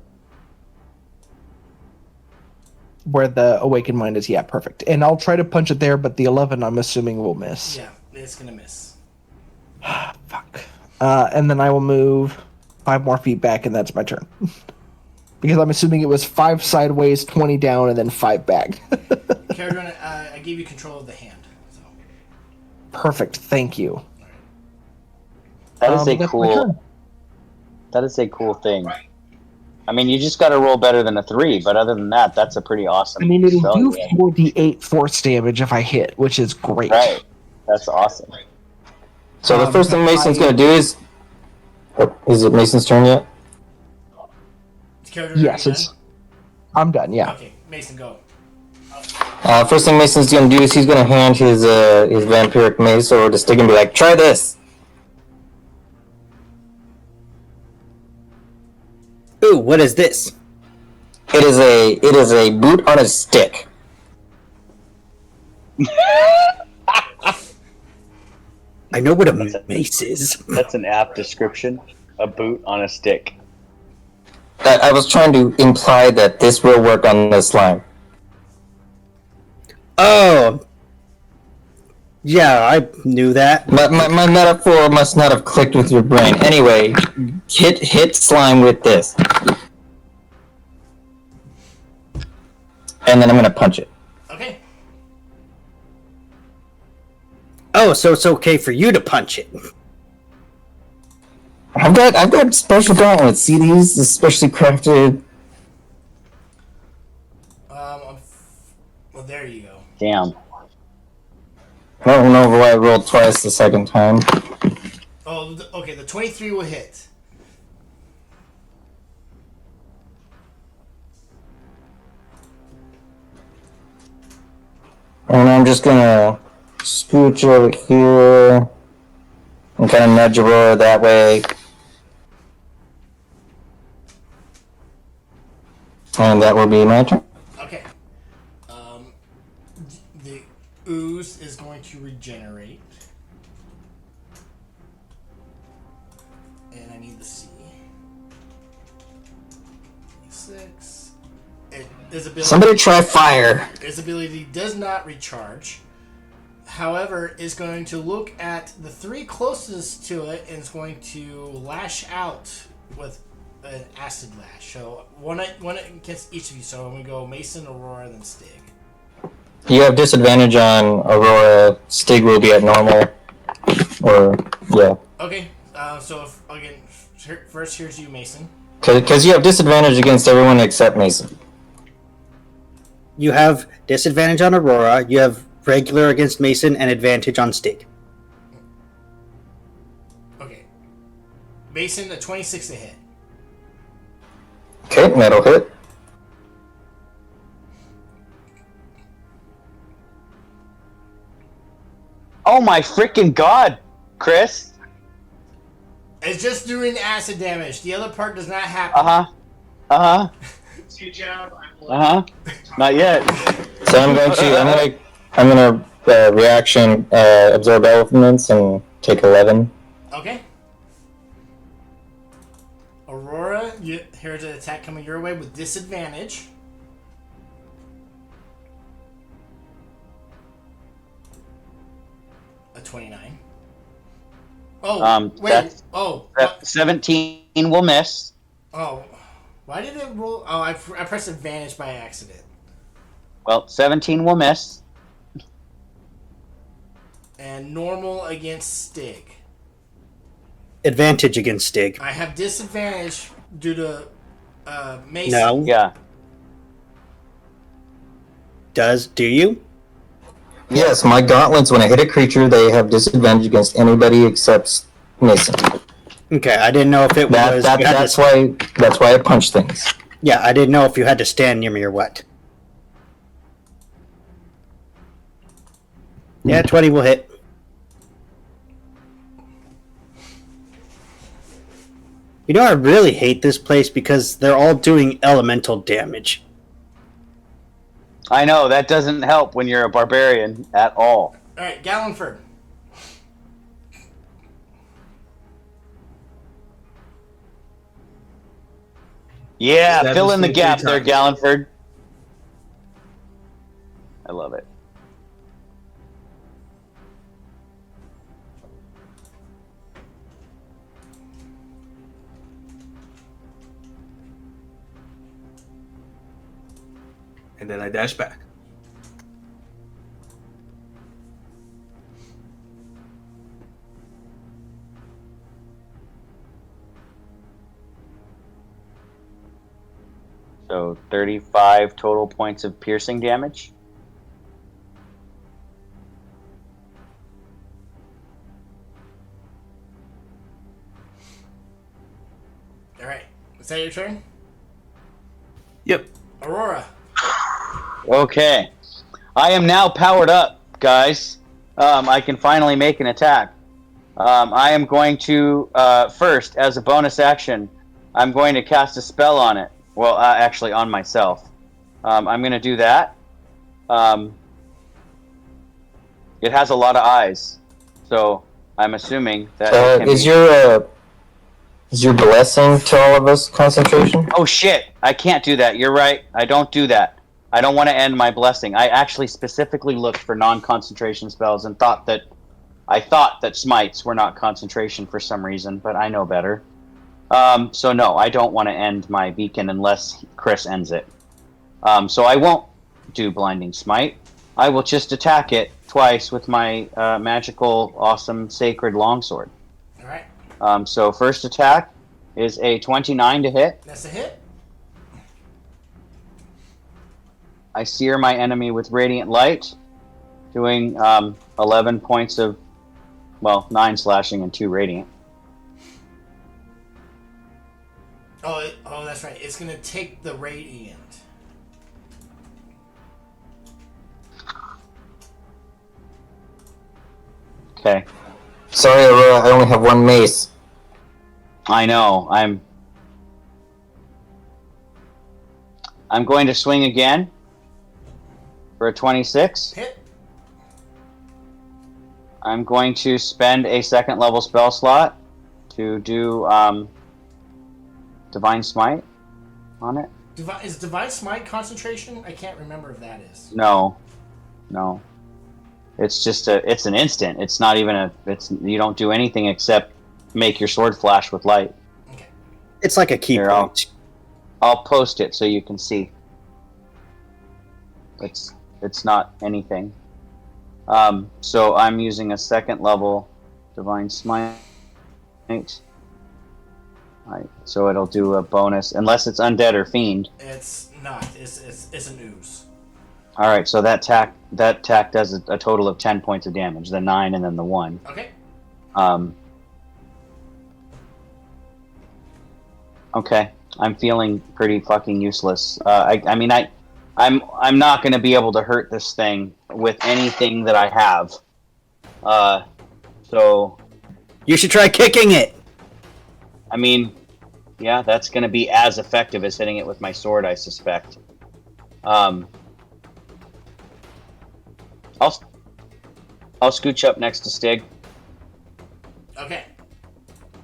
Speaker 10: Where the awakened mind is. Yeah, perfect. And I'll try to punch it there, but the 11 I'm assuming will miss.
Speaker 1: Yeah, it's gonna miss.
Speaker 10: Fuck. And then I will move 5 more feet back, and that's my turn. Because I'm assuming it was 5 sideways, 20 down, and then 5 back.
Speaker 1: Caradwin, I gave you control of the hand. So.
Speaker 10: Perfect. Thank you.
Speaker 4: That is
Speaker 10: That's my turn.
Speaker 4: That is a cool thing. I mean, you just got to roll better than a 3, but other than that, that's a pretty awesome.
Speaker 10: I mean, it'll
Speaker 4: spell
Speaker 10: do
Speaker 4: you have.
Speaker 10: 4d8 force damage if I hit, which is great.
Speaker 4: Right. That's awesome.
Speaker 3: So the first thing Mason's gonna do is... Oh, is it Mason's turn yet?
Speaker 1: Is Caradwin
Speaker 10: Yes,
Speaker 1: ready
Speaker 10: I'm done, yeah.
Speaker 1: then? Okay, Mason, go.
Speaker 3: First thing Mason's gonna do is he's gonna hand his vampiric mace sword to Stig and be like, "Try this."
Speaker 6: Ooh, what is this?
Speaker 3: It is a boot on a stick.
Speaker 6: I know what a mace is.
Speaker 4: That's an apt description. A boot on a stick.
Speaker 3: I was trying to imply that this will work on the slime.
Speaker 6: Oh. Yeah, I knew that.
Speaker 3: My metaphor must not have clicked with your brain. Anyway, hit slime with this. And then I'm gonna punch it.
Speaker 1: Okay.
Speaker 6: Oh, so it's okay for you to punch it.
Speaker 3: I've got special gauntlets. See these, especially crafted.
Speaker 1: Well, there you go.
Speaker 4: Damn.
Speaker 3: I don't know why I rolled twice the second time.
Speaker 1: Oh, okay. The 23 will hit.
Speaker 3: And I'm just gonna scooch over here and kind of nudge Aurora that way. And that will be my turn.
Speaker 1: Okay. The ooze is going to regenerate. And I need the C. 6. His ability,
Speaker 3: Somebody try fire.
Speaker 1: his ability does not recharge. However, is going to look at the 3 closest to it and is going to lash out with an acid lash. So one against each of you. So I'm going to go Mason, Aurora, and then Stig.
Speaker 3: You have disadvantage on Aurora. Stig will be at normal. Or, yeah.
Speaker 1: Okay. So if, again, first here's you, Mason.
Speaker 3: Because you have disadvantage against everyone except Mason.
Speaker 6: You have disadvantage on Aurora, you have regular against Mason, and advantage on Stig.
Speaker 1: Okay. Mason, a 26 to hit.
Speaker 3: Okay, that'll hit.
Speaker 4: Oh my freaking god, Chris.
Speaker 1: It's just doing acid damage. The other part does not happen.
Speaker 9: Good job.
Speaker 4: Not yet.
Speaker 3: So I'm gonna reaction absorb elements and take 11.
Speaker 1: Okay. Aurora, here's an attack coming your way with disadvantage. A 29. Oh, wait.
Speaker 4: That's,
Speaker 1: Oh.
Speaker 4: 17 will miss.
Speaker 1: Oh. Why did it roll? Oh, I pressed advantage by accident.
Speaker 4: Well, 17 will miss.
Speaker 1: And normal against Stig.
Speaker 6: Advantage against Stig.
Speaker 1: I have disadvantage due to Mason.
Speaker 6: No.
Speaker 4: Yeah.
Speaker 6: Do you?
Speaker 3: Yes, my gauntlets, when I hit a creature, they have disadvantage against anybody except Mason.
Speaker 6: Okay, I didn't know if it was...
Speaker 3: That's why I punch things.
Speaker 6: Yeah, I didn't know if you had to stand near me or what. Yeah, 20 will hit. You know, I really hate this place because they're all doing elemental damage.
Speaker 4: I know, that doesn't help when you're a barbarian at all.
Speaker 1: Alright, Gallenford.
Speaker 4: Yeah,
Speaker 5: That
Speaker 4: fill
Speaker 5: is
Speaker 4: in the
Speaker 5: the
Speaker 4: gap
Speaker 5: three
Speaker 4: there,
Speaker 5: times.
Speaker 4: Gallenford. I love it.
Speaker 5: And then I dash back.
Speaker 4: So 35 total points of piercing damage.
Speaker 1: Alright. Is that your turn?
Speaker 5: Yep.
Speaker 1: Aurora.
Speaker 4: Okay. I am now powered up, guys. I can finally make an attack. I am going to, first, as a bonus action, I'm going to cast a spell on it. Well, actually, on myself. I'm going to do that. It has a lot of eyes. So I'm assuming that. It can
Speaker 3: Is
Speaker 4: be...
Speaker 3: your blessing to all of us concentration?
Speaker 4: Oh shit! I can't do that. You're right. I don't do that. I don't want to end my blessing. I actually specifically looked for non-concentration spells and thought that smites were not concentration for some reason, but I know better. So no, I don't want to end my beacon unless Chris ends it. So I won't do blinding smite. I will just attack it twice with my magical, awesome, sacred longsword.
Speaker 1: All right.
Speaker 4: So first attack is a 29 to hit.
Speaker 1: That's a hit.
Speaker 4: I sear my enemy with radiant light, doing 11 points of, 9 slashing and 2 radiant.
Speaker 1: Oh, that's right. It's gonna take the radiant.
Speaker 4: Okay.
Speaker 3: Sorry, Aurora, I only have one mace.
Speaker 4: I know. I'm going to swing again for a 26.
Speaker 1: Hit.
Speaker 4: I'm going to spend a second level spell slot to do Divine Smite on it.
Speaker 1: Is Divine Smite concentration? I can't remember if that is.
Speaker 4: No. It's just it's an instant. It's not even you don't do anything except make your sword flash with light.
Speaker 1: Okay.
Speaker 6: It's like a key
Speaker 4: Here,
Speaker 6: point.
Speaker 4: I'll post it so you can see. It's not anything. So I'm using a second level Divine Smite. So it'll do a bonus, unless it's Undead or Fiend.
Speaker 1: It's not. It's an ooze.
Speaker 4: All right, so that tack does a total of 10 points of damage. The 9 and then the 1.
Speaker 1: Okay.
Speaker 4: Okay, I'm feeling pretty fucking useless. I'm not going to be able to hurt this thing with anything that I have. So
Speaker 6: You should try kicking it.
Speaker 4: I mean, yeah, that's going to be as effective as hitting it with my sword, I suspect. I'll scooch up next to Stig.
Speaker 1: Okay.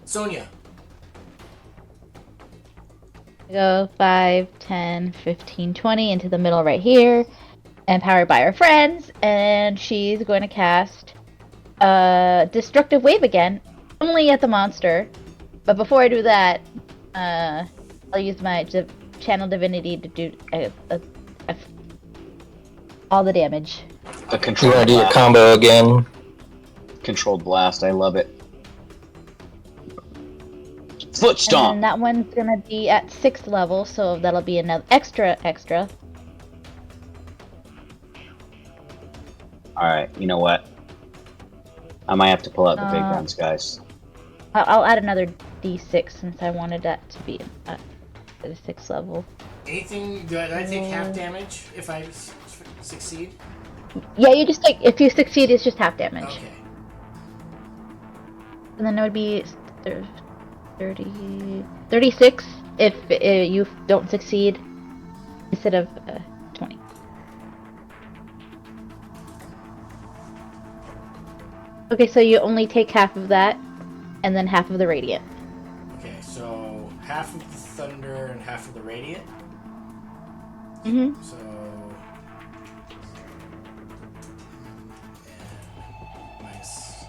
Speaker 1: Sonia.
Speaker 7: Go 5, 10, 15, 20 into the middle right here. Empowered by her friends. And she's going to cast Destructive Wave again. Only at the monster. But before I do that, I'll use my Channel Divinity to do all the damage.
Speaker 4: A
Speaker 3: You
Speaker 4: controlled
Speaker 3: wanna do your
Speaker 4: blast.
Speaker 3: combo again?
Speaker 4: Controlled blast, I love it. Foot
Speaker 7: And
Speaker 4: stomp.
Speaker 7: that one's gonna be at 6th level, so that'll be another extra.
Speaker 4: Alright, you know what? I might have to pull out the big
Speaker 7: Uh,
Speaker 4: guns, guys.
Speaker 7: I'll add another D6 since I wanted that to be at a 6th level.
Speaker 1: Anything? Do I take half damage if I succeed?
Speaker 7: Yeah, you just take, if you succeed, it's just half damage.
Speaker 1: Okay.
Speaker 7: And then it would be 36 if you don't succeed instead of 20. Okay, so you only take half of that and then half of the radiant.
Speaker 1: Okay, so half of the thunder and half of the radiant.
Speaker 7: Mm-hmm.
Speaker 1: So. Minus.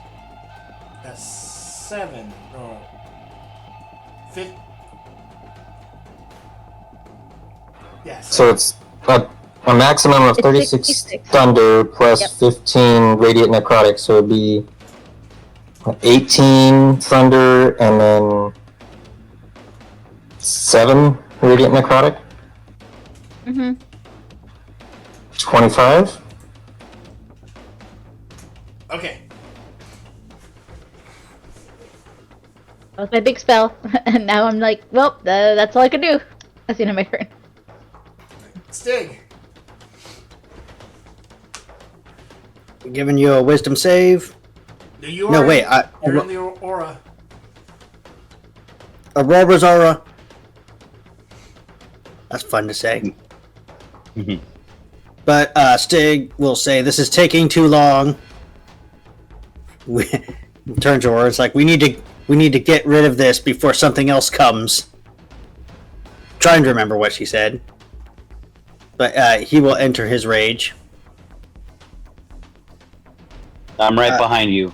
Speaker 1: That's 7. Or. 5. Yes.
Speaker 3: So it's a maximum of
Speaker 7: It's
Speaker 3: 36
Speaker 7: 66.
Speaker 3: thunder plus
Speaker 7: Yep.
Speaker 3: 15 radiant necrotic, so it'd be 18 thunder and then 7 radiant necrotic?
Speaker 7: Mm-hmm.
Speaker 3: 25?
Speaker 1: Okay.
Speaker 7: That was my big spell, and now I'm like, well, that's all I can do. That's the end of my turn.
Speaker 1: Stig.
Speaker 6: Giving you a wisdom save.
Speaker 1: You
Speaker 6: No,
Speaker 1: are
Speaker 6: wait,
Speaker 1: you're in the aura.
Speaker 6: Aurora's aura. That's fun to say.
Speaker 4: Mhm.
Speaker 6: But Stig will say, this is taking too long. Turns to her. It's like we need to get rid of this before something else comes. Trying to remember what she said, but he will enter his rage.
Speaker 4: I'm right behind you.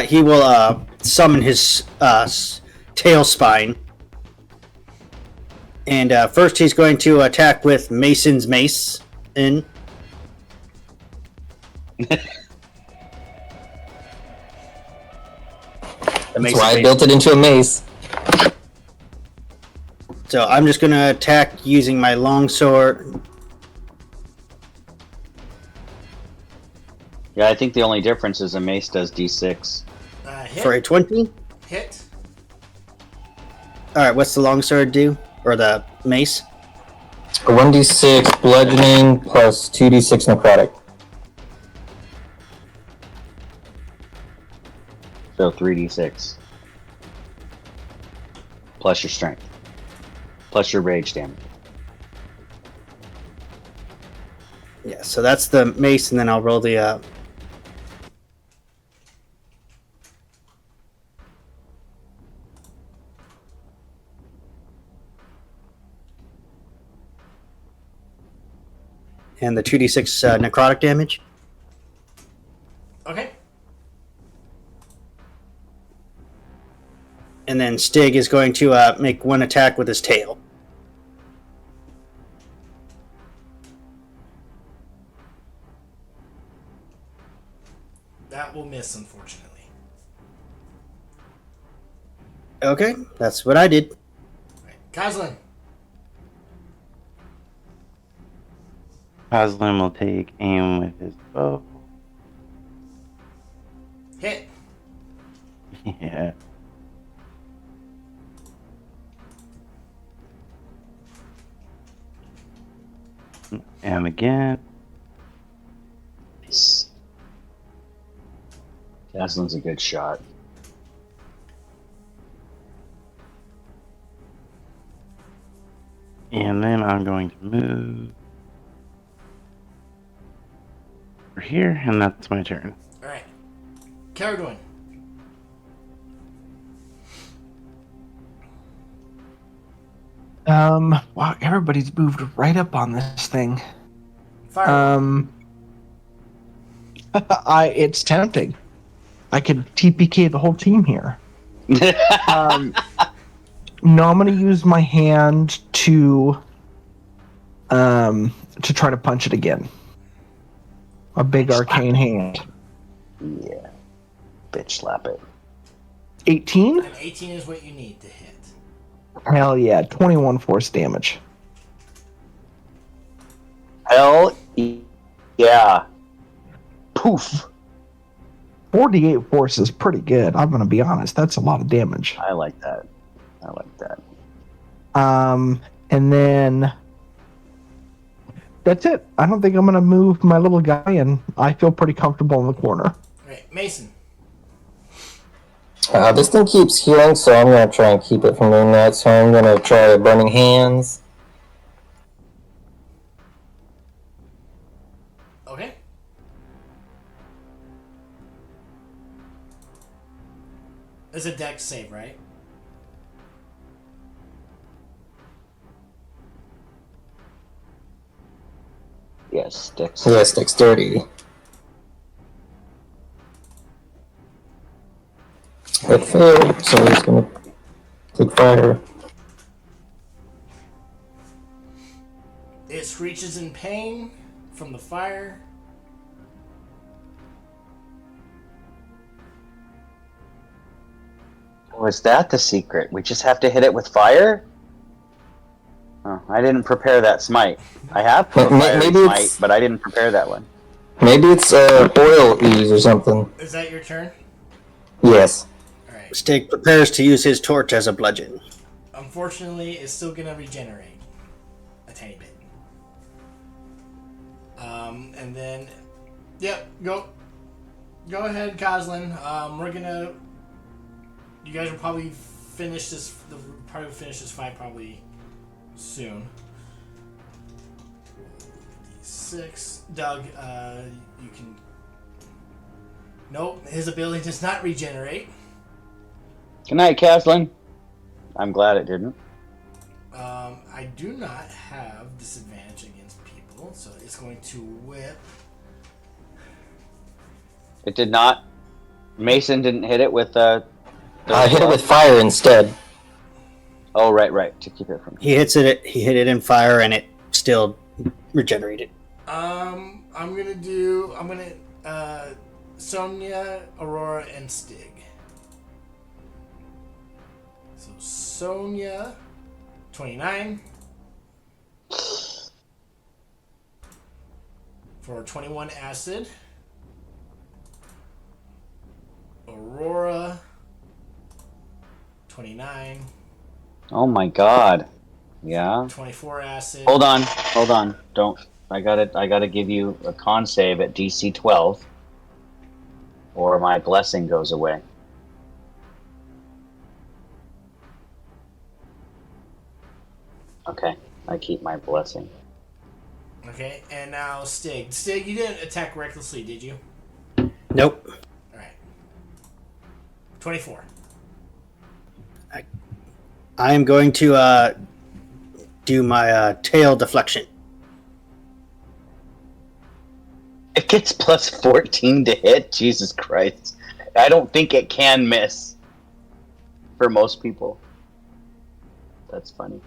Speaker 6: He will summon his tail spine, and first he's going to attack with Mason's mace. In
Speaker 3: That's why I built it into a mace.
Speaker 6: So I'm just going to attack using my longsword.
Speaker 4: Yeah, I think the only difference is a mace does d6.
Speaker 1: Hit.
Speaker 6: For a 20.
Speaker 1: Hit.
Speaker 6: Alright, what's the longsword do? Or the mace?
Speaker 3: A 1d6 bludgeoning plus 2d6 necrotic.
Speaker 4: So 3d6. Plus your strength. Plus your rage damage.
Speaker 6: Yeah, so that's the mace, and then I'll roll the... and the 2d6 necrotic damage.
Speaker 1: Okay.
Speaker 6: And then Stig is going to make one attack with his tail.
Speaker 1: That will miss, unfortunately.
Speaker 6: Okay, that's what I did.
Speaker 1: Right. Goslin.
Speaker 8: Goslin will take aim with his bow.
Speaker 1: Hit.
Speaker 8: Yeah. And again.
Speaker 4: Jasline's a good shot.
Speaker 8: And then I'm going to move over here, and that's my turn.
Speaker 1: Alright. Caradwin.
Speaker 10: Wow, everybody's moved right up on this thing.
Speaker 1: Fire.
Speaker 10: It's tempting. I could TPK the whole team here. No, I'm gonna use my hand to try to punch it again. A big arcane hand.
Speaker 4: Yeah. Bitch slap it.
Speaker 10: 18?
Speaker 1: And 18 is what you need to hit.
Speaker 10: Hell yeah, 21 force damage.
Speaker 4: Hell yeah. Poof.
Speaker 10: 48 force is pretty good. I'm gonna be honest. That's a lot of damage.
Speaker 4: I like that. I like that.
Speaker 10: And then that's it. I don't think I'm gonna move my little guy, and I feel pretty comfortable in the corner.
Speaker 1: Alright, Mason.
Speaker 3: This thing keeps healing, so I'm gonna try and keep it from doing that. So I'm gonna try Burning Hands.
Speaker 1: Okay. It's a dex save, right?
Speaker 4: Yes, Dex.
Speaker 3: Yes, dexterity. It failed, so he's gonna take fire.
Speaker 1: It screeches in pain from the fire.
Speaker 4: Was that the secret? We just have to hit it with fire? Oh, I didn't prepare that smite. I have put fire
Speaker 3: Maybe
Speaker 4: smite,
Speaker 3: it's-
Speaker 4: but I didn't prepare that one.
Speaker 3: Maybe it's oil ease or something.
Speaker 1: Is that your turn?
Speaker 3: Yes.
Speaker 1: Alright.
Speaker 6: Stig prepares to use his torch as a bludgeon.
Speaker 1: Unfortunately, it's still gonna regenerate. A tiny bit. And then... Yep, go ahead, Goslin. We're gonna... You guys will probably finish this... Probably finish this fight probably soon. 6. Doug, you can Nope, his ability does not regenerate.
Speaker 4: Good night, Caslin. I'm glad it didn't.
Speaker 1: I do not have disadvantage against people, so it's going to whip.
Speaker 4: It did not. Mason didn't hit it with
Speaker 3: I hit it with fire instead.
Speaker 4: Oh, right. To keep it from.
Speaker 6: He hit it in fire, and it still regenerated.
Speaker 1: I'm gonna Sonia, Aurora, and Stig. So Sonia, 29 for 21 acid. Aurora, 29.
Speaker 4: Oh my god. Yeah.
Speaker 1: 24 acid.
Speaker 4: Hold on. Don't. I gotta give you a con save at DC 12, or my blessing goes away. Okay, I keep my blessing.
Speaker 1: Okay, and now Stig. Stig, you didn't attack recklessly, did you?
Speaker 6: Nope.
Speaker 1: Alright. 24.
Speaker 6: I am going to do my tail deflection.
Speaker 4: It gets plus 14 to hit? Jesus Christ. I don't think it can miss. For most people. That's funny.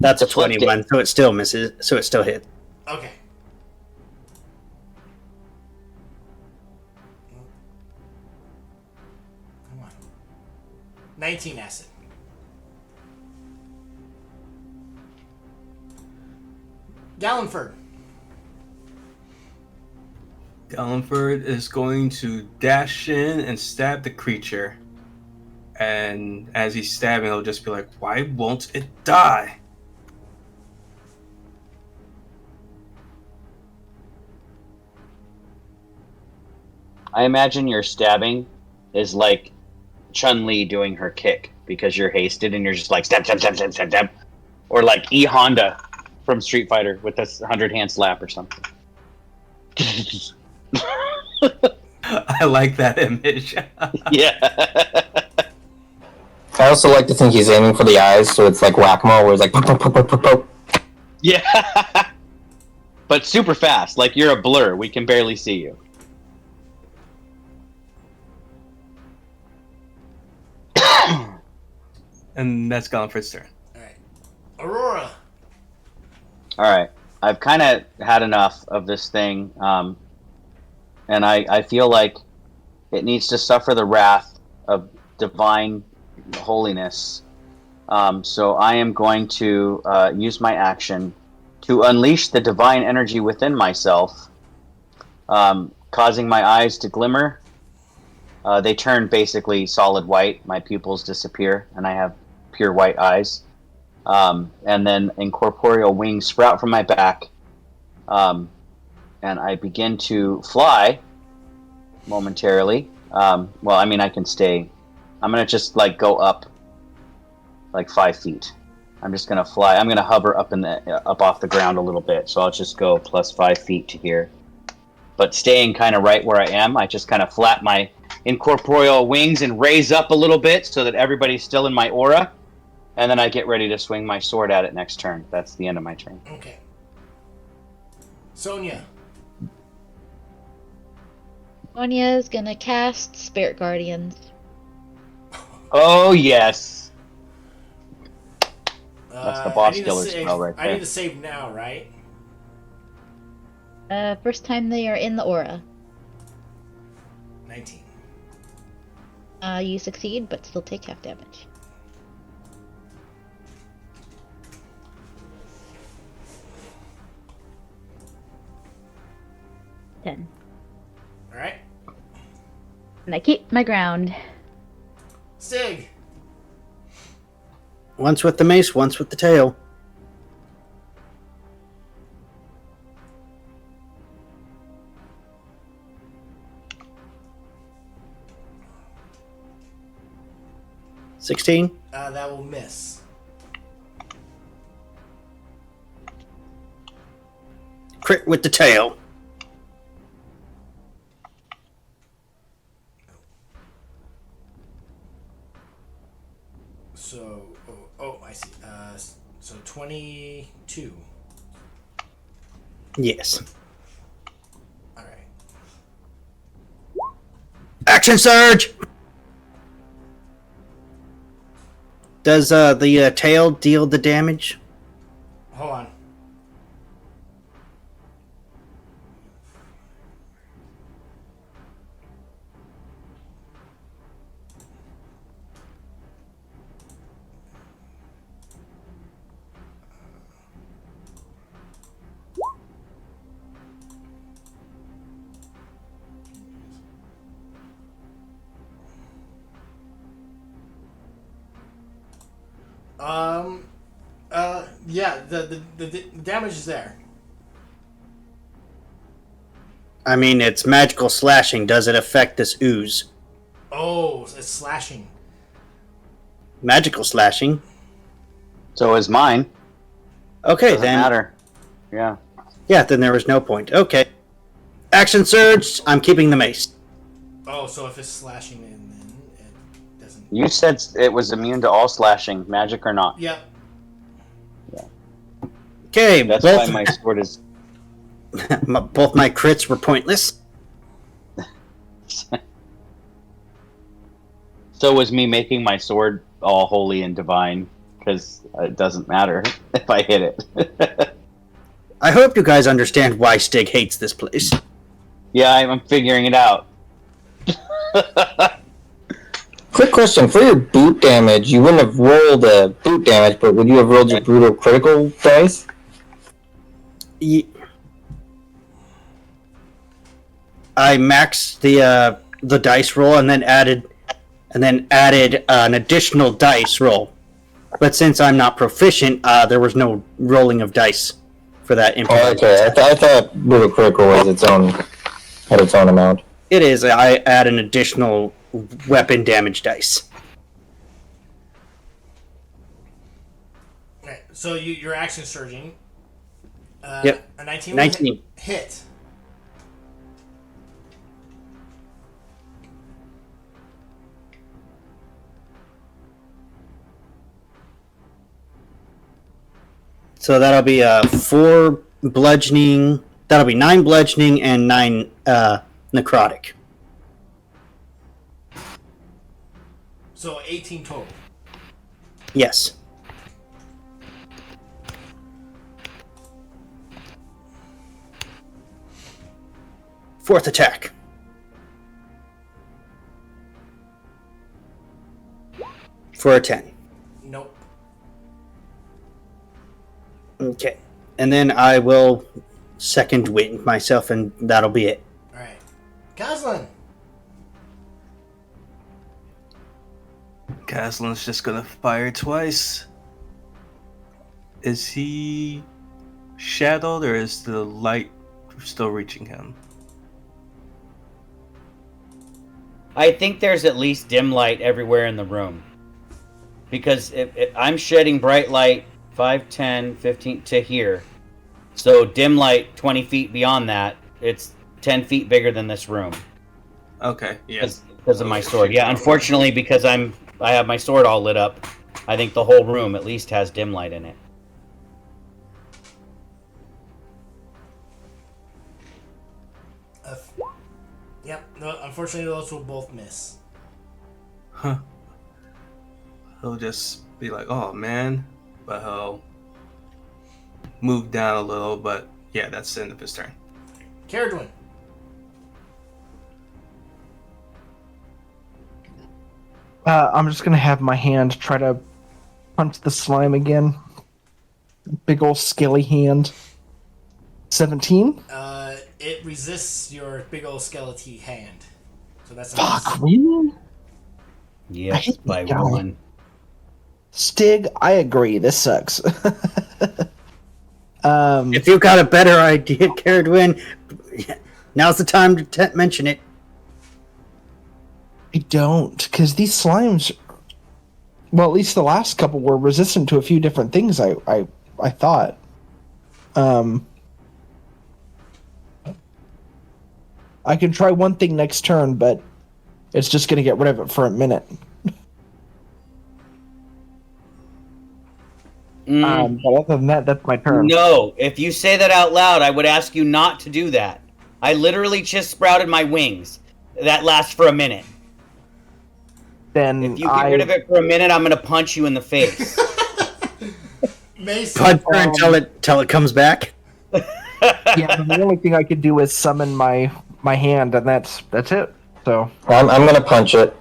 Speaker 6: That's a
Speaker 4: Deflected.
Speaker 6: 21, so it still misses. So it still hit.
Speaker 1: Okay. Come on. 19 acid. Gallenford.
Speaker 5: Gallenford is going to dash in and stab the creature. And as he's stabbing, he'll just be like, why won't it die?
Speaker 4: I imagine your stabbing is like Chun-Li doing her kick because you're hasted and you're just like stab. Or like E Honda from Street Fighter with this 100-hand slap or something.
Speaker 5: I like that image.
Speaker 4: Yeah.
Speaker 3: I also like to think he's aiming for the eyes, so it's like whack-a-mole, where it's like poke, poke, poke, poke, poke, poke.
Speaker 4: Yeah. But super fast, like you're a blur. We can barely see you.
Speaker 5: And that's Gallenford's turn.
Speaker 1: Alright. Aurora.
Speaker 4: Alright. I've kind of had enough of this thing, and I feel like it needs to suffer the wrath of divine holiness. So I am going to use my action to unleash the divine energy within myself, causing my eyes to glimmer. They turn basically solid white. My pupils disappear, and I have pure white eyes. And then incorporeal wings sprout from my back, and I begin to fly momentarily. Well, I mean, I can stay. I'm gonna just like go up like 5 feet. I'm just gonna fly. I'm gonna hover up up off the ground a little bit. So I'll just go plus 5 feet to here, but staying kind of right where I am. I just kind of flap my incorporeal wings and raise up a little bit so that everybody's still in my aura, and then I get ready to swing my sword at it next turn. That's the end of my turn.
Speaker 1: Okay. Sonia.
Speaker 7: Sonia's gonna cast Spirit Guardians.
Speaker 4: Oh yes, that's the boss
Speaker 1: I need to
Speaker 4: killer
Speaker 1: save-
Speaker 4: spell right
Speaker 1: I need
Speaker 4: there.
Speaker 1: to save now, right?
Speaker 7: First time they are in the aura.
Speaker 1: 19.
Speaker 7: You succeed, but still take half damage. Ten.
Speaker 1: Alright.
Speaker 7: And I keep my ground.
Speaker 1: Stig.
Speaker 6: Once with the mace, once with the tail. $16.
Speaker 1: That will miss.
Speaker 6: Crit with the tail.
Speaker 1: So 22.
Speaker 6: Yes.
Speaker 1: All right.
Speaker 6: Action surge. Does the tail deal the damage?
Speaker 1: Hold on. Yeah, the damage is there.
Speaker 6: I mean, it's magical slashing. Does it affect this ooze?
Speaker 1: Oh, it's slashing.
Speaker 6: Magical slashing.
Speaker 4: So is mine.
Speaker 6: Okay,
Speaker 4: Doesn't
Speaker 6: then.
Speaker 4: matter. Yeah.
Speaker 6: Yeah, then there was no point. Okay. Action surge. I'm keeping the mace.
Speaker 1: Oh, so if it's slashing, then it doesn't.
Speaker 4: You said it was immune to all slashing, magic or not.
Speaker 1: Yep.
Speaker 6: Okay,
Speaker 4: That's
Speaker 6: both
Speaker 4: why my sword is.
Speaker 6: both my crits were pointless.
Speaker 4: So was me making my sword all holy and divine, because it doesn't matter if I hit it.
Speaker 6: I hope you guys understand why Stig hates this place.
Speaker 4: Yeah, I'm figuring it out.
Speaker 3: Quick question: for your boot damage, you wouldn't have rolled a boot damage, but would you have rolled your brutal critical dice?
Speaker 6: I maxed the dice roll and then added an additional dice roll. But since I'm not proficient, there was no rolling of dice for that.
Speaker 3: Oh, okay. I thought brutal critical was had its own amount.
Speaker 6: It is. I add an additional weapon damage dice.
Speaker 1: Right. So you're action surging.
Speaker 6: Yep.
Speaker 1: A 19.
Speaker 6: 19.
Speaker 1: Hit.
Speaker 6: So that'll be 4 bludgeoning. That'll be 9 bludgeoning and 9 necrotic.
Speaker 1: So 18 total.
Speaker 6: Yes. Fourth attack. For a 10.
Speaker 1: Nope.
Speaker 6: Okay. And then I will second wind myself, and that'll be it.
Speaker 1: All right. Goslin.
Speaker 5: Caslin's just gonna fire twice. Is he shadowed or is the light still reaching him?
Speaker 11: I think there's at least dim light everywhere in the room. Because if I'm shedding bright light 5, 10, 15 to here. So dim light 20 feet beyond that, it's 10 feet bigger than this room.
Speaker 5: Okay, yes.
Speaker 11: Because of my sword. Yeah, unfortunately, because I have my sword all lit up, I think the whole room at least has dim light in it.
Speaker 1: Yep. No, unfortunately, those will both miss.
Speaker 5: Huh. He'll just be like, oh man. But he'll move down a little, but yeah, that's the end of his turn.
Speaker 1: Caradwin.
Speaker 10: I'm just gonna have my hand try to punch the slime again. Big old scaly hand. 17?
Speaker 1: It resists your big old skeleton hand. So that's a
Speaker 10: Fuck,
Speaker 1: miss.
Speaker 10: really?
Speaker 11: Yes, by one.
Speaker 10: Stig, I agree. This sucks.
Speaker 6: If you got a better idea, Caradwin, now's the time to mention it.
Speaker 10: I don't, because these slimes, well, at least the last couple were resistant to a few different things. I thought. I can try one thing next turn, but it's just gonna get rid of it for a minute. But other than that, that's my turn.
Speaker 11: No, if you say that out loud, I would ask you not to do that. I literally just sprouted my wings. That lasts for a minute.
Speaker 10: Then
Speaker 11: If you get rid of it for a minute, I'm gonna punch you in the face.
Speaker 1: Mason.
Speaker 6: Punch her until it comes back.
Speaker 10: Yeah, the only thing I could do is summon my hand, and that's it. So
Speaker 3: I'm gonna punch it.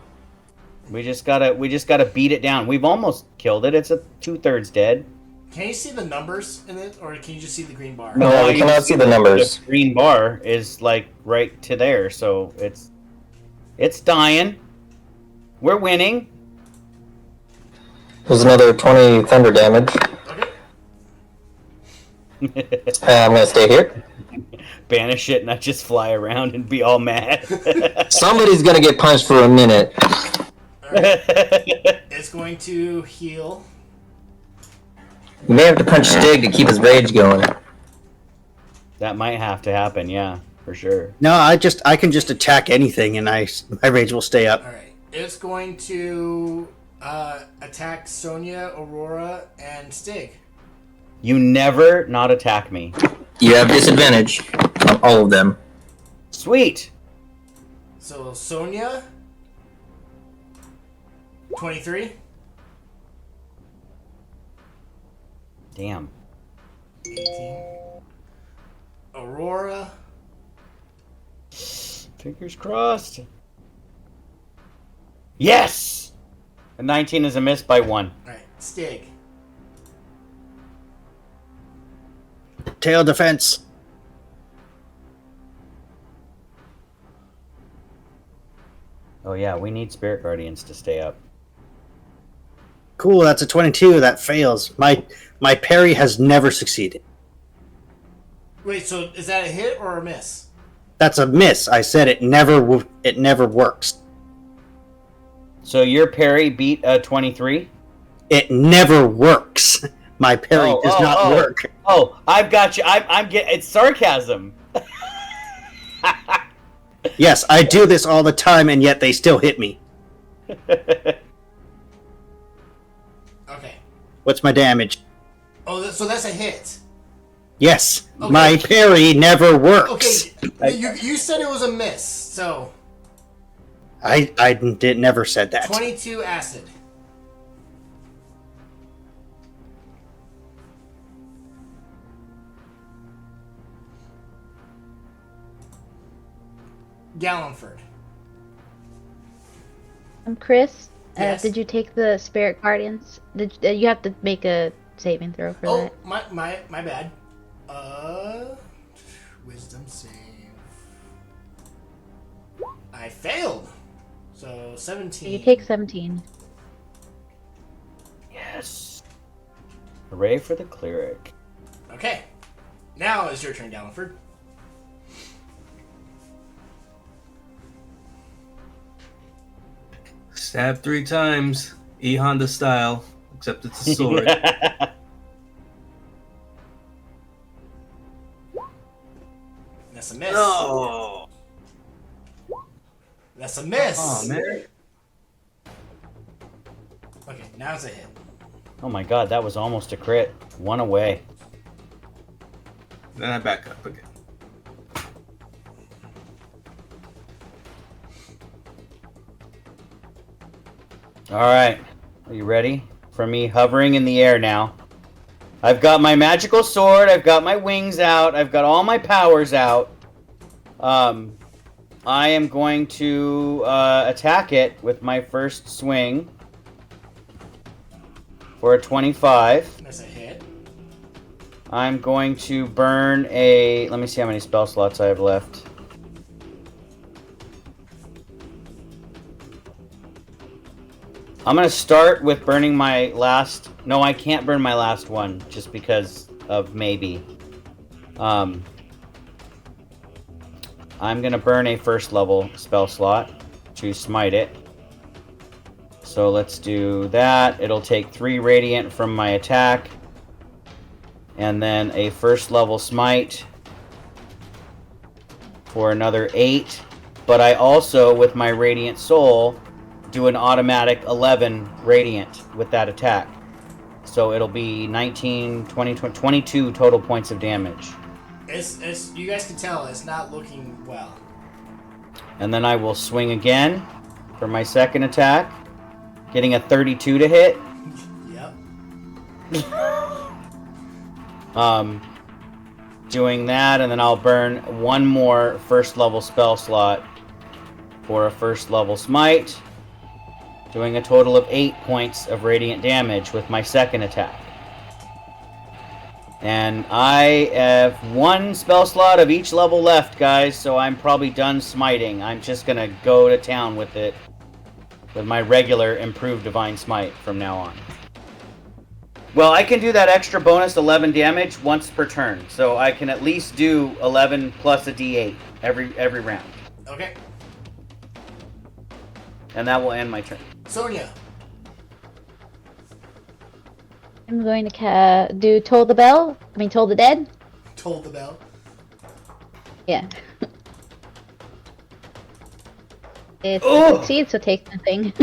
Speaker 11: We just gotta beat it down. We've almost killed it. It's a 2/3 dead.
Speaker 1: Can you see the numbers in it, or can you just see the green bar?
Speaker 3: No, we cannot see the numbers.
Speaker 11: The green bar is like right to there, so it's dying. We're winning.
Speaker 3: There's another 20 thunder damage.
Speaker 1: Okay.
Speaker 3: I'm gonna stay here.
Speaker 11: Banish it, not just fly around and be all mad.
Speaker 3: Somebody's gonna get punched for a minute.
Speaker 1: It's going to heal.
Speaker 3: You may have to punch Stig to keep his rage going.
Speaker 11: That might have to happen, yeah, for sure.
Speaker 6: No, I can just attack anything, and my rage will stay up.
Speaker 1: All right. It's going to attack Sonia, Aurora, and Stig.
Speaker 11: You never not attack me.
Speaker 3: You have disadvantage on all of them.
Speaker 11: Sweet.
Speaker 1: So Sonia, 23.
Speaker 11: Damn.
Speaker 1: 18. Aurora.
Speaker 11: Fingers crossed. Yes! A 19 is a miss by 1.
Speaker 1: Alright, Stig.
Speaker 6: Tail defense.
Speaker 11: Oh yeah, we need Spirit Guardians to stay up.
Speaker 6: Cool, that's a 22. That fails. My parry has never succeeded.
Speaker 1: Wait, so is that a hit or a miss?
Speaker 6: That's a miss. I said it never works.
Speaker 11: So your parry beat a 23?
Speaker 6: It never works. My parry does not work.
Speaker 11: Oh, I've got you. I'm getting. It's sarcasm.
Speaker 6: Yes, I do this all the time, and yet they still hit me.
Speaker 1: Okay.
Speaker 6: What's my damage?
Speaker 1: Oh, so that's a hit.
Speaker 6: Yes,
Speaker 1: Okay.
Speaker 6: my parry never works.
Speaker 1: Okay, you said it was a miss, so
Speaker 6: I never said that.
Speaker 1: 22 acid. Gallenford.
Speaker 7: Chris,
Speaker 1: Yes?
Speaker 7: did you take the Spirit Guardians? Did you have to make a saving throw for
Speaker 1: Oh,
Speaker 7: that?
Speaker 1: my bad. Wisdom save. I failed. So 17.
Speaker 7: You take 17.
Speaker 11: Yes. Hooray for the cleric.
Speaker 1: Okay. Now is your turn, Gallenford.
Speaker 5: Stab 3 times, E Honda style, except it's a sword.
Speaker 1: That's a miss.
Speaker 5: No.
Speaker 1: That's a miss.
Speaker 5: Oh man.
Speaker 1: Okay, now it's a hit.
Speaker 11: Oh my god, that was almost a crit. 1 away.
Speaker 5: Then I back up again.
Speaker 11: Alright. Are you ready for me hovering in the air now? I've got my magical sword, I've got my wings out, I've got all my powers out. I am going to attack it with my first swing for a 25.
Speaker 1: That's a hit.
Speaker 11: I'm going to burn a... Let me see how many spell slots I have left. I'm going to start with burning my last... No, I can't burn my last one, just because of maybe. I'm going to burn a first level spell slot to smite it. So let's do that. It'll take 3 radiant from my attack. And then a first level smite for another 8. But I also, with my Radiant Soul, do an automatic 11 radiant with that attack. So it'll be 19, 20, 22 total points of damage.
Speaker 1: It's you guys can tell it's not looking well.
Speaker 11: And then I will swing again for my second attack, getting a 32 to hit.
Speaker 1: Yep.
Speaker 11: Doing that, and then I'll burn one more first level spell slot for a first level smite, doing a total of 8 points of radiant damage with my second attack. And I have one spell slot of each level left, guys, so I'm probably done smiting. I'm just gonna go to town with it, with my regular improved divine smite from now on. Well, I can do that extra bonus 11 damage once per turn, so I can at least do 11 plus a d8 every round.
Speaker 1: Okay.
Speaker 11: And that will end my turn.
Speaker 1: Sonia.
Speaker 7: I'm going to do Toll the Bell. I mean, Toll the Dead.
Speaker 1: Toll the bell.
Speaker 7: Yeah. It's a succeed, so take nothing.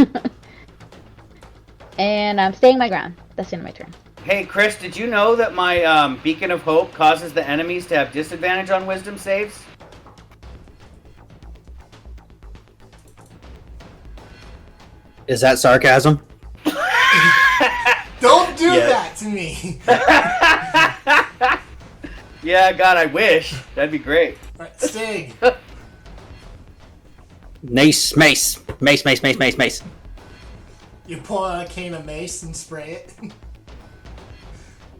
Speaker 7: And I'm staying my ground. That's the end of my turn.
Speaker 11: Hey, Chris, did you know that my Beacon of Hope causes the enemies to have disadvantage on wisdom saves?
Speaker 6: Is that sarcasm?
Speaker 1: Don't do that to me.
Speaker 11: Yeah, God, I wish. That'd be great.
Speaker 1: Right, Stig.
Speaker 6: Mace.
Speaker 1: You pull out a cane of mace and spray it.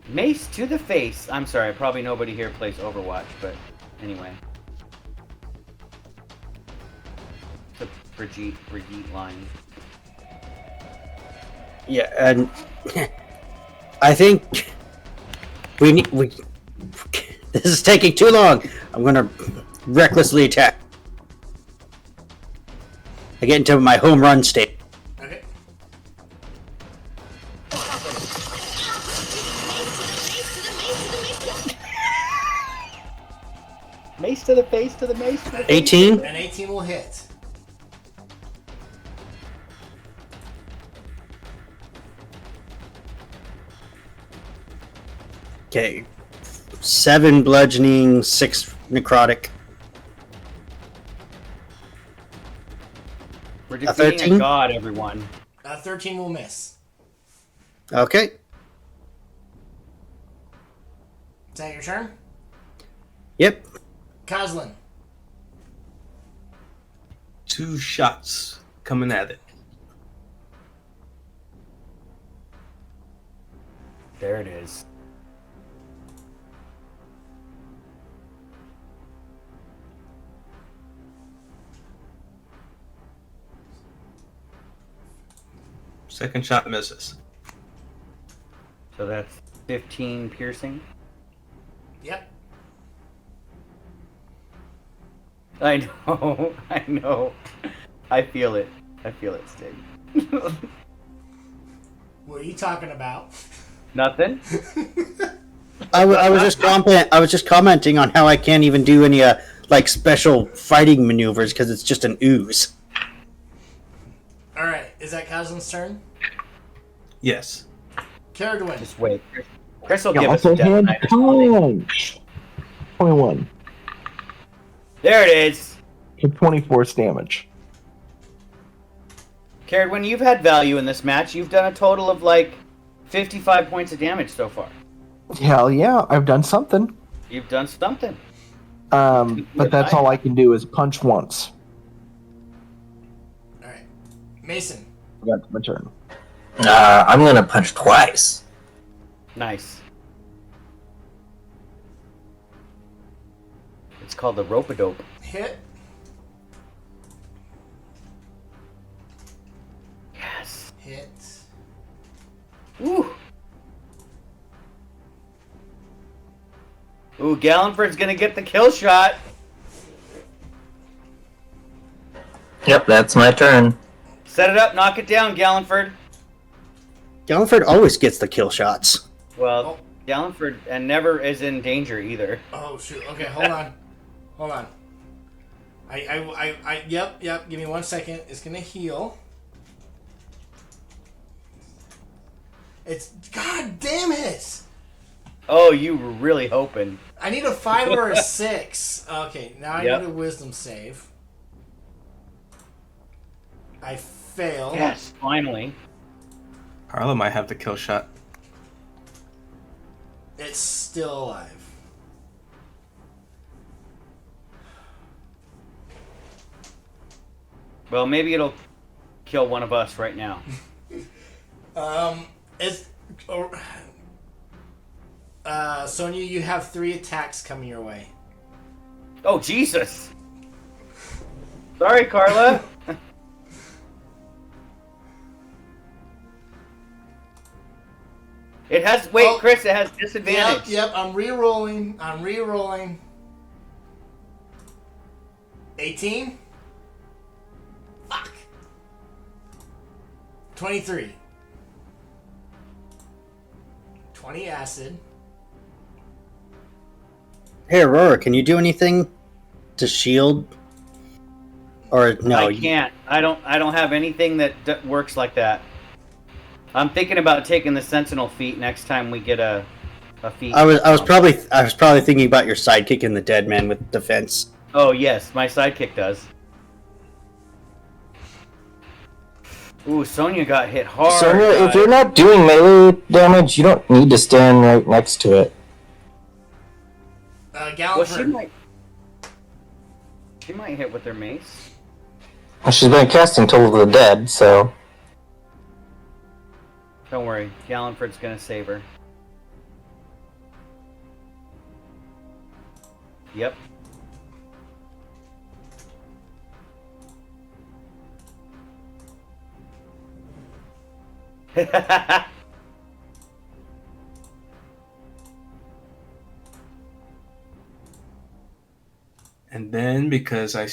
Speaker 11: Mace to the face. I'm sorry, probably nobody here plays Overwatch, but anyway. The Brigitte line.
Speaker 6: Yeah, and I think we this is taking too long. I'm gonna recklessly attack. I get into my home run state.
Speaker 1: Okay.
Speaker 11: Mace to the face, to the mace. To the face.
Speaker 6: 18.
Speaker 1: And 18 will hit.
Speaker 6: Okay. 7 bludgeoning, 6 necrotic.
Speaker 11: We're defeating
Speaker 6: 13?
Speaker 11: a god, everyone.
Speaker 1: 13 will miss.
Speaker 6: Okay.
Speaker 1: Is that your turn?
Speaker 6: Yep.
Speaker 1: Coslin.
Speaker 5: 2 shots coming at it.
Speaker 11: There it is.
Speaker 5: Second shot misses.
Speaker 11: So that's 15 piercing.
Speaker 1: Yep.
Speaker 11: I know, I know. I feel it. I feel it, Stig.
Speaker 1: What are you talking about?
Speaker 11: Nothing?
Speaker 6: I was just commenting on how I can't even do any like special fighting maneuvers because it's just an ooze.
Speaker 1: Alright, is that Coslin's turn?
Speaker 5: Yes.
Speaker 1: Carradwin.
Speaker 11: Just wait. Chris will
Speaker 10: Yeah,
Speaker 11: give us a
Speaker 10: also
Speaker 11: death
Speaker 10: hand
Speaker 11: knife responding.
Speaker 10: punch. 21
Speaker 11: There it is.
Speaker 10: for 24 damage.
Speaker 11: Carrot, when you've had value in this match, you've done a total of like 55 points of damage so far.
Speaker 10: Hell yeah, I've done something.
Speaker 11: You've done something.
Speaker 10: But that's all I can do is punch once.
Speaker 1: Alright. Mason.
Speaker 10: That's my turn.
Speaker 3: I'm gonna punch twice.
Speaker 11: Nice. It's called the rope-a-dope.
Speaker 1: Hit.
Speaker 11: Yes.
Speaker 1: Hit.
Speaker 11: Ooh. Ooh, Gallenford's gonna get the kill shot.
Speaker 3: Yep, that's my turn.
Speaker 11: Set it up, knock it down, Gallenford.
Speaker 6: Gallenford always gets the kill shots.
Speaker 11: Well, Gallenford and never is in danger either.
Speaker 1: Oh shoot. Okay, hold on. Hold on. Yep. Give me 1 second. It's gonna heal. It's God damn it!
Speaker 11: Oh, you were really hoping.
Speaker 1: I need a 5 or a 6. Okay, now I
Speaker 11: Yep.
Speaker 1: need a wisdom save. I fail.
Speaker 11: Yes, finally.
Speaker 5: Carla might have the kill shot.
Speaker 1: It's still alive.
Speaker 11: Well, maybe it'll kill one of us right now.
Speaker 1: Sonia, you have 3 attacks coming your way.
Speaker 11: Oh, Jesus! Sorry, Carla. It has... Wait,
Speaker 1: Oh.
Speaker 11: Chris, it has disadvantage.
Speaker 1: Yep, I'm re-rolling. 18? Fuck. 23. 20 acid.
Speaker 6: Hey, Aurora, can you do anything to shield? Or no?
Speaker 11: I can't. I don't have anything that works like that. I'm thinking about taking the Sentinel feat next time we get a feat.
Speaker 6: I was probably thinking about your sidekick in the Dead Man with defense.
Speaker 11: Oh yes, my sidekick does. Ooh, Sonya got hit hard.
Speaker 3: Sonya, if
Speaker 11: guys.
Speaker 3: you're not doing melee damage, you don't need to stand right next to it.
Speaker 11: Well,
Speaker 1: Galliford.
Speaker 11: she might hit with her mace.
Speaker 3: Well, she's been casting Toll of the Dead, so...
Speaker 11: Don't worry, Gallenford's gonna save her. Yep.
Speaker 5: And then, because that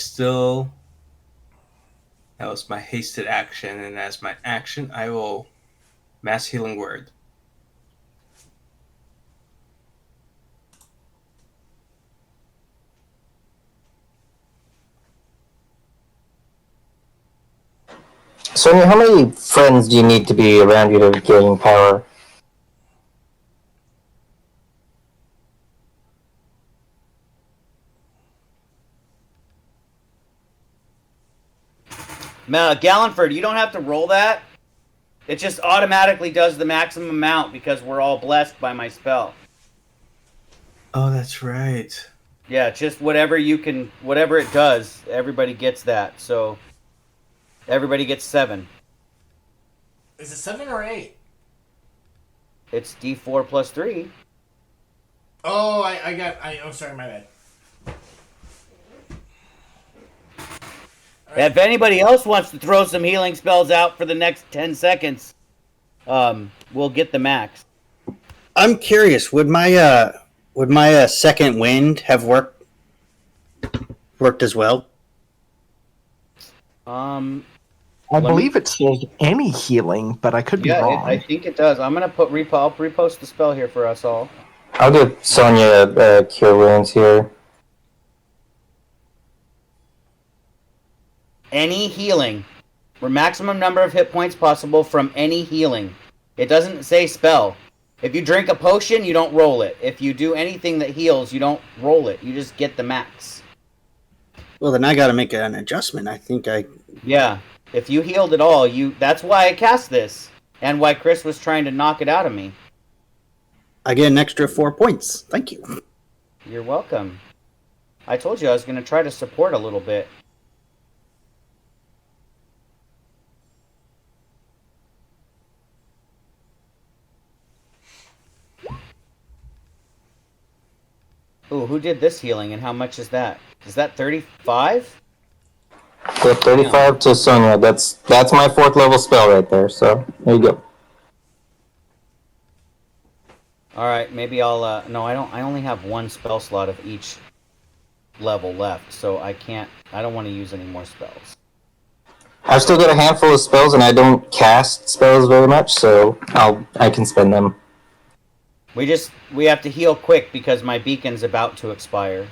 Speaker 5: was my hasted action, and as my action, I will Mass Healing Word.
Speaker 3: Sonya, how many friends do you need to be around you to gain power?
Speaker 11: Now, Gallenford, you don't have to roll that. It just automatically does the maximum amount because we're all blessed by my spell.
Speaker 5: Oh, that's right.
Speaker 11: Yeah, just whatever it does, everybody gets that. So, everybody gets 7.
Speaker 1: Is it 7 or 8?
Speaker 11: It's D4 plus 3.
Speaker 1: Oh, I'm sorry, my bad.
Speaker 11: If anybody else wants to throw some healing spells out for the next 10 seconds, we'll get the max.
Speaker 6: I'm curious. Would my second wind have worked as well?
Speaker 10: I believe it says any healing, but I could be wrong.
Speaker 11: I think it does. I'm gonna I'll repost the spell here for us all.
Speaker 3: I'll give Sonya Cure Wounds here.
Speaker 11: Any healing. For maximum number of hit points possible from any healing. It doesn't say spell. If you drink a potion, you don't roll it. If you do anything that heals, you don't roll it. You just get the max.
Speaker 6: Well, then I gotta make an adjustment.
Speaker 11: Yeah. If you healed at all, that's why I cast this. And why Chris was trying to knock it out of me.
Speaker 6: I get an extra 4 points. Thank you.
Speaker 11: You're welcome. I told you I was going to try to support a little bit. Ooh, who did this healing and how much is that? Is that 35?
Speaker 3: Yep, 35 to Sonya. That's my 4th level spell right there, so there you go.
Speaker 11: Alright, maybe I'll, no, I only have 1 spell slot of each level left, so I don't want to use any more spells.
Speaker 3: I've still got a handful of spells, and I don't cast spells very much, so I can spend them.
Speaker 11: We have to heal quick because my beacon's about to expire.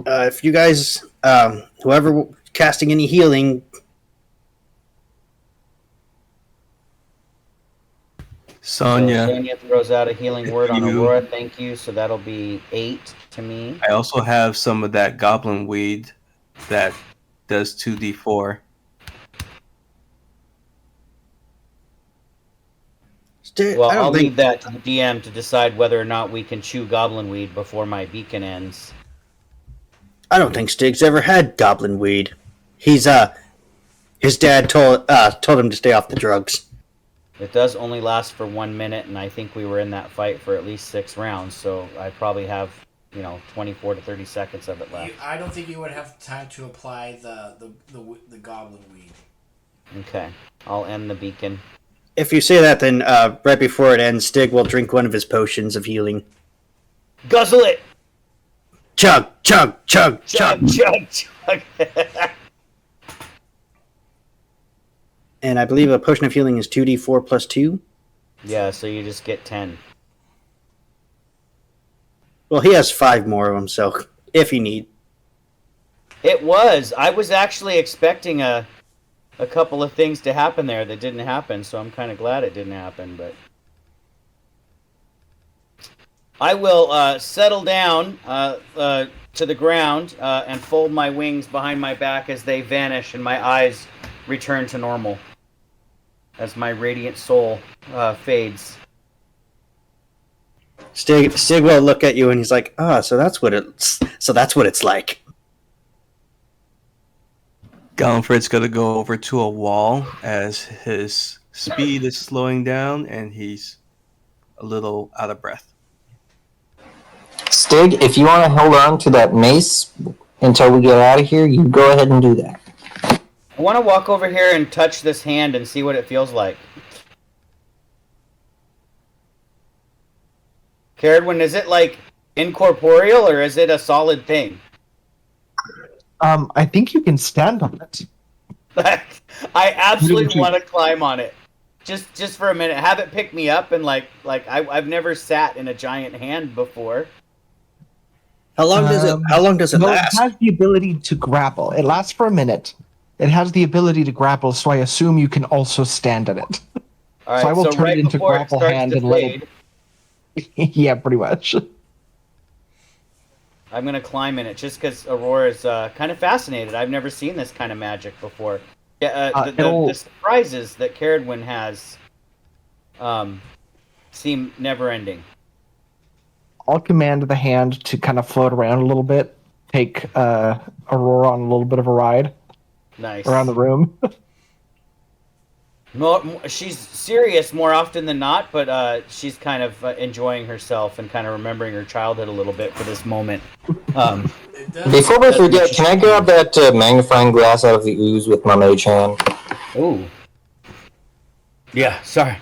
Speaker 6: If you guys, whoever casting any healing,
Speaker 5: Sonya.
Speaker 11: So Sonya throws out a healing word on
Speaker 5: You-
Speaker 11: Aurora. Thank you. So that'll be 8 to me.
Speaker 5: I also have some of that goblin weed that does 2d4.
Speaker 11: Well,
Speaker 6: I don't
Speaker 11: I'll
Speaker 6: think
Speaker 11: leave that to the DM to decide whether or not we can chew goblin weed before my beacon ends.
Speaker 6: Stig's ever had goblin weed. His dad told him to stay off the drugs.
Speaker 11: It does only last for 1 minute, and I think we were in that fight for at least 6 rounds, so I probably have, 24 to 30 seconds of it left.
Speaker 1: I don't think you would have time to apply the goblin weed.
Speaker 11: Okay, I'll end the beacon.
Speaker 6: If you say that, then right before it ends, Stig will drink one of his potions of healing.
Speaker 11: Guzzle it!
Speaker 6: Chug, chug, chug, chug.
Speaker 11: Chug, chug.
Speaker 6: And I believe a potion of healing is 2d4 plus 2.
Speaker 11: Yeah, so you just get 10.
Speaker 6: Well, he has 5 more of them, so if you need.
Speaker 11: It was. I was actually expecting a couple of things to happen there that didn't happen, so I'm kind of glad it didn't happen, but... I will settle down to the ground and fold my wings behind my back as they vanish and my eyes return to normal as my radiant soul fades.
Speaker 6: Stig will look at you and he's like, so that's what it's like.
Speaker 5: Gallifred's going to go over to a wall as his speed is slowing down and he's a little out of breath.
Speaker 3: Stig, if you want to hold on to that mace until we get out of here, you go ahead and do that.
Speaker 11: I want to walk over here and touch this hand and see what it feels like. Caradwin, is it like incorporeal or is it a solid thing?
Speaker 10: I think you can stand on it.
Speaker 11: I absolutely want to climb on it. Just for a minute. Have it pick me up and I've never sat in a giant hand before.
Speaker 6: How long does it last?
Speaker 10: It has the ability to grapple. It lasts for a minute. It has the ability to grapple, so I assume you can also stand on it.
Speaker 11: All right,
Speaker 10: So I will turn
Speaker 11: right
Speaker 10: it into
Speaker 11: before
Speaker 10: grapple
Speaker 11: starts
Speaker 10: hand
Speaker 11: to
Speaker 10: and let
Speaker 11: fade,
Speaker 10: it. Yeah, pretty much.
Speaker 11: I'm gonna climb in it just because Aurora's kind of fascinated. I've never seen this kind of magic before. Yeah, the surprises that Caradwin has seem never-ending.
Speaker 10: I'll command the hand to kind of float around a little bit, take Aurora on a little bit of a ride
Speaker 11: Nice.
Speaker 10: around the room.
Speaker 11: She's serious more often than not, but she's kind of enjoying herself and kind of remembering her childhood a little bit for this moment.
Speaker 3: Before we forget, can I grab that magnifying glass out of the ooze with my mage hand?
Speaker 11: Ooh. Yeah, sorry.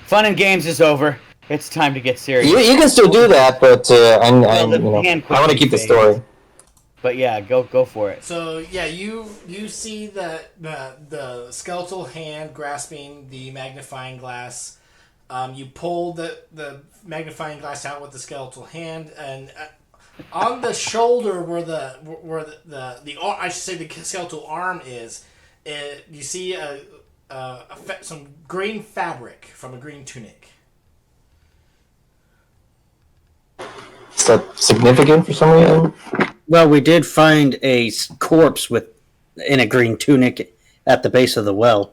Speaker 11: Fun and games is over. It's time to get serious.
Speaker 3: You can still do that, but I want to keep the story.
Speaker 11: But yeah, go for it.
Speaker 1: So yeah, you see the skeletal hand grasping the magnifying glass. You pull the magnifying glass out with the skeletal hand, and on the shoulder where the I should say the skeletal arm is, you see some green fabric from a green tunic.
Speaker 3: Is that significant for some reason?
Speaker 6: Well, we did find a corpse in a green tunic at the base of the well.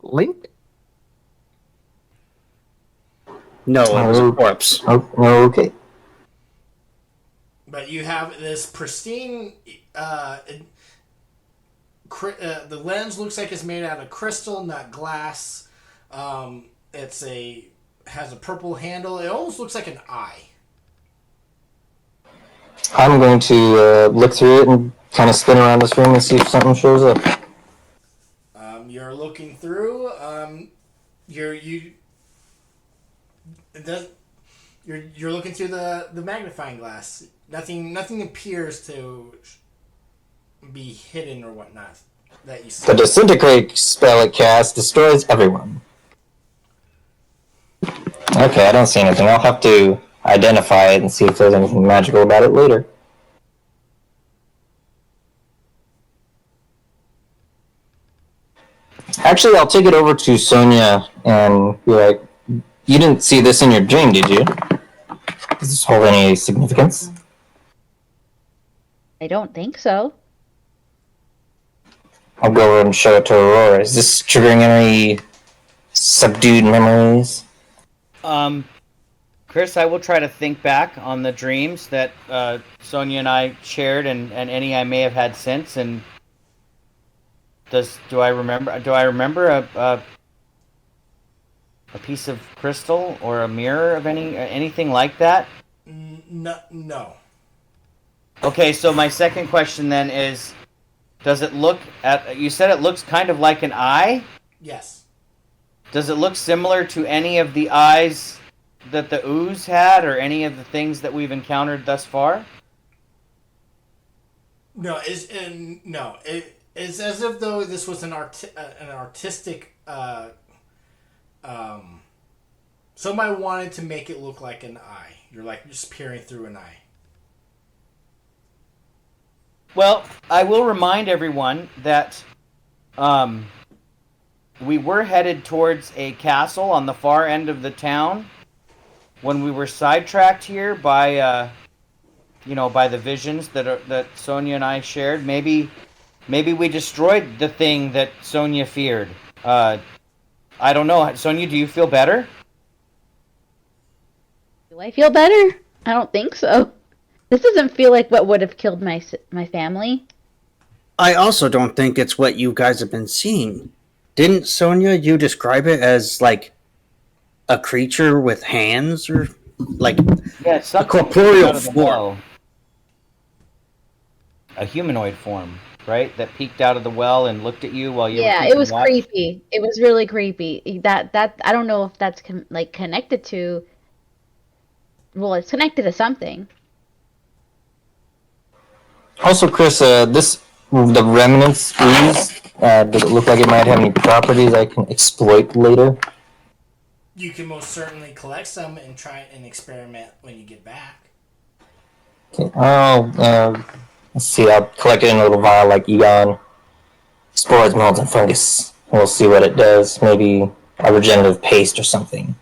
Speaker 10: Link?
Speaker 6: No, it was a corpse.
Speaker 3: Oh, okay.
Speaker 1: But you have this pristine. The lens looks like it's made out of crystal, not glass. Has a purple handle. It almost looks like an eye.
Speaker 3: I'm going to look through it and kind of spin around this room and see if something shows up.
Speaker 1: You're looking through. You're looking through the magnifying glass. Nothing appears to be hidden or whatnot that you see.
Speaker 3: The disintegrate spell it casts destroys everyone. Okay, I don't see anything. I'll have to identify it and see if there's anything magical about it later. Actually, I'll take it over to Sonya and be like, You didn't see this in your dream, did you? Does this hold any significance?
Speaker 7: I don't think so.
Speaker 3: I'll go over and show it to Aurora. Is this triggering any subdued memories?
Speaker 11: Chris, I will try to think back on the dreams that Sonia and I shared, and any I may have had since. And do I remember a piece of crystal or a mirror of anything like that?
Speaker 1: No.
Speaker 11: Okay, so my second question then is, does it look at? You said it looks kind of like an eye.
Speaker 1: Yes.
Speaker 11: Does it look similar to any of the eyes that the ooze had, or any of the things that we've encountered thus far?
Speaker 1: No, it's as if though this was an artistic. Somebody wanted to make it look like an eye. You're like just peering through an eye.
Speaker 11: Well, I will remind everyone that we were headed towards a castle on the far end of the town when we were sidetracked here by by the visions that Sonia and I shared. Maybe we destroyed the thing that Sonia feared. I don't know. Sonia, do you feel better?
Speaker 7: Do I feel better? I don't think so. This doesn't feel like what would have killed my family.
Speaker 6: I also don't think it's what you guys have been seeing. Didn't Sonia, you describe it as like a creature with hands, or like
Speaker 11: a
Speaker 6: corporeal form?
Speaker 11: A humanoid form, right? That peeked out of the well and looked at you while you were
Speaker 7: it was
Speaker 11: watch.
Speaker 7: creepy. It was really creepy. That I don't know if that's connected to. Well, it's connected to something.
Speaker 3: Also, Chris, the remnants ooze, does it look like it might have any properties I can exploit later?
Speaker 1: You can most certainly collect some and try and experiment when you get back.
Speaker 3: Okay. Let's see, I'll collect it in a little vial like Egon. Spores, molds, and fungus. We'll see what it does. Maybe a regenerative paste or something.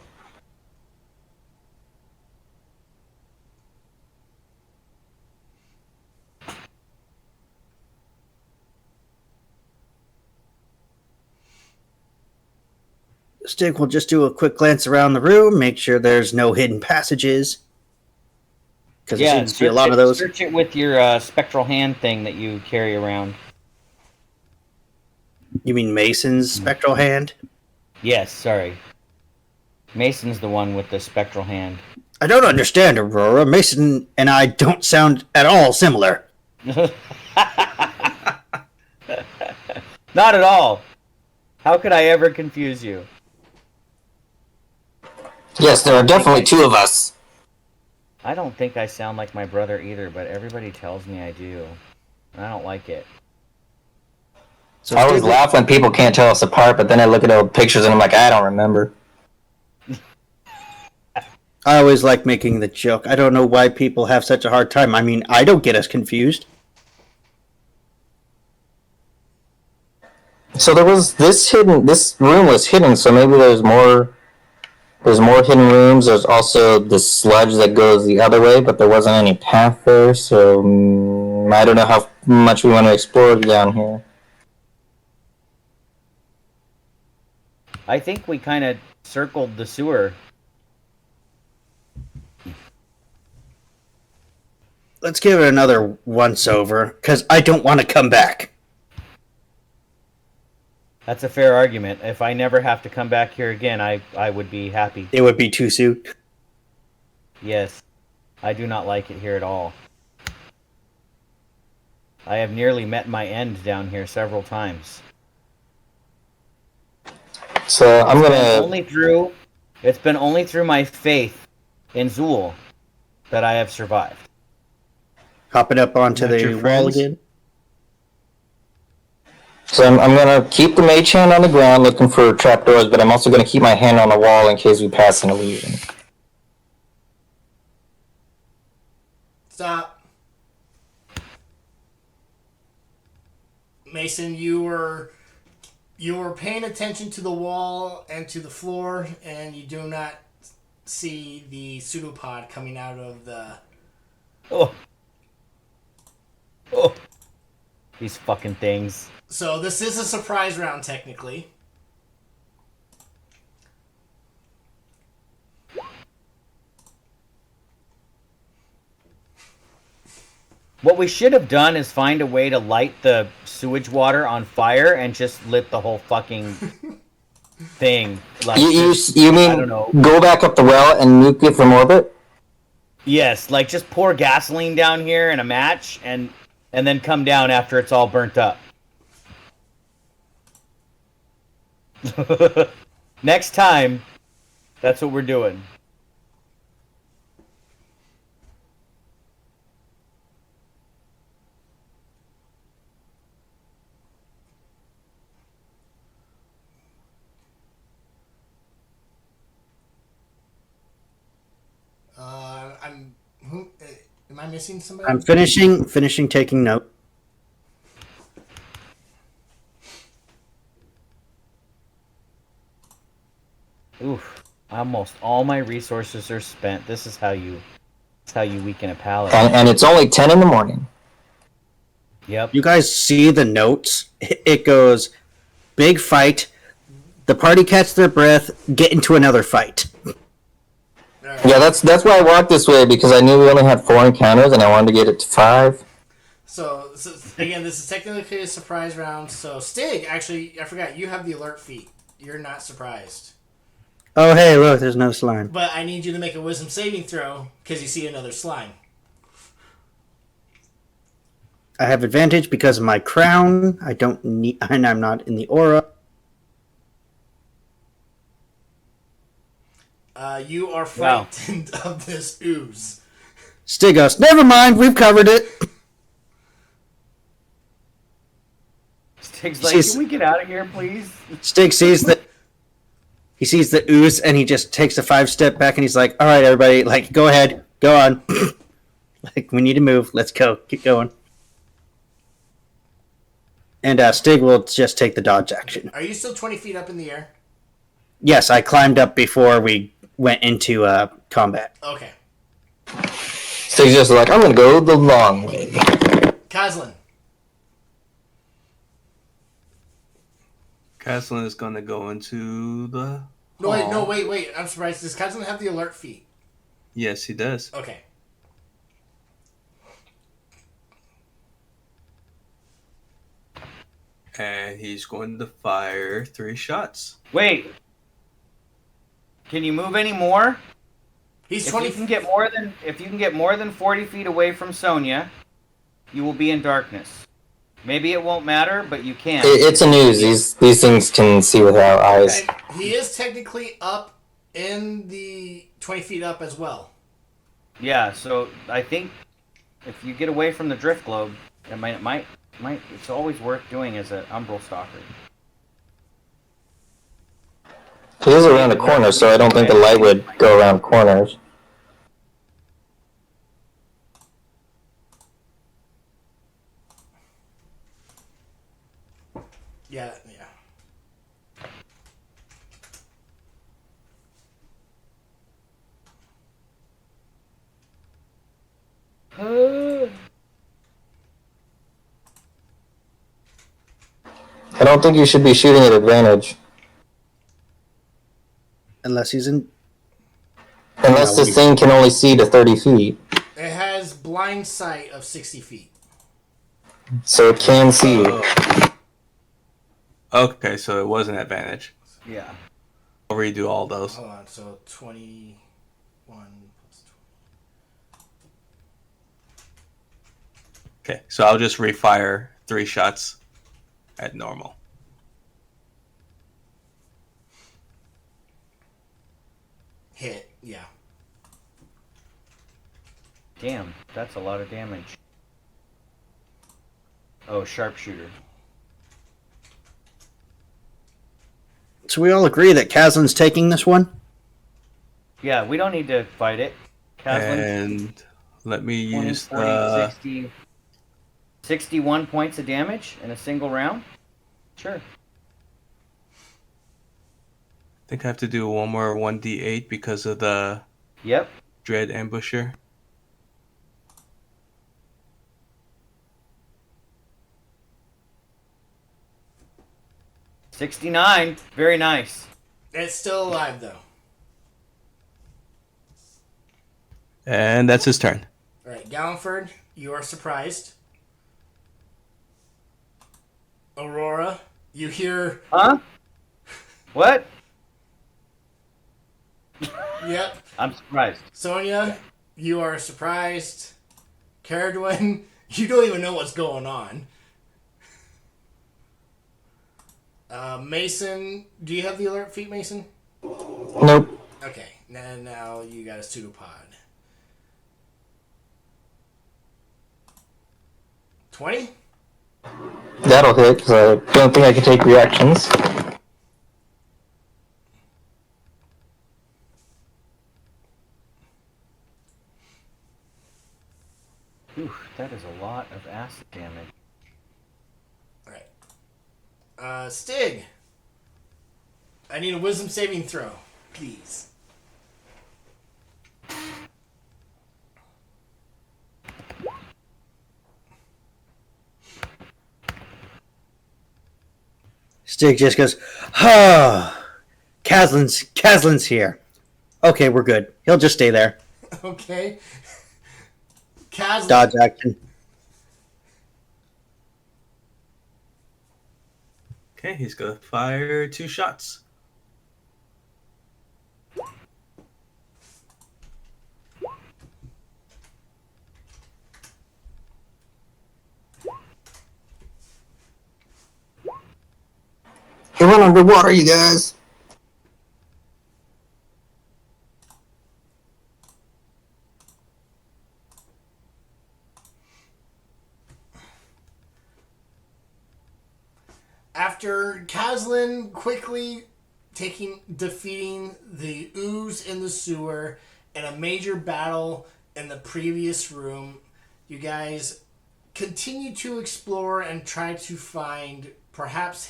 Speaker 6: Stick will just do a quick glance around the room, make sure there's no hidden passages. Because there seems to be a lot of those.
Speaker 11: Search it with your spectral hand thing that you carry around.
Speaker 6: You mean Mason's spectral hand?
Speaker 11: Yes, sorry. Mason's the one with the spectral hand.
Speaker 6: I don't understand, Aurora. Mason and I don't sound at all similar.
Speaker 11: Not at all. How could I ever confuse you?
Speaker 3: Yes, there are definitely two of us.
Speaker 11: I don't think I sound like my brother either, but everybody tells me I do. And I don't like it.
Speaker 3: So I always laugh when people can't tell us apart, but then I look at old pictures and I'm like, I don't remember.
Speaker 6: I always like making the joke. I don't know why people have such a hard time. I mean, I don't get as confused.
Speaker 3: So there was this room was hidden, so maybe there's more hidden rooms. There's also the sludge that goes the other way, but there wasn't any path there, so I don't know how much we want to explore down here.
Speaker 11: I think we kind of circled the sewer.
Speaker 6: Let's give it another once over, because I don't want to come back.
Speaker 11: That's a fair argument. If I never have to come back here again, I would be happy.
Speaker 6: It would be too soon.
Speaker 11: Yes. I do not like it here at all. I have nearly met my end down here several times.
Speaker 3: So I'm gonna...
Speaker 11: It's been only through my faith in Zool that I have survived.
Speaker 6: Hopping up onto the wall again.
Speaker 3: So I'm gonna keep the mage hand on the ground looking for trapdoors, but I'm also gonna keep my hand on the wall in case we pass an illusion.
Speaker 1: Stop. Mason, you were paying attention to the wall and to the floor, and you do not see the pseudopod coming out of the.
Speaker 11: Oh. Oh. These fucking things.
Speaker 1: So this is a surprise round, technically.
Speaker 11: What we should have done is find a way to light the sewage water on fire and just lit the whole fucking thing. Like
Speaker 3: You mean
Speaker 11: I don't know.
Speaker 3: go back up the well and nuke it from orbit?
Speaker 11: Yes, like just pour gasoline down here and a match and then come down after it's all burnt up. Next time, that's what we're doing.
Speaker 1: Am I missing somebody?
Speaker 6: I'm finishing taking note.
Speaker 11: Oof. Almost all my resources are spent. This is how you weaken a pallet.
Speaker 3: And it's only 10 in the morning.
Speaker 11: Yep.
Speaker 6: You guys see the notes? It goes, big fight. The party catch their breath. Get into another fight.
Speaker 3: Yeah, that's why I walked this way, because I knew we only had 4 encounters and I wanted to get it to 5.
Speaker 1: So again, this is technically a surprise round. So Stig, actually, I forgot, you have the alert feat. You're not surprised.
Speaker 6: Oh, hey, look, there's no slime.
Speaker 1: But I need you to make a wisdom saving throw because you see another slime.
Speaker 6: I have advantage because of my crown. I don't need, and I'm not in the aura.
Speaker 1: You are frightened of this ooze.
Speaker 6: Stigos, never mind, we've covered it.
Speaker 11: Stig's like, can we get out of here, please?
Speaker 6: Stig sees the ooze and he just takes a 5-step back and he's like, all right, everybody, like, go ahead, go on. Like, we need to move. Let's go. Keep going. And Stig will just take the dodge action.
Speaker 1: Are you still 20 feet up in the air?
Speaker 6: Yes, I climbed up before we went into combat.
Speaker 1: Okay.
Speaker 3: So he's just like, I'm going to go the long way.
Speaker 1: Kazlin.
Speaker 5: Caslin is going to go into the
Speaker 1: Wait. I'm surprised. Does Kazlin have the alert feat?
Speaker 5: Yes, he does.
Speaker 1: Okay.
Speaker 5: And he's going to fire 3 shots.
Speaker 11: Wait. Can you move any more?
Speaker 1: He's
Speaker 11: If
Speaker 1: 20.
Speaker 11: you can get more than 40 feet away from Sonya, you will be in darkness. Maybe it won't matter, but you can.
Speaker 3: It's a news. These things can see without eyes.
Speaker 1: And he is technically up in the 20 feet up as well.
Speaker 11: Yeah, so I think if you get away from the drift globe, it might it's always worth doing as an umbral stalker.
Speaker 3: He is around a corner, so I don't think the light would go around corners.
Speaker 1: Yeah.
Speaker 3: I don't think you should be shooting at advantage.
Speaker 6: Unless he's in...
Speaker 3: Unless this thing can only see to 30 feet.
Speaker 1: It has blind sight of 60 feet.
Speaker 3: So it can see.
Speaker 5: Okay, so it was an advantage.
Speaker 11: Yeah.
Speaker 5: I'll redo all those.
Speaker 1: Hold on, so 21 plus 20.
Speaker 5: Okay, so I'll just refire 3 shots at normal.
Speaker 1: Hit, yeah.
Speaker 11: Damn, that's a lot of damage. Oh, sharpshooter.
Speaker 6: So we all agree that Kazlin's taking this one?
Speaker 11: Yeah, we don't need to fight it. Caslin,
Speaker 5: And let me
Speaker 11: 20,
Speaker 5: use
Speaker 11: 40,
Speaker 5: the...
Speaker 11: 60, 61 points of damage in a single round? Sure.
Speaker 5: think I have to do one more 1d8 because of the
Speaker 11: Yep.
Speaker 5: Dread Ambusher.
Speaker 11: $69. Very nice.
Speaker 1: It's still alive, though.
Speaker 5: And that's his turn.
Speaker 1: All right, Galliford, you are surprised. Aurora, you hear...
Speaker 11: Huh? What?
Speaker 1: Yep.
Speaker 11: I'm surprised.
Speaker 1: Sonia, you are surprised. Caradwin, you don't even know what's going on. Mason, do you have the alert feat, Mason?
Speaker 3: Nope.
Speaker 1: Okay, now you got a pseudopod. 20?
Speaker 3: That'll hit, because I don't think I can take reactions.
Speaker 11: Ooh, that is a lot of acid damage.
Speaker 1: Alright. Stig. I need a wisdom saving throw, please.
Speaker 6: Stig just goes, ah, Kazlin's here. Okay, we're good. He'll just stay there.
Speaker 1: Okay. Kaz.
Speaker 6: Dodge action.
Speaker 5: Okay, he's gonna fire 2 shots.
Speaker 3: He went underwater, you guys.
Speaker 1: After Kazlin quickly defeating the ooze in the sewer and a major battle in the previous room, you guys continue to explore and try to find perhaps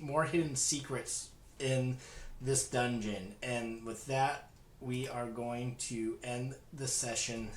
Speaker 1: more hidden secrets in this dungeon. And with that, we are going to end the session